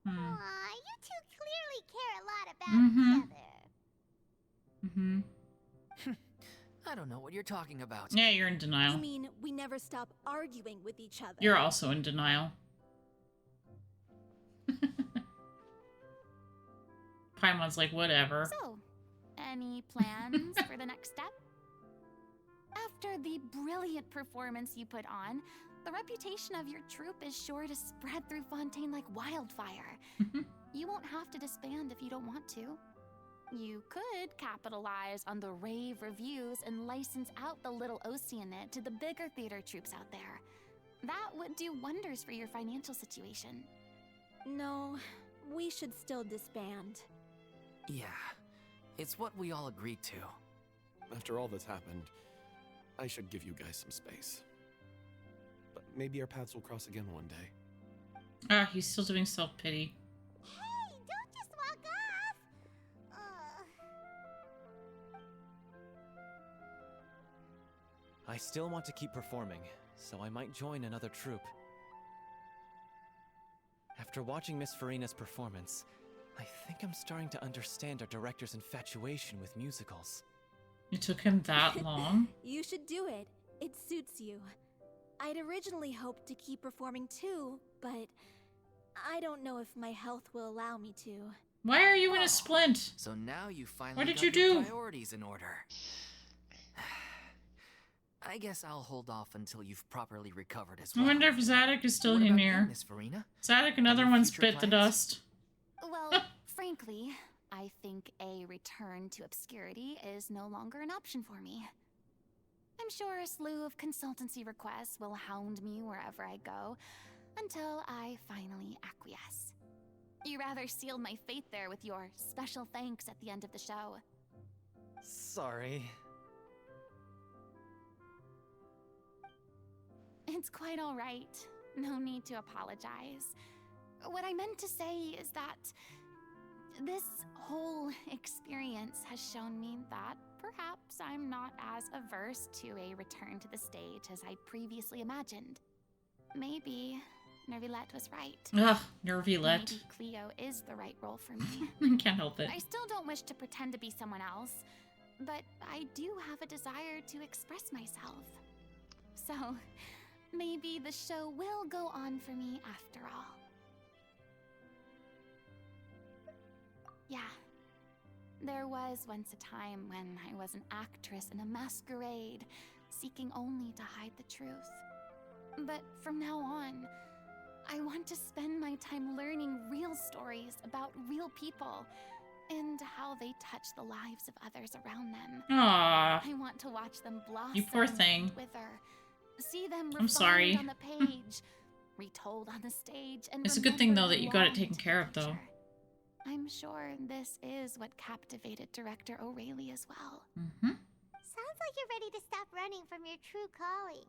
Aw, you two clearly care a lot about each other.
I don't know what you're talking about.
Yeah, you're in denial.
You mean we never stop arguing with each other?
You're also in denial. Paimon's like, whatever.
So, any plans for the next step? After the brilliant performance you put on, the reputation of your troupe is sure to spread through Fontaine like wildfire. You won't have to disband if you don't want to. You could capitalize on the rave reviews and license out the Little Oceanid to the bigger theater troupes out there. That would do wonders for your financial situation.
No, we should still disband.
Yeah, it's what we all agreed to.
After all that's happened, I should give you guys some space. But maybe our paths will cross again one day.
Ah, he's still doing self-pity.
Hey, don't just walk off!
I still want to keep performing, so I might join another troupe. After watching Miss Farina's performance, I think I'm starting to understand our director's infatuation with musicals.
It took him that long?
You should do it. It suits you. I'd originally hoped to keep performing too, but I don't know if my health will allow me to.
Why are you in a splint?
So now you finally
What did
got
you
your
do?
priorities in order. I guess I'll hold off until you've properly recovered as well.
I wonder if Zadok is still
What
in
about you,
here.
Miss Farina?
Zadok, another one spit the dust.
Well, frankly, I think a return to obscurity is no longer an option for me. I'm sure a slew of consultancy requests will hound me wherever I go, until I finally acquiesce. You rather sealed my fate there with your special thanks at the end of the show.
Sorry.
It's quite all right. No need to apologize. What I meant to say is that this whole experience has shown me that perhaps I'm not as averse to a return to the stage as I previously imagined. Maybe Nervillette was right.
Ugh, Nervillette.
Maybe Cleo is the right role for me.
I can't help it.
I still don't wish to pretend to be someone else, but I do have a desire to express myself. So, maybe the show will go on for me after all. Yeah, There was once a time when I was an actress in a masquerade, seeking only to hide the truth. But from now on, I want to spend my time learning real stories about real people and how they touch the lives of others around them.
Aww.
I want to watch them blossom,
You poor thing.
and wither, see them
I'm sorry.
refined on the page, retold on the stage, and
It's a good thing though
remembered
that you got it
long
taken
into
care
the
of though.
future. I'm sure this is what captivated director O'Reilly as well.
Mm-hmm.
Sounds like you're ready to stop running from your true calling.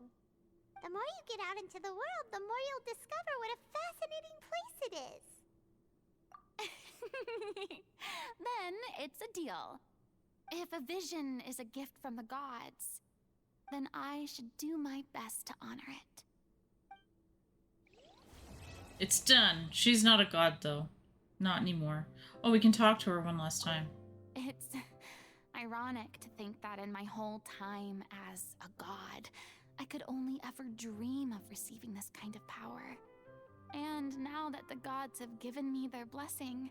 The more you get out into the world, the more you'll discover what a fascinating place it is.
Then it's a deal. If a vision is a gift from the gods, then I should do my best to honor it.
It's done. She's not a god though. Not anymore. Oh, we can talk to her one last time.
It's ironic to think that in my whole time as a god, I could only ever dream of receiving this kind of power. And now that the gods have given me their blessing,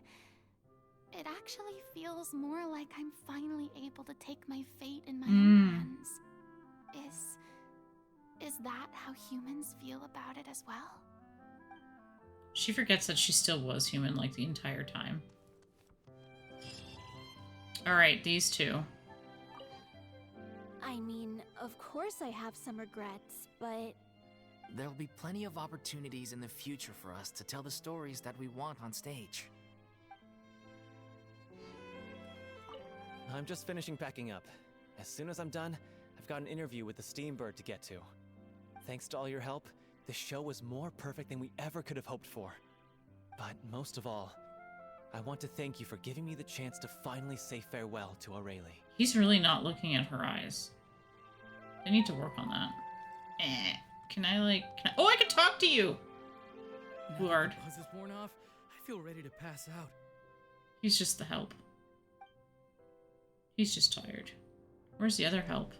it actually feels more like I'm finally able to take my fate in my own hands. Is that how humans feel about it as well?
She forgets that she still was human like the entire time. Alright, these two.
I mean, of course I have some regrets, but...
There'll be plenty of opportunities in the future for us to tell the stories that we want on stage.
I'm just finishing packing up. As soon as I'm done, I've got an interview with the Steambird to get to. Thanks to all your help, the show was more perfect than we ever could have hoped for. But most of all, I want to thank you for giving me the chance to finally say farewell to O'Reilly.
He's really not looking at her eyes. I need to work on that. Can I like... Oh, I can talk to you! Lord.
Now that the buzz is worn off, I feel ready to pass out.
He's just the help. He's just tired. Where's the other help?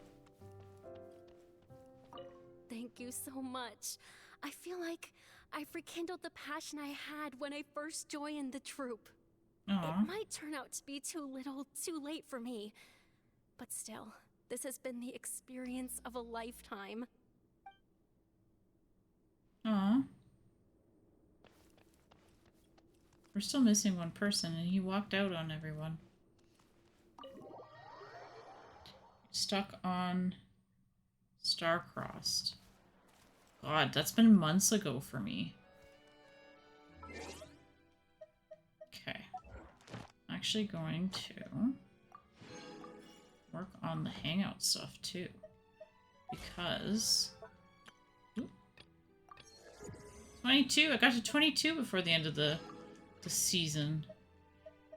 Thank you so much. I feel like I've rekindled the passion I had when I first joined the troupe.
Aww.
It might turn out to be too little, too late for me. But still, this has been the experience of a lifetime.
Aww. We're still missing one person, and he walked out on everyone. Stuck on Star-Crossed. God, that's been months ago for me. Okay. I'm actually going to work on the hangout stuff too. Because... Oop. 22! I got to 22 before the end of the season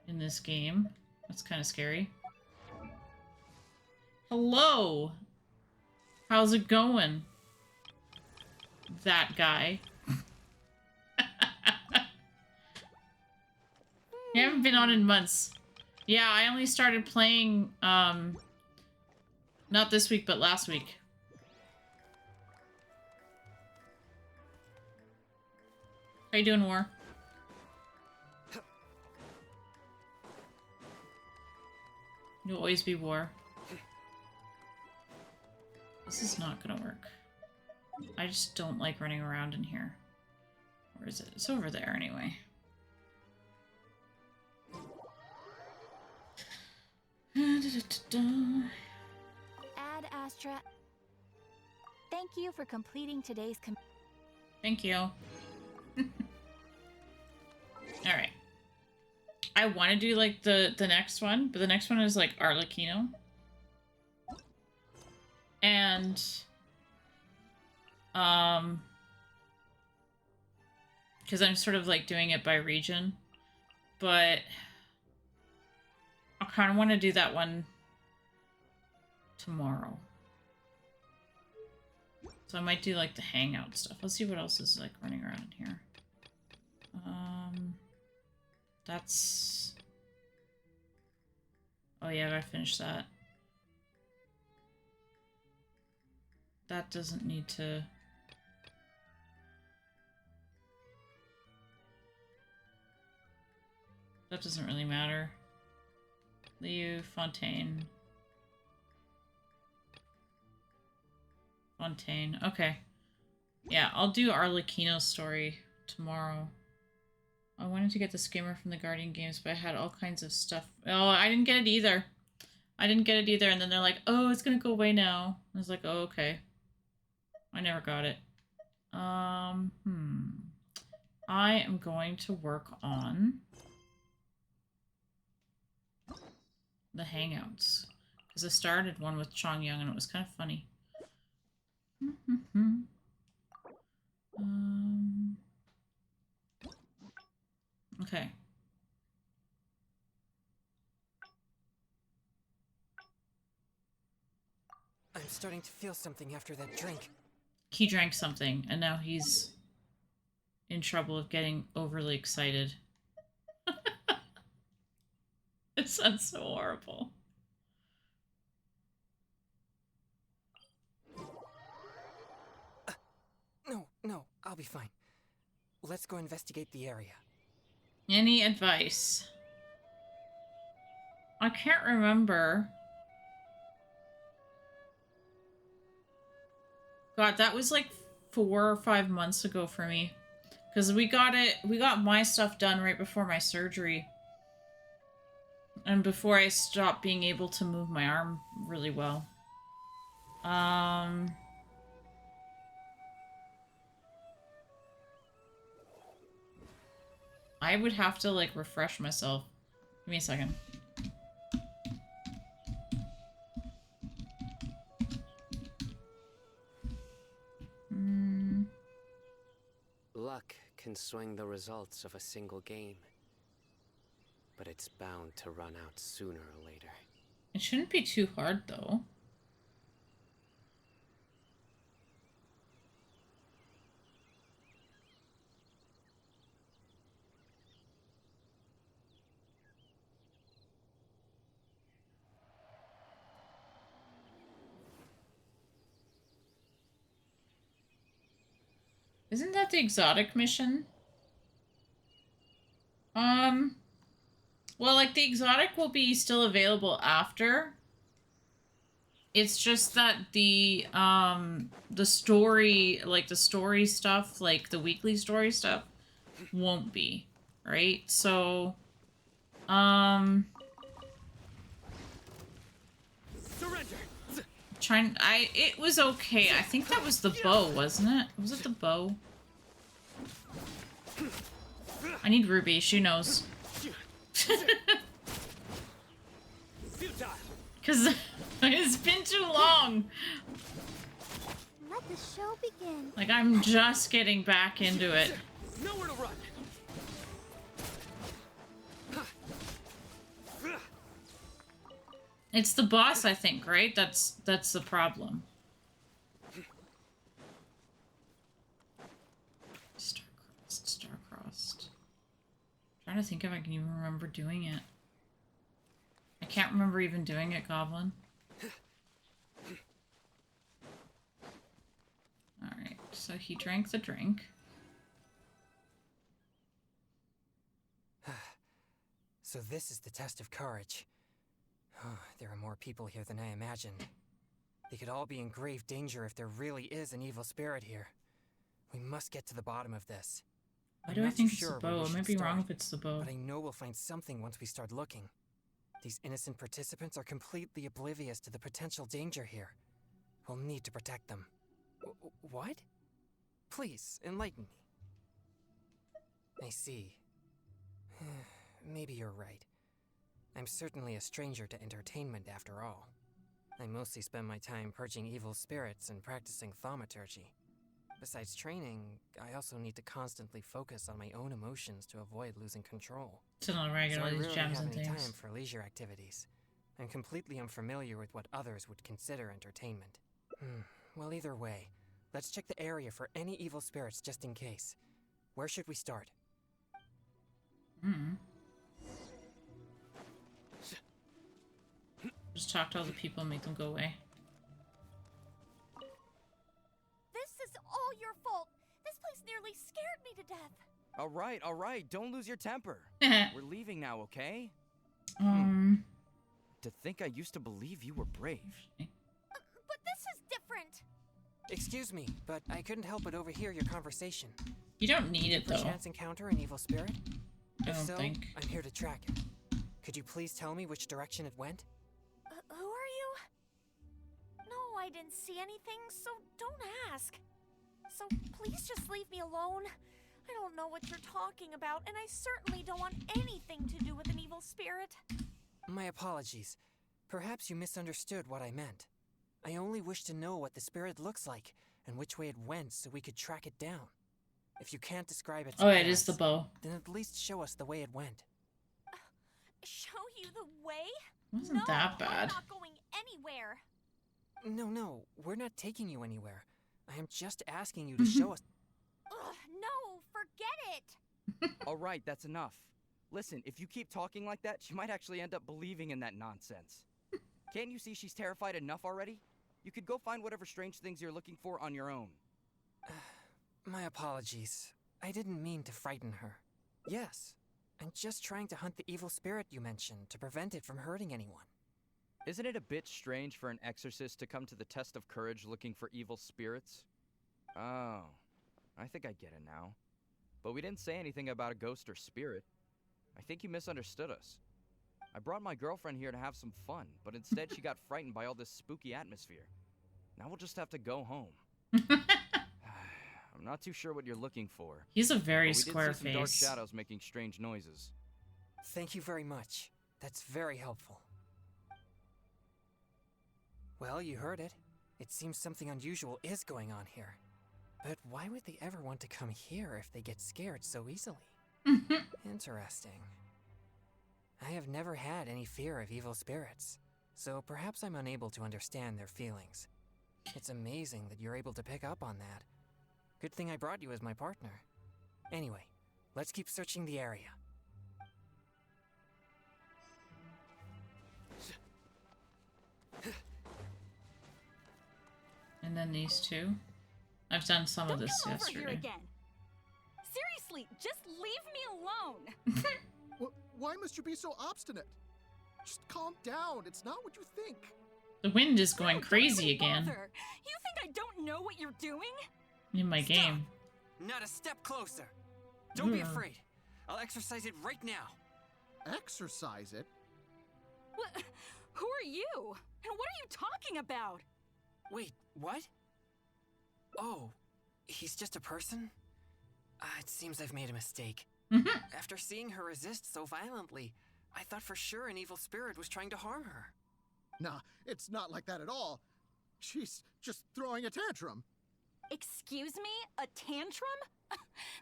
in this game. That's kind of scary. Hello! How's it going? That guy. You haven't been on in months. Yeah, I only started playing, not this week, but last week. How you doing, War? You'll always be War. This is not gonna work. I just don't like running around in here. Where is it? It's over there anyway.
Ad Astra. Thank you for completing today's
Thank you. Alright. I want to do like the next one, but the next one is like Arlecchino. And because I'm sort of like doing it by region, but I kind of want to do that one tomorrow. So I might do like the hangout stuff. Let's see what else is like running around in here. That's... Oh yeah, I gotta finish that. That doesn't need to... That doesn't really matter. Liu, Fontaine. Fontaine. Okay. Yeah, I'll do Arlecchino's story tomorrow. I wanted to get the skimmer from the Guardian games, but I had all kinds of stuff. Oh, I didn't get it either. I didn't get it either, and then they're like, oh, it's gonna go away now. I was like, oh, okay. I never got it. I am going to work on the Hangouts. Because I started one with Chong Young, and it was kind of funny. Okay.
I'm starting to feel something after that drink.
He drank something, and now he's in trouble of getting overly excited. It sounds so horrible.
No, I'll be fine. Let's go investigate the area.
Any advice? I can't remember. God, that was like 4 or 5 months ago for me. Because we got my stuff done right before my surgery. And before I stopped being able to move my arm really well. I would have to, like, refresh myself. Give me a second.
Luck can swing the results of a single game. But it's bound to run out sooner or later.
It shouldn't be too hard, though. Isn't that the exotic mission? Well, like, the exotic will be still available after. It's just that the story, like, the story stuff, like, the weekly story stuff, won't be, right? So,
Surrender.
it was okay. I think that was the bow, wasn't it? Was it the bow? I need Ruby, she knows. Because it's been too long.
Let the show begin.
Like, I'm just getting back into it.
Nowhere to run.
It's the boss, I think, right? That's the problem. Star-crossed. Trying to think if I can even remember doing it. I can't remember even doing it, Goblin. Alright, so he drank the drink.
So this is the test of courage. There are more people here than I imagined. They could all be in grave danger if there really is an evil spirit here. We must get to the bottom of this.
Why do I think it's the bow? I might be wrong if it's the bow.
But I know we'll find something once we start looking. These innocent participants are completely oblivious to the potential danger here. We'll need to protect them. What? Please, enlighten me. I see. Maybe you're right. I'm certainly a stranger to entertainment after all. I mostly spend my time purging evil spirits and practicing thaumaturgy. Besides training, I also need to constantly focus on my own emotions to avoid losing control.
So not regular,
I
these
rarely
gems
have
and
any
things.
time for leisure activities. I'm completely unfamiliar with what others would consider entertainment. Well, either way, let's check the area for any evil spirits just in case. Where should we start?
Just talk to all the people and make them go away.
This is all your fault. This place nearly scared me to death.
All right. Don't lose your temper. We're leaving now, okay? To think I used to believe you were brave.
But this is different.
Excuse me, but I couldn't help but overhear your conversation.
You don't need it,
Did you
though.
perchance encounter an evil spirit?
I
If
don't
so,
think.
I'm here to track it. Could you please tell me which direction it went?
Who are you? No, I didn't see anything, so don't ask. So please just leave me alone. I don't know what you're talking about, and I certainly don't want anything to do with an evil spirit.
My apologies. Perhaps you misunderstood what I meant. I only wish to know what the spirit looks like and which way it went so we could track it down. If you can't describe its
Oh, it is
paths,
the bow.
then at least show us the way it went.
Show you the way?
Wasn't that bad.
I'm not going anywhere.
No, we're not taking you anywhere. I am just asking you to show us.
Ugh, no, forget it.
All right, that's enough. Listen, if you keep talking like that, she might actually end up believing in that nonsense. Can't you see she's terrified enough already? You could go find whatever strange things you're looking for on your own.
My apologies. I didn't mean to frighten her. Yes, I'm just trying to hunt the evil spirit you mentioned to prevent it from hurting anyone.
Isn't it a bit strange for an exorcist to come to the test of courage looking for evil spirits? Oh, I think I get it now. But we didn't say anything about a ghost or spirit. I think you misunderstood us. I brought my girlfriend here to have some fun, but instead she got frightened by all this spooky atmosphere. Now we'll just have to go home. I'm not too sure what you're looking for.
He's a very
but we
square
did see some dark
face.
shadows making strange noises.
Thank you very much. That's very helpful. Well, you heard it. It seems something unusual is going on here. But why would they ever want to come here if they get scared so easily? Interesting. I have never had any fear of evil spirits, so perhaps I'm unable to understand their feelings. It's amazing that you're able to pick up on that. Good thing I brought you as my partner. Anyway, let's keep searching the area.
And then these two. I've done some of this
Come over
yesterday.
here again. Seriously, just leave me alone.
Why must you be so obstinate? Just calm down. It's not what you think.
The wind is going
No,
crazy
don't
again
bother. You think I don't know what you're doing?
in my game.
Not a step closer. Don't be
Yeah.
afraid. I'll exercise it right now.
Exercise it?
What? Who are you? And what are you talking about?
Wait, what? Oh, he's just a person? It seems I've made a mistake. After seeing her resist so violently, I thought for sure an evil spirit was trying to harm her.
Nah, it's not like that at all. She's just throwing a tantrum.
Excuse me? A tantrum?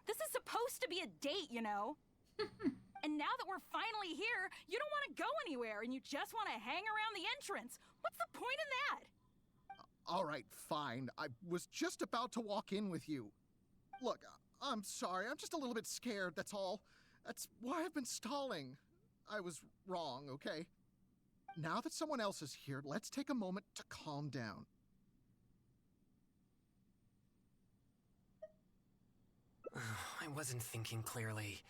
This is supposed to be a date, you know? And now that we're finally here, you don't want to go anywhere and you just want to hang around the entrance. What's the point in that?
All right, fine. I was just about to walk in with you. Look, I'm sorry. I'm just a little bit scared, that's all. That's why I've been stalling. I was wrong, okay? Now that someone else is here, let's take a moment to calm down.
I wasn't thinking clearly.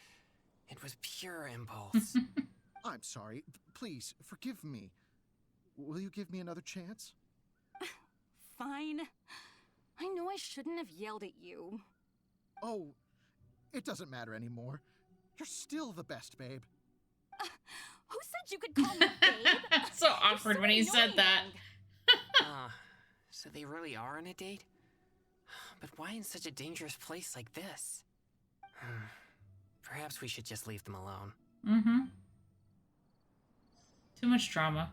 It was pure impulse.
I'm sorry. Please, forgive me. Will you give me another chance?
Fine. I know I shouldn't have yelled at you.
Oh, it doesn't matter anymore. You're still the best, babe.
Who said you could call me babe?
So awkward when he said that.
So they really are on a date? But why in such a dangerous place like this? Perhaps we should just leave them alone.
Mm-hmm. Too much drama.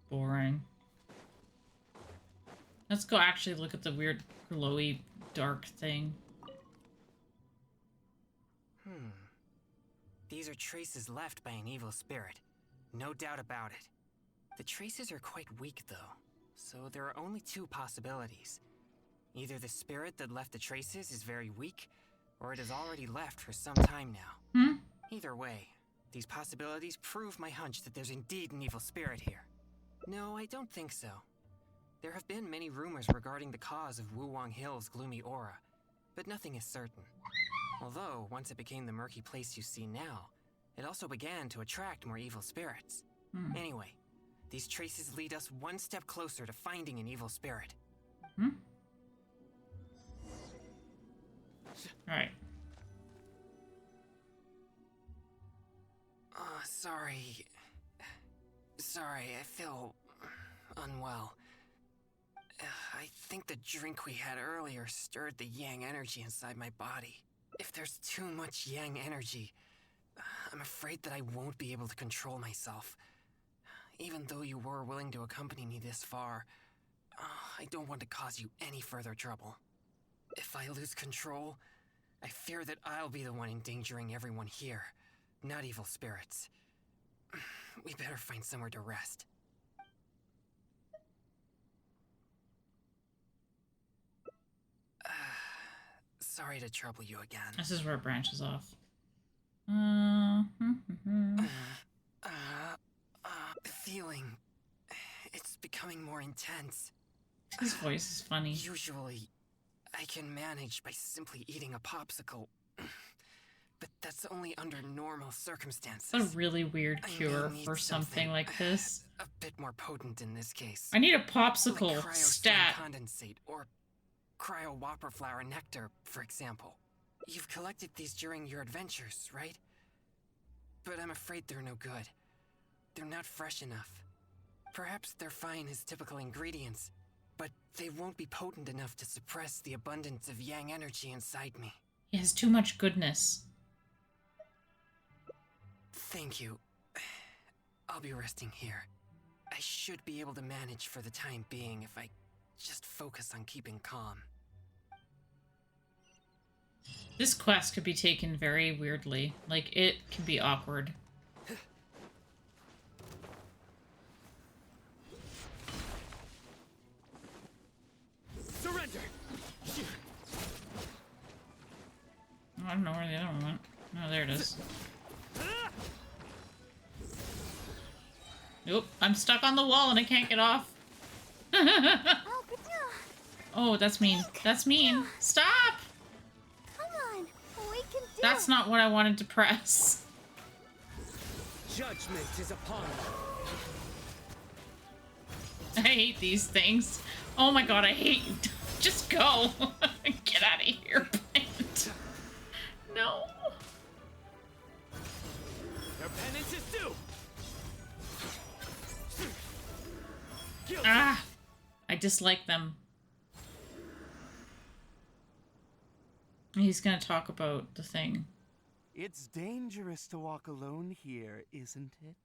Boring. Let's go actually look at the weird glowy dark thing.
These are traces left by an evil spirit. No doubt about it. The traces are quite weak, though, so there are only two possibilities. Either the spirit that left the traces is very weak, or it has already left for some time now. Either way, these possibilities prove my hunch that there's indeed an evil spirit here. No, I don't think so. There have been many rumors regarding the cause of Wuwang Hill's gloomy aura, but nothing is certain. Although, once it became the murky place you see now, it also began to attract more evil spirits. Anyway, These traces lead us one step closer to finding an evil spirit.
Hmm? Alright.
Sorry. Sorry, I feel unwell. I think the drink we had earlier stirred the yang energy inside my body. If there's too much yang energy, I'm afraid that I won't be able to control myself. Even though you were willing to accompany me this far, I don't want to cause you any further trouble. If I lose control, I fear that I'll be the one endangering everyone here, not evil spirits. We better find somewhere to rest. Sorry to trouble you again.
This is where it branches off.
Feeling... It's becoming more intense.
His voice is funny.
Usually, I can manage by simply eating a popsicle. But that's only under normal circumstances.
It's a really weird cure for something like this.
A bit more potent in this case.
I need a popsicle
like
stat.
Condensate or cryo whopper flower nectar, for example. You've collected these during your adventures, right? But I'm afraid they're no good. They're not fresh enough. Perhaps they're fine as typical ingredients, but they won't be potent enough to suppress the abundance of yang energy inside me.
He has too much goodness.
Thank you. I'll be resting here. I should be able to manage for the time being if I just focus on keeping calm.
This quest could be taken very weirdly. Like, it can be awkward.
Surrender!
I don't know where the other one went. Oh, there it is. Nope, I'm stuck on the wall and I can't get off. Oh, that's mean. That's mean. Stop!
Come on, we can do
That's not what I wanted to press.
Judgment is upon
I hate these things. Oh my god, I hate you. Just go. Get out of here, plant. No.
Your penance is due.
Ah, I dislike them. He's gonna talk about the thing.
It's dangerous to walk alone here, isn't it?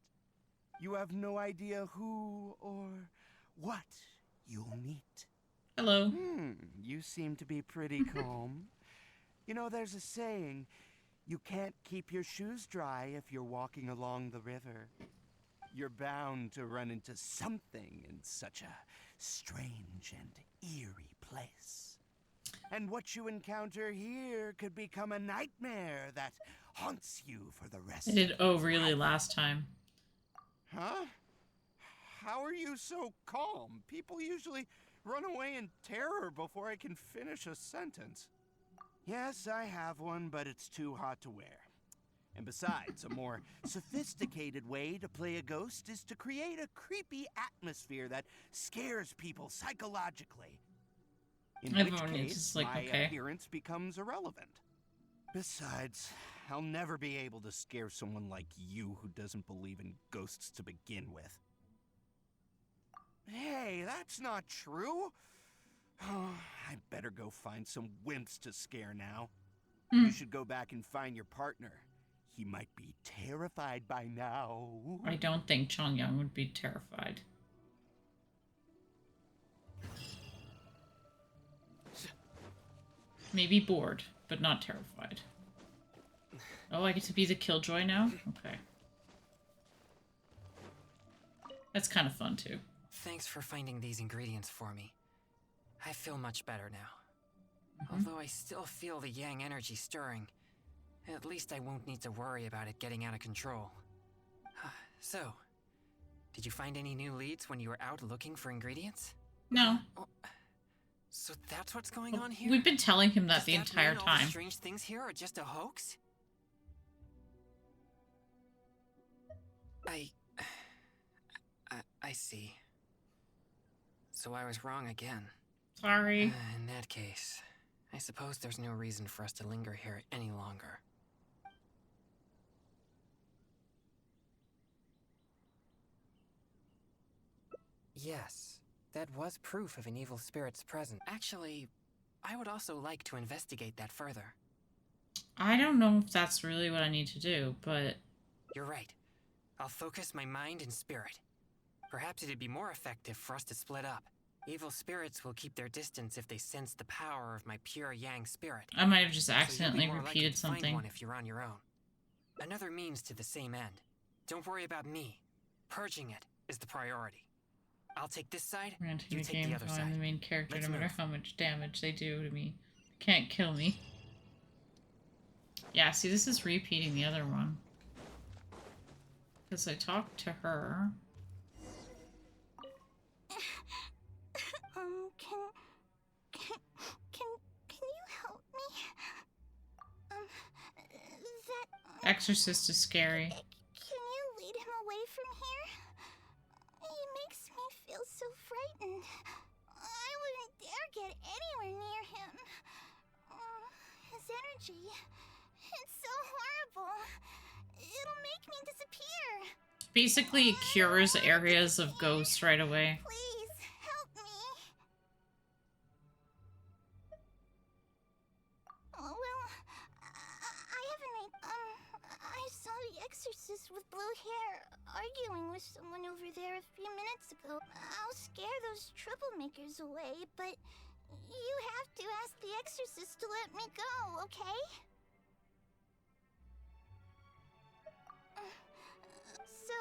You have no idea who or what you'll meet.
Hello.
You seem to be pretty calm. You know, there's a saying, you can't keep your shoes dry if you're walking along the river. You're bound to run into something in such a strange and eerie place. And what you encounter here could become a nightmare that haunts you for the rest
I did
of your
really
life.
last time.
Huh? How are you so calm? People usually run away in terror before I can finish a sentence. Yes, I have one, but it's too hot to wear. And besides, a more sophisticated way to play a ghost is to create a creepy atmosphere that scares people psychologically. In
Everyone
which
is
case,
just like,
my
okay.
appearance becomes irrelevant. Besides, I'll never be able to scare someone like you who doesn't believe in ghosts to begin with. Hey, that's not true. I better go find some wimps to scare now. You should go back and find your partner. He might be terrified by now.
I don't think Chongyang would be terrified. Maybe bored, but not terrified. Oh, I get to be the killjoy now? Okay. That's kind of fun, too.
Thanks for finding these ingredients for me. I feel much better now. Although I still feel the yang energy stirring, at least I won't need to worry about it getting out of control. So, did you find any new leads when you were out looking for ingredients?
No.
Oh, so that's what's going on here?
We've been telling him that
Does
the
that
entire
mean all the
time.
strange things here are just a hoax?
I see. So I was wrong again.
Sorry.
In that case, I suppose there's no reason for us to linger here any longer. Yes, that was proof of an evil spirit's presence. Actually, I would also like to investigate that further.
I don't know if that's really what I need to do, but...
You're right. I'll focus my mind and spirit. Perhaps it'd be more effective for us to split up. Evil spirits will keep their distance if they sense the power of my pure yang spirit.
I might have just
So
accidentally
you'll be more likely
repeated
to find
something.
one if you're on your own. Another means to the same end. Don't worry about me. Purging it is the priority. I'll take this side,
We're gonna take
you
the
take
game
the
if
other
I'm
side.
the main character,
Let's
no matter
move.
how much damage they do to me. They can't kill me. Yeah, see, this is repeating the other one. Because I talked to her.
Can you help me? That...
Exorcist is scary.
Can you lead him away from here? He makes me feel so frightened. I wouldn't dare get anywhere near him. His energy... It's so horrible. It'll make me disappear.
Basically, it cures areas of ghosts right away.
Please, help me. Oh, well, I haven't made... I saw the exorcist with blue hair arguing with someone over there a few minutes ago. I'll scare those troublemakers away, but you have to ask the exorcist to let me go, okay? So,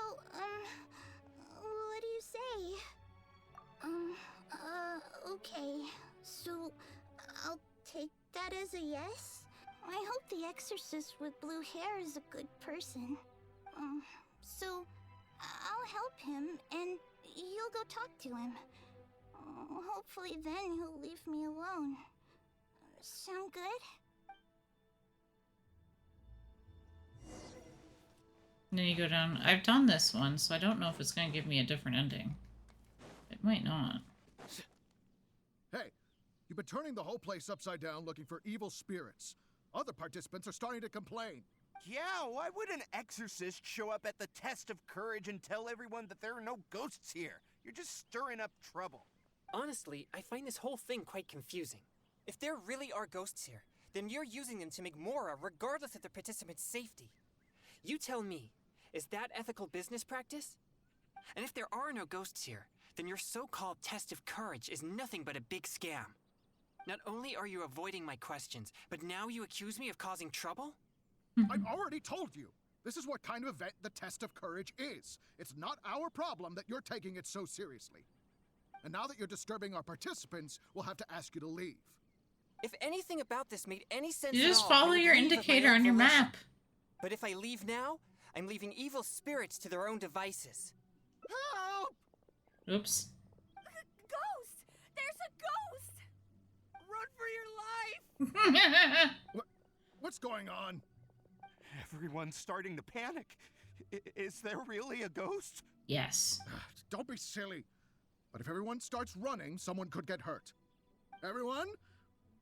what do you say? Okay. So, I'll take that as a yes? I hope the exorcist with blue hair is a good person. So, I'll help him, and you'll go talk to him. Hopefully then he'll leave me alone. Sound good?
And then you go down. I've done this one, so I don't know if it's going to give me a different ending. It might not.
Hey, you've been turning the whole place upside down looking for evil spirits. Other participants are starting to complain.
Yeah, why would an exorcist show up at the test of courage and tell everyone that there are no ghosts here? You're just stirring up trouble.
Honestly, I find this whole thing quite confusing. If there really are ghosts here, then you're using them to make Mora regardless of the participants' safety. You tell me, is that ethical business practice? And if there are no ghosts here, then your so-called test of courage is nothing but a big scam. Not only are you avoiding my questions, but now you accuse me of causing trouble?
I've already told you. This is what kind of event the test of courage is. It's not our problem that you're taking it so seriously. And now that you're disturbing our participants, we'll have to ask you to leave.
If anything about this made any sense
You
at
just
all,
follow
I would
your
leave of my
indicator
own
on your
volition.
map.
But if I leave now, I'm leaving evil spirits to their own devices.
Help!
Oops.
Ghost! There's a ghost! Run for your life!
What's going on?
Everyone's starting to panic. Is there really a ghost?
Yes.
Don't be silly. But if everyone starts running, someone could get hurt. Everyone,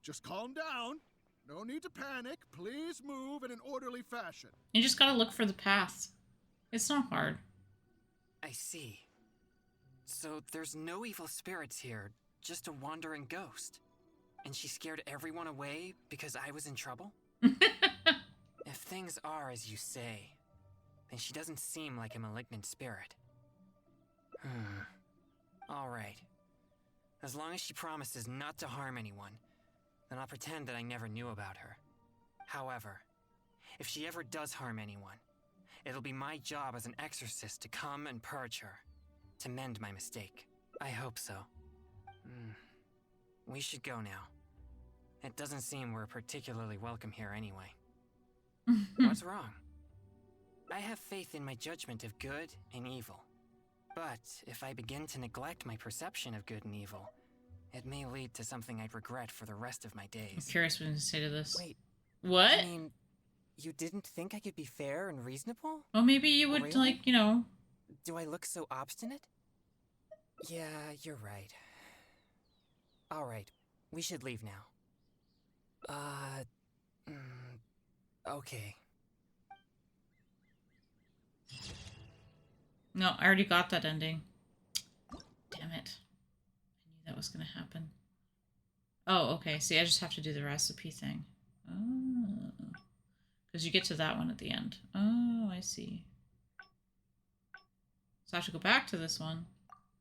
just calm down. No need to panic. Please move in an orderly fashion.
You just gotta look for the path. It's not hard.
I see. So there's no evil spirits here, just a wandering ghost. And she scared everyone away because I was in trouble? If things are as you say, then she doesn't seem like a malignant spirit. Alright. As long as she promises not to harm anyone, then I'll pretend that I never knew about her. However, if she ever does harm anyone, it'll be my job as an exorcist to come and purge her, to mend my mistake. I hope so. We should go now. It doesn't seem we're particularly welcome here anyway. What's wrong? I have faith in my judgment of good and evil. But if I begin to neglect my perception of good and evil, it may lead to something I'd regret for the rest of my days.
I'm curious what to say to this.
Wait.
What?
I mean, you didn't think I could be fair and reasonable?
Well, maybe you would,
Really?
like, you know...
Do I look so obstinate? Yeah, you're right. Alright, we should leave now. Okay.
No, I already got that ending. Damn it. I knew that was gonna happen. Oh, okay. See, I just have to do the recipe thing. Oh. Because you get to that one at the end. Oh, I see. So I have to go back to this one.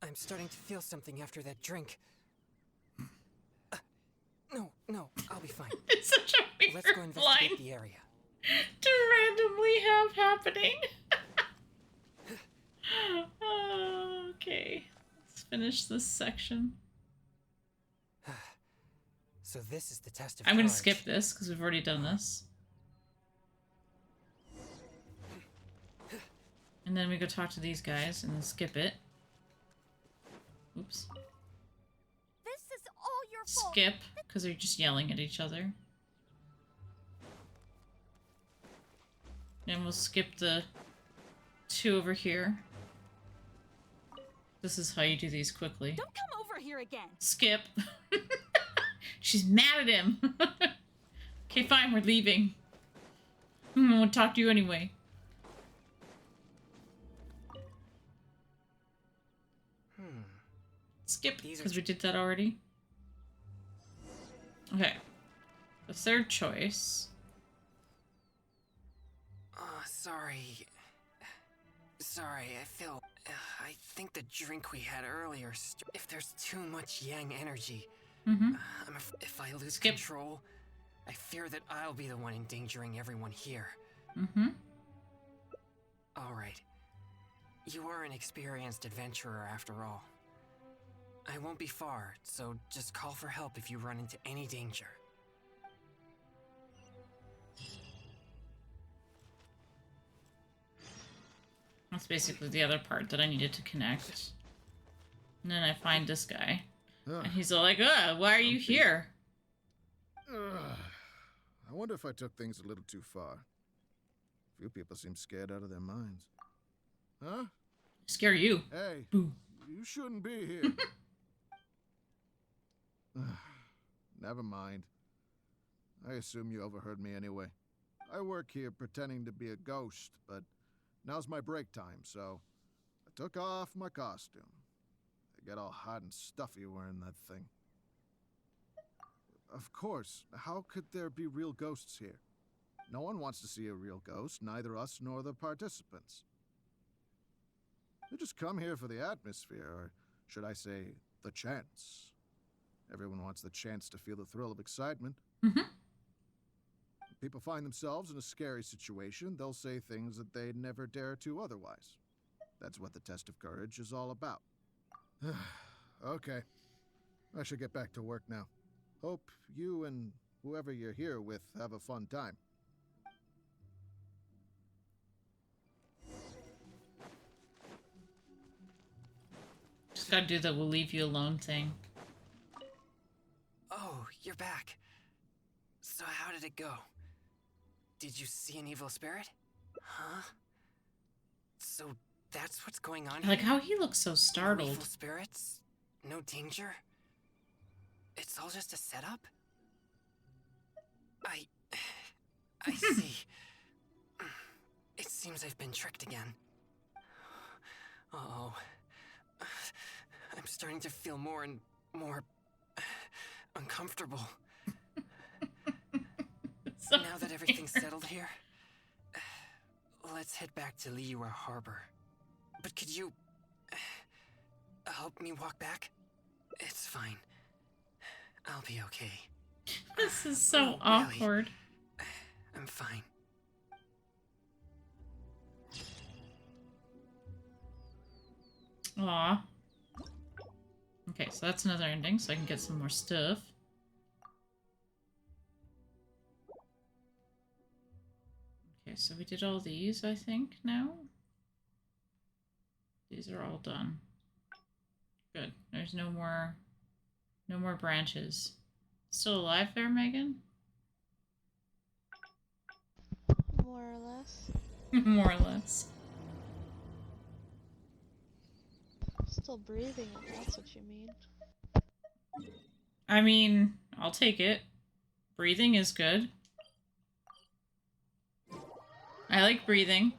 I'm starting to feel something after that drink. No, I'll be fine.
It's such a weird
Let's go investigate
line
the area.
to randomly have happening. Okay. Let's finish this section.
So this is the test of
I'm gonna
courage.
skip this because we've already done this. And then we go talk to these guys and then skip it. Oops.
This is all your fault.
Skip, because they're just yelling at each other. And we'll skip the two over here. This is how you do these quickly.
Don't come over here again.
Skip. She's mad at him. Okay, fine, we're leaving. I won't talk to you anyway. Skip, because we did that already. Okay. The third choice.
Sorry. Sorry, I feel... I think the drink we had earlier... If there's too much yang energy... if I lose control... I fear that I'll be the one endangering everyone here. Alright. You are an experienced adventurer after all. I won't be far, so just call for help if you run into any danger.
That's basically the other part that I needed to connect. And then I find this guy. And he's all like, why are you here?
I wonder if I took things a little too far. Few people seem scared out of their minds. Huh?
Scare you.
Hey,
Boo.
You shouldn't be here. Never mind. I assume you overheard me anyway. I work here pretending to be a ghost, but now's my break time, so I took off my costume. I get all hot and stuffy wearing that thing. Of course, how could there be real ghosts here? No one wants to see a real ghost, neither us nor the participants. We just come here for the atmosphere, or should I say, the chance. Everyone wants the chance to feel the thrill of excitement. When people find themselves in a scary situation, they'll say things that they'd never dare to otherwise. That's what the test of courage is all about. Okay. I should get back to work now. Hope you and whoever you're here with have a fun time.
Just gotta do the we'll leave you alone thing.
Oh, you're back. So how did it go? Did you see an evil spirit? Huh? So that's what's going on
I like
here?
how he looks so
No
startled.
evil spirits? No danger? It's all just a setup? I see. It seems I've been tricked again. Uh-oh. I'm starting to feel more and more uncomfortable. Now that everything's settled here, let's head back to Liyue Harbor. But could you help me walk back? It's fine. I'll be okay.
This is so
Really?
awkward.
I'm fine.
Aw. Okay, so that's another ending, so I can get some more stuff. Okay, so we did all these, I think, now? These are all done. Good. There's no more branches. Still alive there, Megan?
More or less.
More or less.
gentle breathing, if that's what you mean.
I mean, I'll take it. Breathing is good. I like breathing.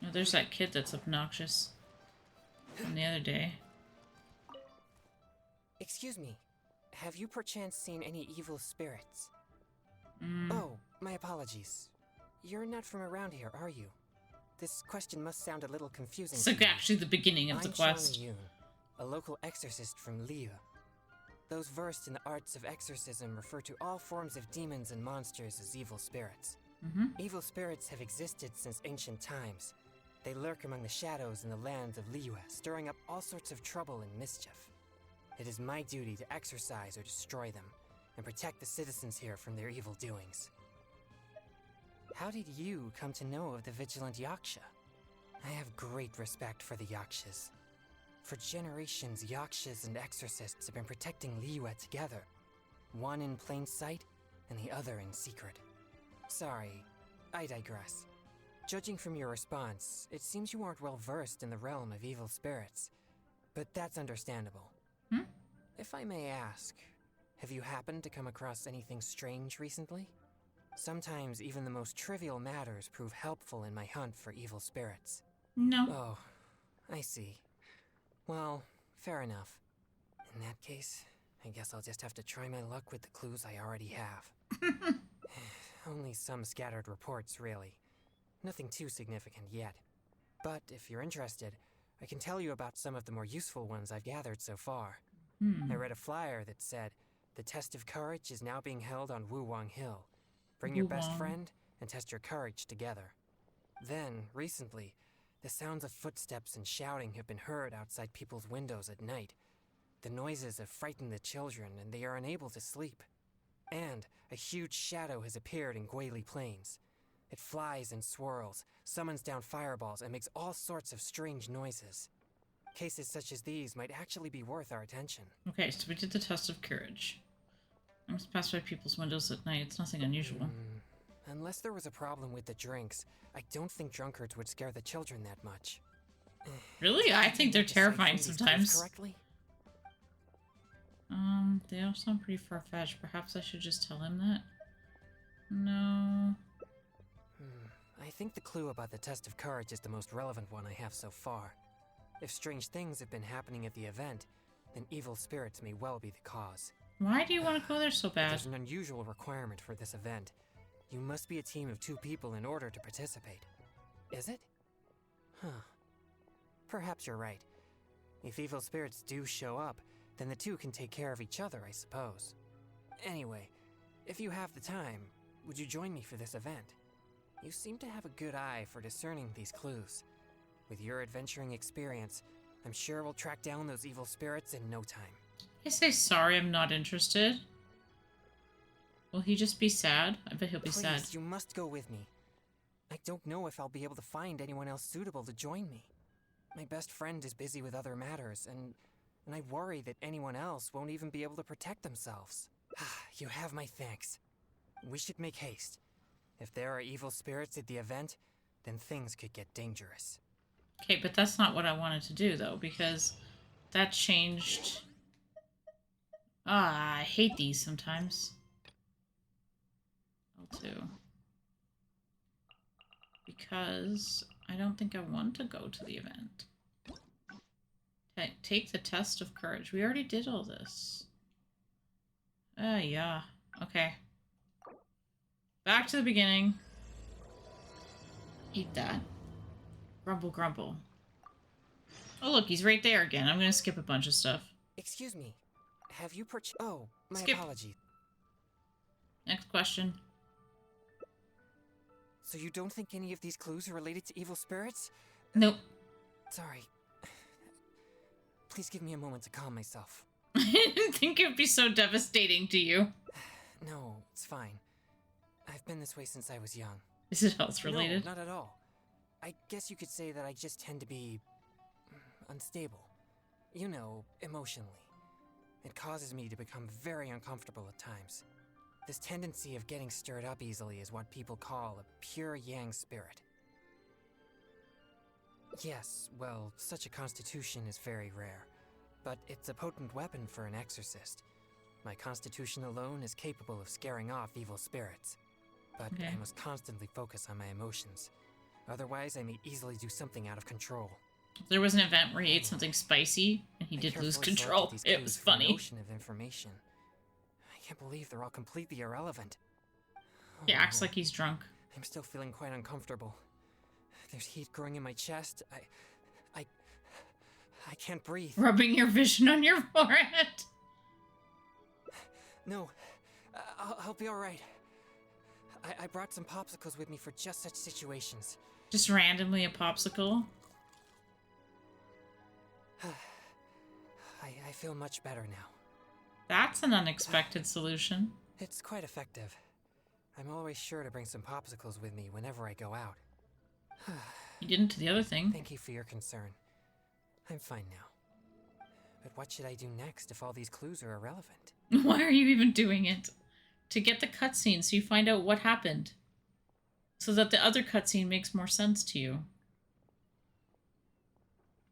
Oh, there's that kid that's obnoxious from the other day.
Excuse me. Have you perchance seen any evil spirits?
Mm.
Oh, my apologies. You're not from around here, are you? This question must sound a little confusing.
It's like actually the beginning of the quest.
I'm Chang Yun, a local exorcist from Liu. Those versed in the arts of exorcism refer to all forms of demons and monsters as evil spirits. Evil spirits have existed since ancient times. They lurk among the shadows in the lands of Liyue, stirring up all sorts of trouble and mischief. It is my duty to exorcise or destroy them, and protect the citizens here from their evil doings. How did you come to know of the Vigilant Yaksha? I have great respect for the Yakshas. For generations, Yakshas and exorcists have been protecting Liyue together. One in plain sight, and the other in secret. Sorry, I digress. Judging from your response, it seems you aren't well versed in the realm of evil spirits. But that's understandable. If I may ask, have you happened to come across anything strange recently? Sometimes even the most trivial matters prove helpful in my hunt for evil spirits.
No.
Oh, I see. Well, fair enough. In that case, I guess I'll just have to try my luck with the clues I already have. Only some scattered reports, really. Nothing too significant yet. But if you're interested, I can tell you about some of the more useful ones I've gathered so far. I read a flyer that said, the test of courage is now being held on Wuwang Hill. Bring your best friend and test your courage together. Then, recently, the sounds of footsteps and shouting have been heard outside people's windows at night. The noises have frightened the children and they are unable to sleep. And a huge shadow has appeared in Guili Plains. It flies and swirls, summons down fireballs, and makes all sorts of strange noises. Cases such as these might actually be worth our attention.
Okay, so we did the test of courage. I must pass by people's windows at night. It's nothing unusual.
Unless there was a problem with the drinks, I don't think drunkards would scare the children that much.
Really? I think they're terrifying sometimes.
Correctly?
They all sound pretty far-fetched. Perhaps I should just tell him that? No.
I think the clue about the test of courage is the most relevant one I have so far. If strange things have been happening at the event, then evil spirits may well be the cause.
Why do you want to go there so bad?
There's an unusual requirement for this event. You must be a team of 2 people in order to participate. Is it? Huh. Perhaps you're right. If evil spirits do show up, then the 2 can take care of each other, I suppose. Anyway, if you have the time, would you join me for this event? You seem to have a good eye for discerning these clues. With your adventuring experience, I'm sure we'll track down those evil spirits in no time.
I say sorry, I'm not interested. Will he just be sad? I bet he'll be sad.
Please, you must go with me. I don't know if I'll be able to find anyone else suitable to join me. My best friend is busy with other matters, and I worry that anyone else won't even be able to protect themselves. You have my thanks. We should make haste. If there are evil spirits at the event, then things could get dangerous.
Okay, but that's not what I wanted to do, though, because that changed... I hate these sometimes. L2. Because I don't think I want to go to the event. Take the test of courage. We already did all this. Yeah. Okay. Back to the beginning. Eat that. Grumble, grumble. Oh, look, he's right there again. I'm gonna skip a bunch of stuff.
Excuse me. Have you Oh, my
Skip.
apologies.
Next question.
So you don't think any of these clues are related to evil spirits?
Nope.
Sorry. Please give me a moment to calm myself.
I didn't think it would be so devastating to you.
No, it's fine. I've been this way since I was young.
Is it health related?
No, not at all. I guess you could say that I just tend to be unstable. You know, emotionally. It causes me to become very uncomfortable at times. This tendency of getting stirred up easily is what people call a pure yang spirit. Yes, well, such a constitution is very rare, but it's a potent weapon for an exorcist. My constitution alone is capable of scaring off evil spirits, but
Okay.
I must constantly focus on my emotions. Otherwise, I may easily do something out of control.
There was an event where he ate something spicy and he
I
did lose
carefully
control.
selected these
It
clues
was
from an
funny.
ocean of information. I can't believe they're all completely irrelevant.
He acts like he's drunk.
I'm still feeling quite uncomfortable. There's heat growing in my chest. I can't breathe.
Rubbing your vision on your forehead.
No, I'll be all right. I brought some popsicles with me for just such situations.
Just randomly a popsicle.
I feel much better now.
That's an unexpected solution.
It's quite effective. I'm always sure to bring some popsicles with me whenever I go out.
You didn't to the other thing.
Thank you for your concern. I'm fine now. But what should I do next if all these clues are irrelevant?
Why are you even doing it? To get the cutscene so you find out what happened. So that the other cutscene makes more sense to you.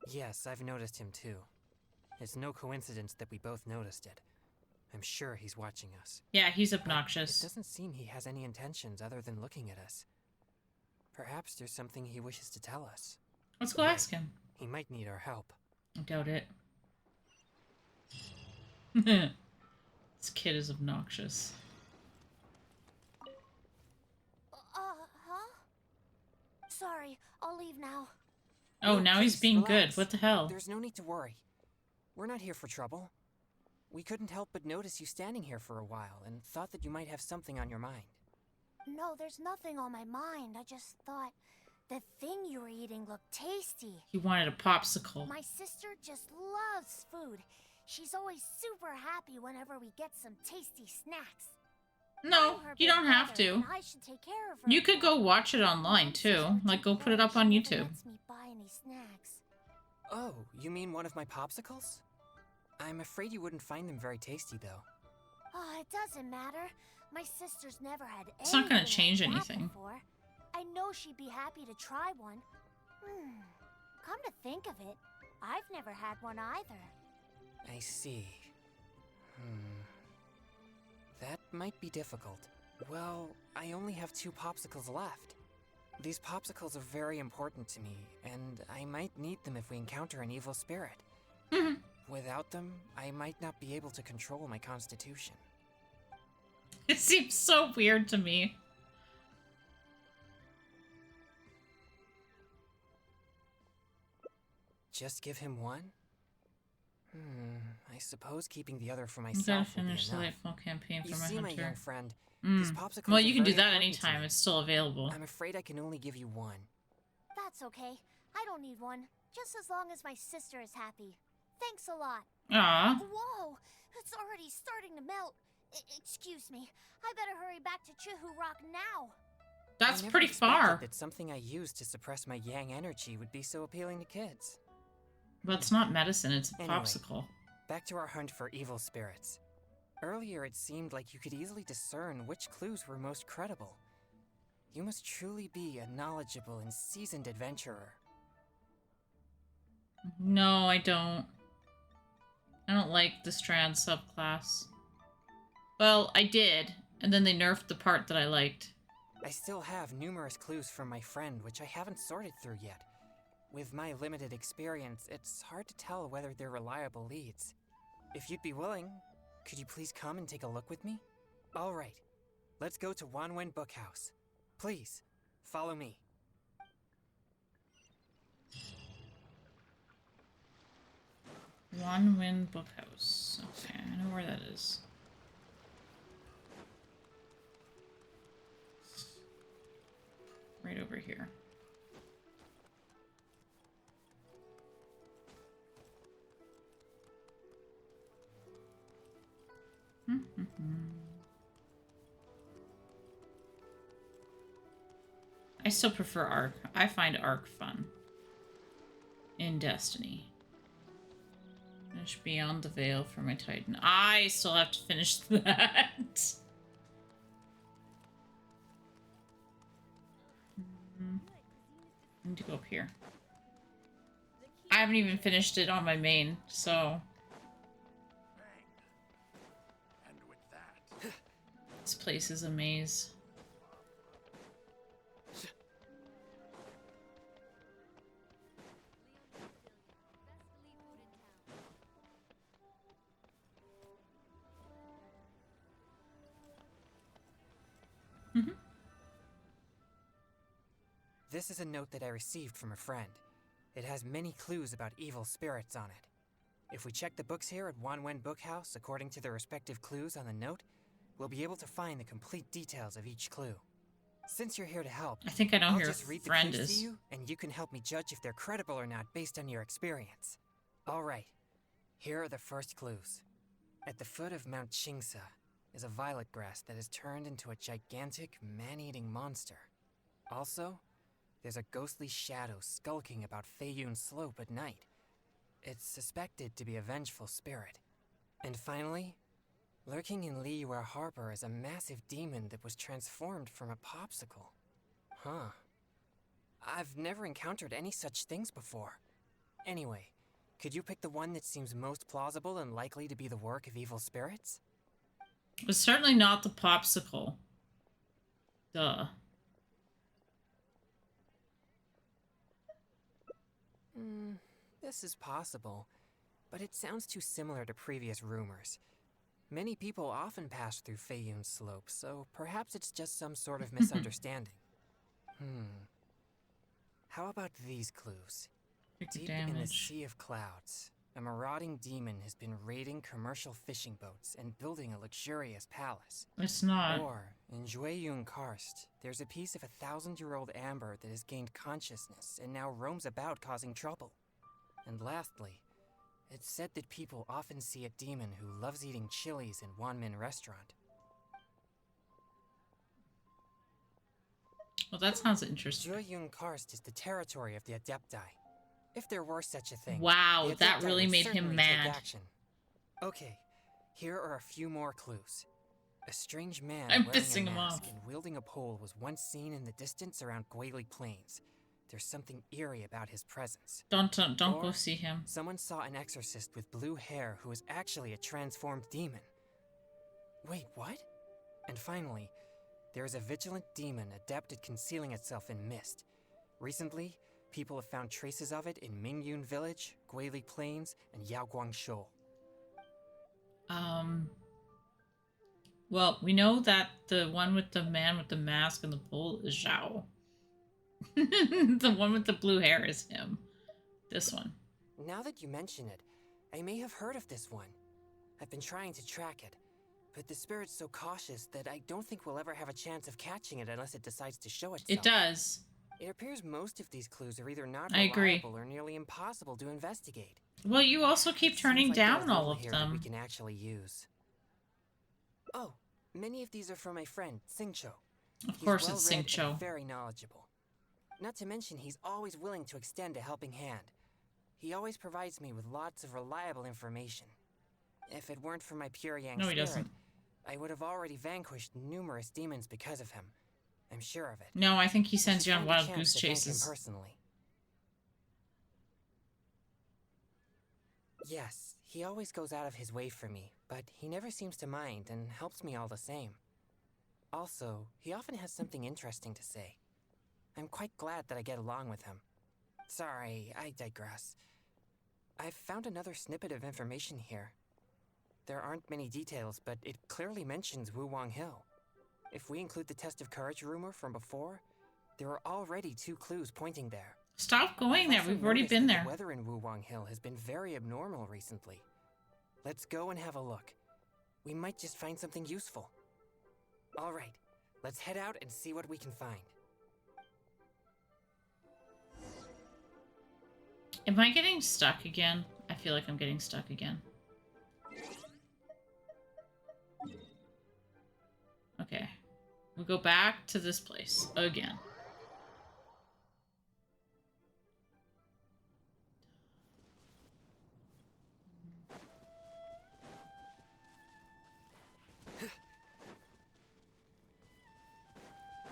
Yes, I've noticed him too. It's no coincidence that we both noticed it. I'm sure he's watching us.
Yeah, he's
But
obnoxious.
it doesn't seem he has any intentions other than looking at us. Perhaps there's something he wishes to tell us.
Let's go ask him.
He might need our help.
I doubt it. This kid is obnoxious.
Huh? Sorry, I'll leave now.
Oh,
No,
now he's
please,
being
relax.
good. What the hell?
There's no need to worry. We're not here for trouble. We couldn't help but notice you standing here for a while and thought that you might have something on your mind.
No, there's nothing on my mind. I just thought the thing you were eating looked tasty.
He wanted a popsicle.
My sister just loves food. She's always super happy whenever we get some tasty snacks.
No,
I'm her
you
big
don't have
brother,
to.
and I should take care of her.
You could go watch it online too. Like, go put it up on YouTube.
Lets me buy any snacks.
Oh, you mean one of my popsicles? I'm afraid you wouldn't find them very tasty, though.
Oh, it doesn't matter. My sister's never had anything.
It's not gonna change
like that
anything.
before. I know she'd be happy to try one. Come to think of it, I've never had one either.
I see. That might be difficult. Well, I only have 2 popsicles left. These popsicles are very important to me, and I might need them if we encounter an evil spirit. Without them, I might not be able to control my constitution.
It seems so weird to me.
Just give him one? I suppose keeping the other for
You gotta
myself will be
finish the
enough.
Lightfall campaign for
You
my
see, my
hunter.
young friend, these
Mm.
popsicles
Well,
are
you can do
very
that
important to
anytime.
me.
It's still available.
I'm afraid I can only give you one.
That's okay. I don't need one. Just as long as my sister is happy. Thanks a lot.
Aw.
Whoa! It's already starting to melt. Excuse me. I better hurry back to Chihu Rock now.
That's
I never
pretty
expected
far.
That something I used to suppress my yang energy would be so appealing to kids.
But it's not medicine, it's a
Anyway,
popsicle.
Back to our hunt for evil spirits. Earlier it seemed like you could easily discern which clues were most credible. You must truly be a knowledgeable and seasoned adventurer.
No, I don't. I don't like the Strand subclass. Well, I did, and then they nerfed the part that I liked.
I still have numerous clues from my friend which I haven't sorted through yet. With my limited experience, it's hard to tell whether they're reliable leads. If you'd be willing, could you please come and take a look with me? All right, let's go to Wanwen Bookhouse. Please, follow me.
Wanwen Bookhouse. Okay, I know where that is. Right over here. I still prefer Arc. I find Arc fun in Destiny. Finish Beyond the Veil for my Titan. I still have to finish that. I need to go up here. I haven't even finished it on my main, so... This place is a maze.
This is a note that I received from a friend. It has many clues about evil spirits on it. If we check the books here at Wanwen Bookhouse according to the respective clues on the note, we'll be able to find the complete details of each clue. Since you're here to help,
I think I know
I'll
who your
just read the
friend
clues
is.
to you, and you can help me judge if they're credible or not based on your experience. All right, here are the first clues. At the foot of Mount Chingsa is a violet grass that has turned into a gigantic, man-eating monster. Also, there's a ghostly shadow skulking about Feiyun Slope at night. It's suspected to be a vengeful spirit. And finally, lurking in Liyue Harbor is a massive demon that was transformed from a popsicle. Huh. I've never encountered any such things before. Anyway, could you pick the one that seems most plausible and likely to be the work of evil spirits?
It's certainly not the popsicle. Duh.
This is possible, but it sounds too similar to previous rumors. Many people often pass through Feiyun Slope, so perhaps it's just some sort of misunderstanding. How about these clues? Deep in the Sea of Clouds, a marauding demon has been raiding commercial fishing boats and building a luxurious palace.
It's not.
Or, in Jueyun Karst, there's a piece of 1,000-year-old amber that has gained consciousness and now roams about causing trouble. And lastly, it's said that people often see a demon who loves eating chilies in Wanmin Restaurant.
Well, that sounds interesting.
Jueyun Karst is the territory of the Adepti. If there were such a thing,
Wow,
the
that
Adepti
really
would
made him
certainly take
mad.
action. Okay, here are a few more clues. A strange man
I'm
wearing
pissing
a
him
mask
off.
and wielding a pole was once seen in the distance around Guili Plains. There's something eerie about his presence.
Don't go
Or
see him.
Someone saw an exorcist with blue hair who was actually a transformed demon. Wait, what? And finally, there is a vigilant demon adept at concealing itself in mist. Recently, people have found traces of it in Mingyun Village, Guili Plains, and Yaoguang Shoal.
Well, we know that the one with the man with the mask and the pole is Zhao. The one with the blue hair is him. This one.
Now that you mention it, I may have heard of this one. I've been trying to track it, but the spirit's so cautious that I don't think we'll ever have a chance of catching it unless it decides to show itself.
It does.
It appears most of these clues are either not
I agree.
reliable or nearly impossible to investigate.
Well, you also keep turning
Seems like
down
there's
all
little
of
here that we
them.
can actually use. Oh, many of these are from my friend, Xingqiu.
Of
He's
course it's
well-read and
Xingqiu.
very knowledgeable. Not to mention, he's always willing to extend a helping hand. He always provides me with lots of reliable information. If it weren't for my pure Yang
No, he
spirit,
doesn't.
I would have already vanquished numerous demons because of him. I'm sure of it.
No, I think he
I
sends
should
you on
find a
wild
chance
goose
to thank him
chases.
personally. Yes, he always goes out of his way for me, but he never seems to mind and helps me all the same. Also, he often has something interesting to say. I'm quite glad that I get along with him. Sorry, I digress. I've found another snippet of information here. There aren't many details, but it clearly mentions Wuwang Hill. If we include the test of courage rumor from before, there are already 2 clues pointing there.
Stop going
I've
there.
also
We've already
noticed
been
that
there.
The weather in Wuwang Hill has been very abnormal recently. Let's go and have a look. We might just find something useful. All right, let's head out and see what we can find.
Am I getting stuck again? I feel like I'm getting stuck again. Okay. We'll go back to this place again.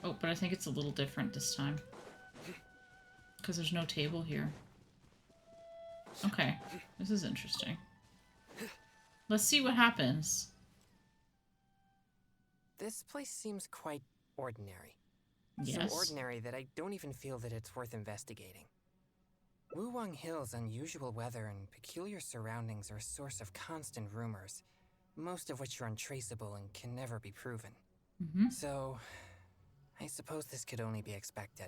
Oh, but I think it's a little different this time. Because there's no table here. Okay, this is interesting. Let's see what happens.
This place seems quite ordinary.
Yes.
So ordinary that I don't even feel that it's worth investigating. Wuwang Hill's unusual weather and peculiar surroundings are a source of constant rumors, most of which are untraceable and can never be proven. So, I suppose this could only be expected.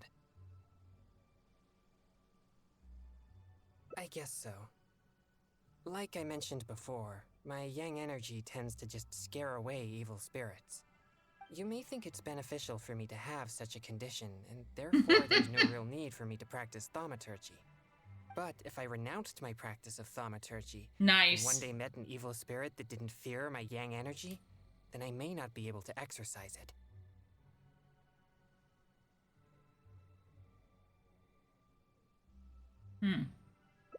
I guess so. Like I mentioned before, my yang energy tends to just scare away evil spirits. You may think it's beneficial for me to have such a condition, and therefore there's no real need for me to practice thaumaturgy. But if I renounced my practice of thaumaturgy,
nice,
and one day met an evil spirit that didn't fear my yang energy, then I may not be able to exercise it.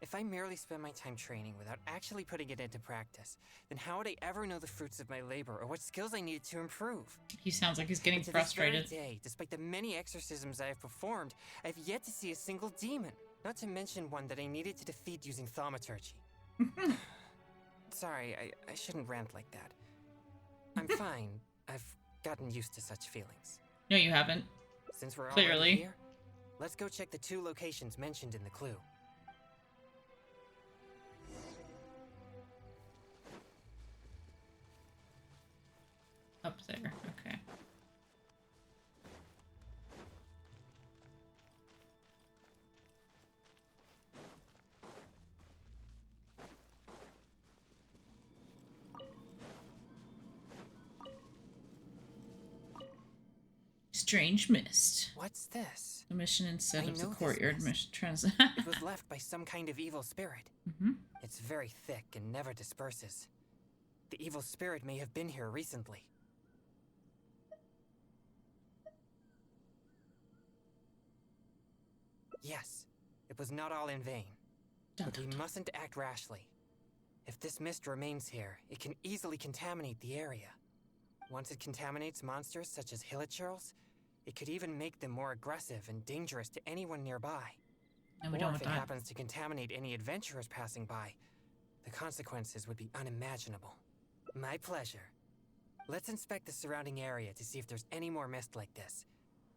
If I merely spend my time training without actually putting it into practice, then how would I ever know the fruits of my labor or what skills I needed to improve?
He sounds like he's getting
But to
frustrated.
this very day, despite the many exorcisms I have performed, I've yet to see a single demon, not to mention one that I needed to defeat using thaumaturgy. Sorry, I shouldn't rant like that. I'm fine. I've gotten used to such feelings.
No, you haven't.
Since we're
Clearly
already here, let's go check the 2 locations mentioned in the clue.
Up there, okay. Strange mist.
What's this?
The mission instead
I
of the
know this
courtyard
mist.
mission trans.
It was left by some kind of evil spirit. It's very thick and never disperses. The evil spirit may have been here recently. Yes, it was not all in vain. But we mustn't act rashly. If this mist remains here, it can easily contaminate the area. Once it contaminates monsters such as hilichurls, it could even make them more aggressive and dangerous to anyone nearby.
And we
or
don't
if
want
it
that.
happens to contaminate any adventurers passing by, the consequences would be unimaginable. My pleasure. Let's inspect the surrounding area to see if there's any more mist like this.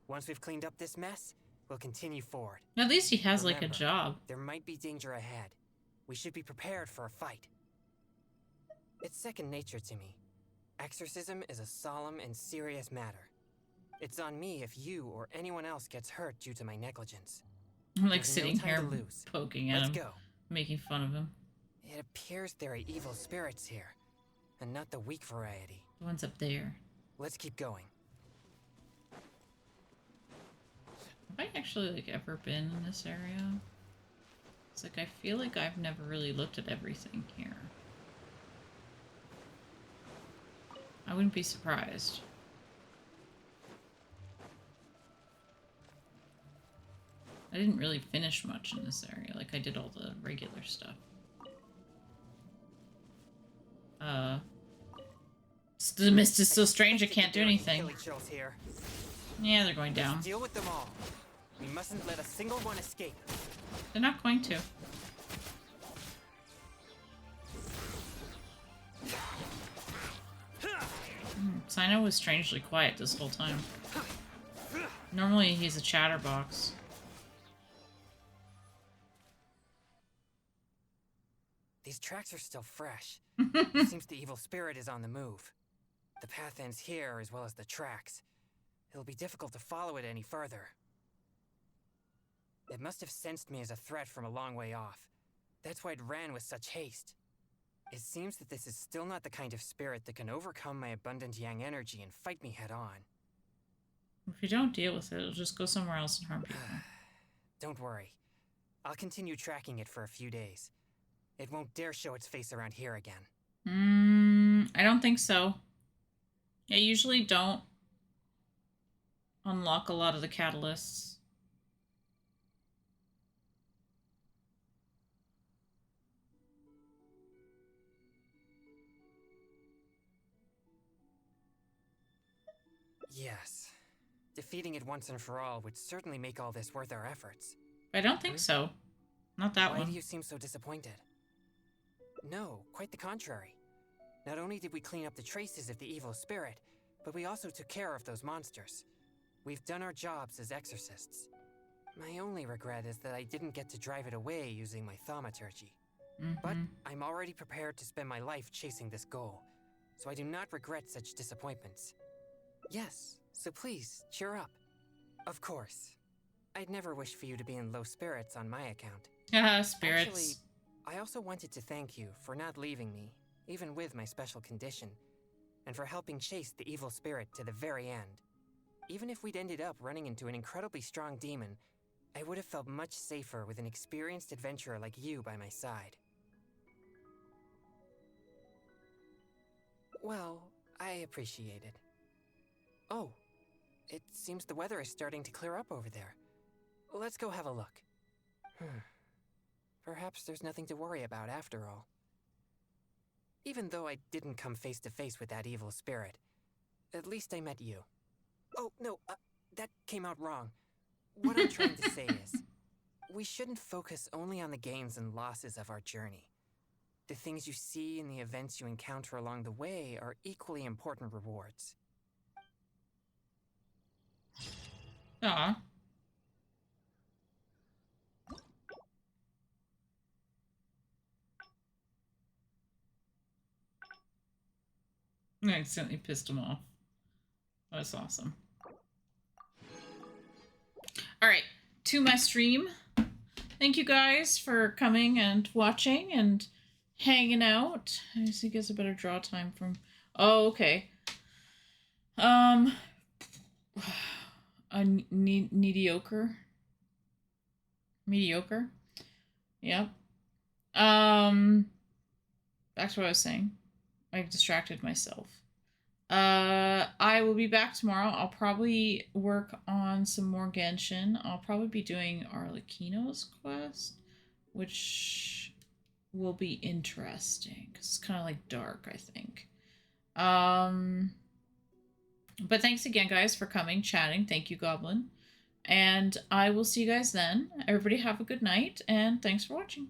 Once we've cleaned up this mess, we'll continue forward.
At least he has like a
Remember,
job.
There might be danger ahead. We should be prepared for a fight. It's second nature to me. Exorcism is a solemn and serious matter. It's on me if you or anyone else gets hurt due to my negligence.
I'm like
There's no
sitting
time
here
to lose.
poking at
Let's
him,
go.
making fun of him.
It appears there are evil spirits here, and not the weak variety.
The one's up there.
Let's keep going.
Have I actually like ever been in this area? It's like I feel like I've never really looked at everything here. I wouldn't be surprised. I didn't really finish much in this area, like I did all the regular stuff. The mist is so strange I can't do anything.
Hilichurls here.
Yeah, they're going down.
Let's deal with them all. We mustn't let a single one escape.
They're not going to. Sino was strangely quiet this whole time. Normally he's a chatterbox.
These tracks are still fresh. It seems the evil spirit is on the move. The path ends here as well as the tracks. It'll be difficult to follow it any further. It must have sensed me as a threat from a long way off. That's why it ran with such haste. It seems that this is still not the kind of spirit that can overcome my abundant yang energy and fight me head on.
If you don't deal with it, it'll just go somewhere else and harm people.
Don't worry. I'll continue tracking it for a few days. It won't dare show its face around here again.
I don't think so. I usually don't unlock a lot of the catalysts.
Yes. defeating it once and for all would certainly make all this worth our efforts.
I don't think so. Not that
Why
one.
do you seem so disappointed? No, quite the contrary. Not only did we clean up the traces of the evil spirit, but we also took care of those monsters. We've done our jobs as exorcists. My only regret is that I didn't get to drive it away using my thaumaturgy. But I'm already prepared to spend my life chasing this goal, so I do not regret such disappointments. Yes, so please, cheer up. Of course. I'd never wish for you to be in low spirits on my account.
Spirits.
Actually, I also wanted to thank you for not leaving me, even with my special condition, and for helping chase the evil spirit to the very end. Even if we'd ended up running into an incredibly strong demon, I would have felt much safer with an experienced adventurer like you by my side. Well, I appreciate it. Oh, it seems the weather is starting to clear up over there. Let's go have a look. Perhaps there's nothing to worry about after all. Even though I didn't come face to face with that evil spirit, at least I met you. Oh, no, that came out wrong. What I'm trying to say is, we shouldn't focus only on the gains and losses of our journey. The things you see and the events you encounter along the way are equally important rewards.
Aw. I accidentally pissed him off. That's awesome. Alright, to my stream. Thank you guys for coming and watching and hanging out. I think it's a better draw time from... Oh, okay. Mediocre. Yep. Back to what I was saying. I distracted myself. I will be back tomorrow. I'll probably work on some more Genshin. I'll probably be doing Arlecchino's quest, which will be interesting because it's kind of like dark, I think. But thanks again, guys, for coming, chatting. Thank you, Goblin. And I will see you guys then. Everybody have a good night, and thanks for watching.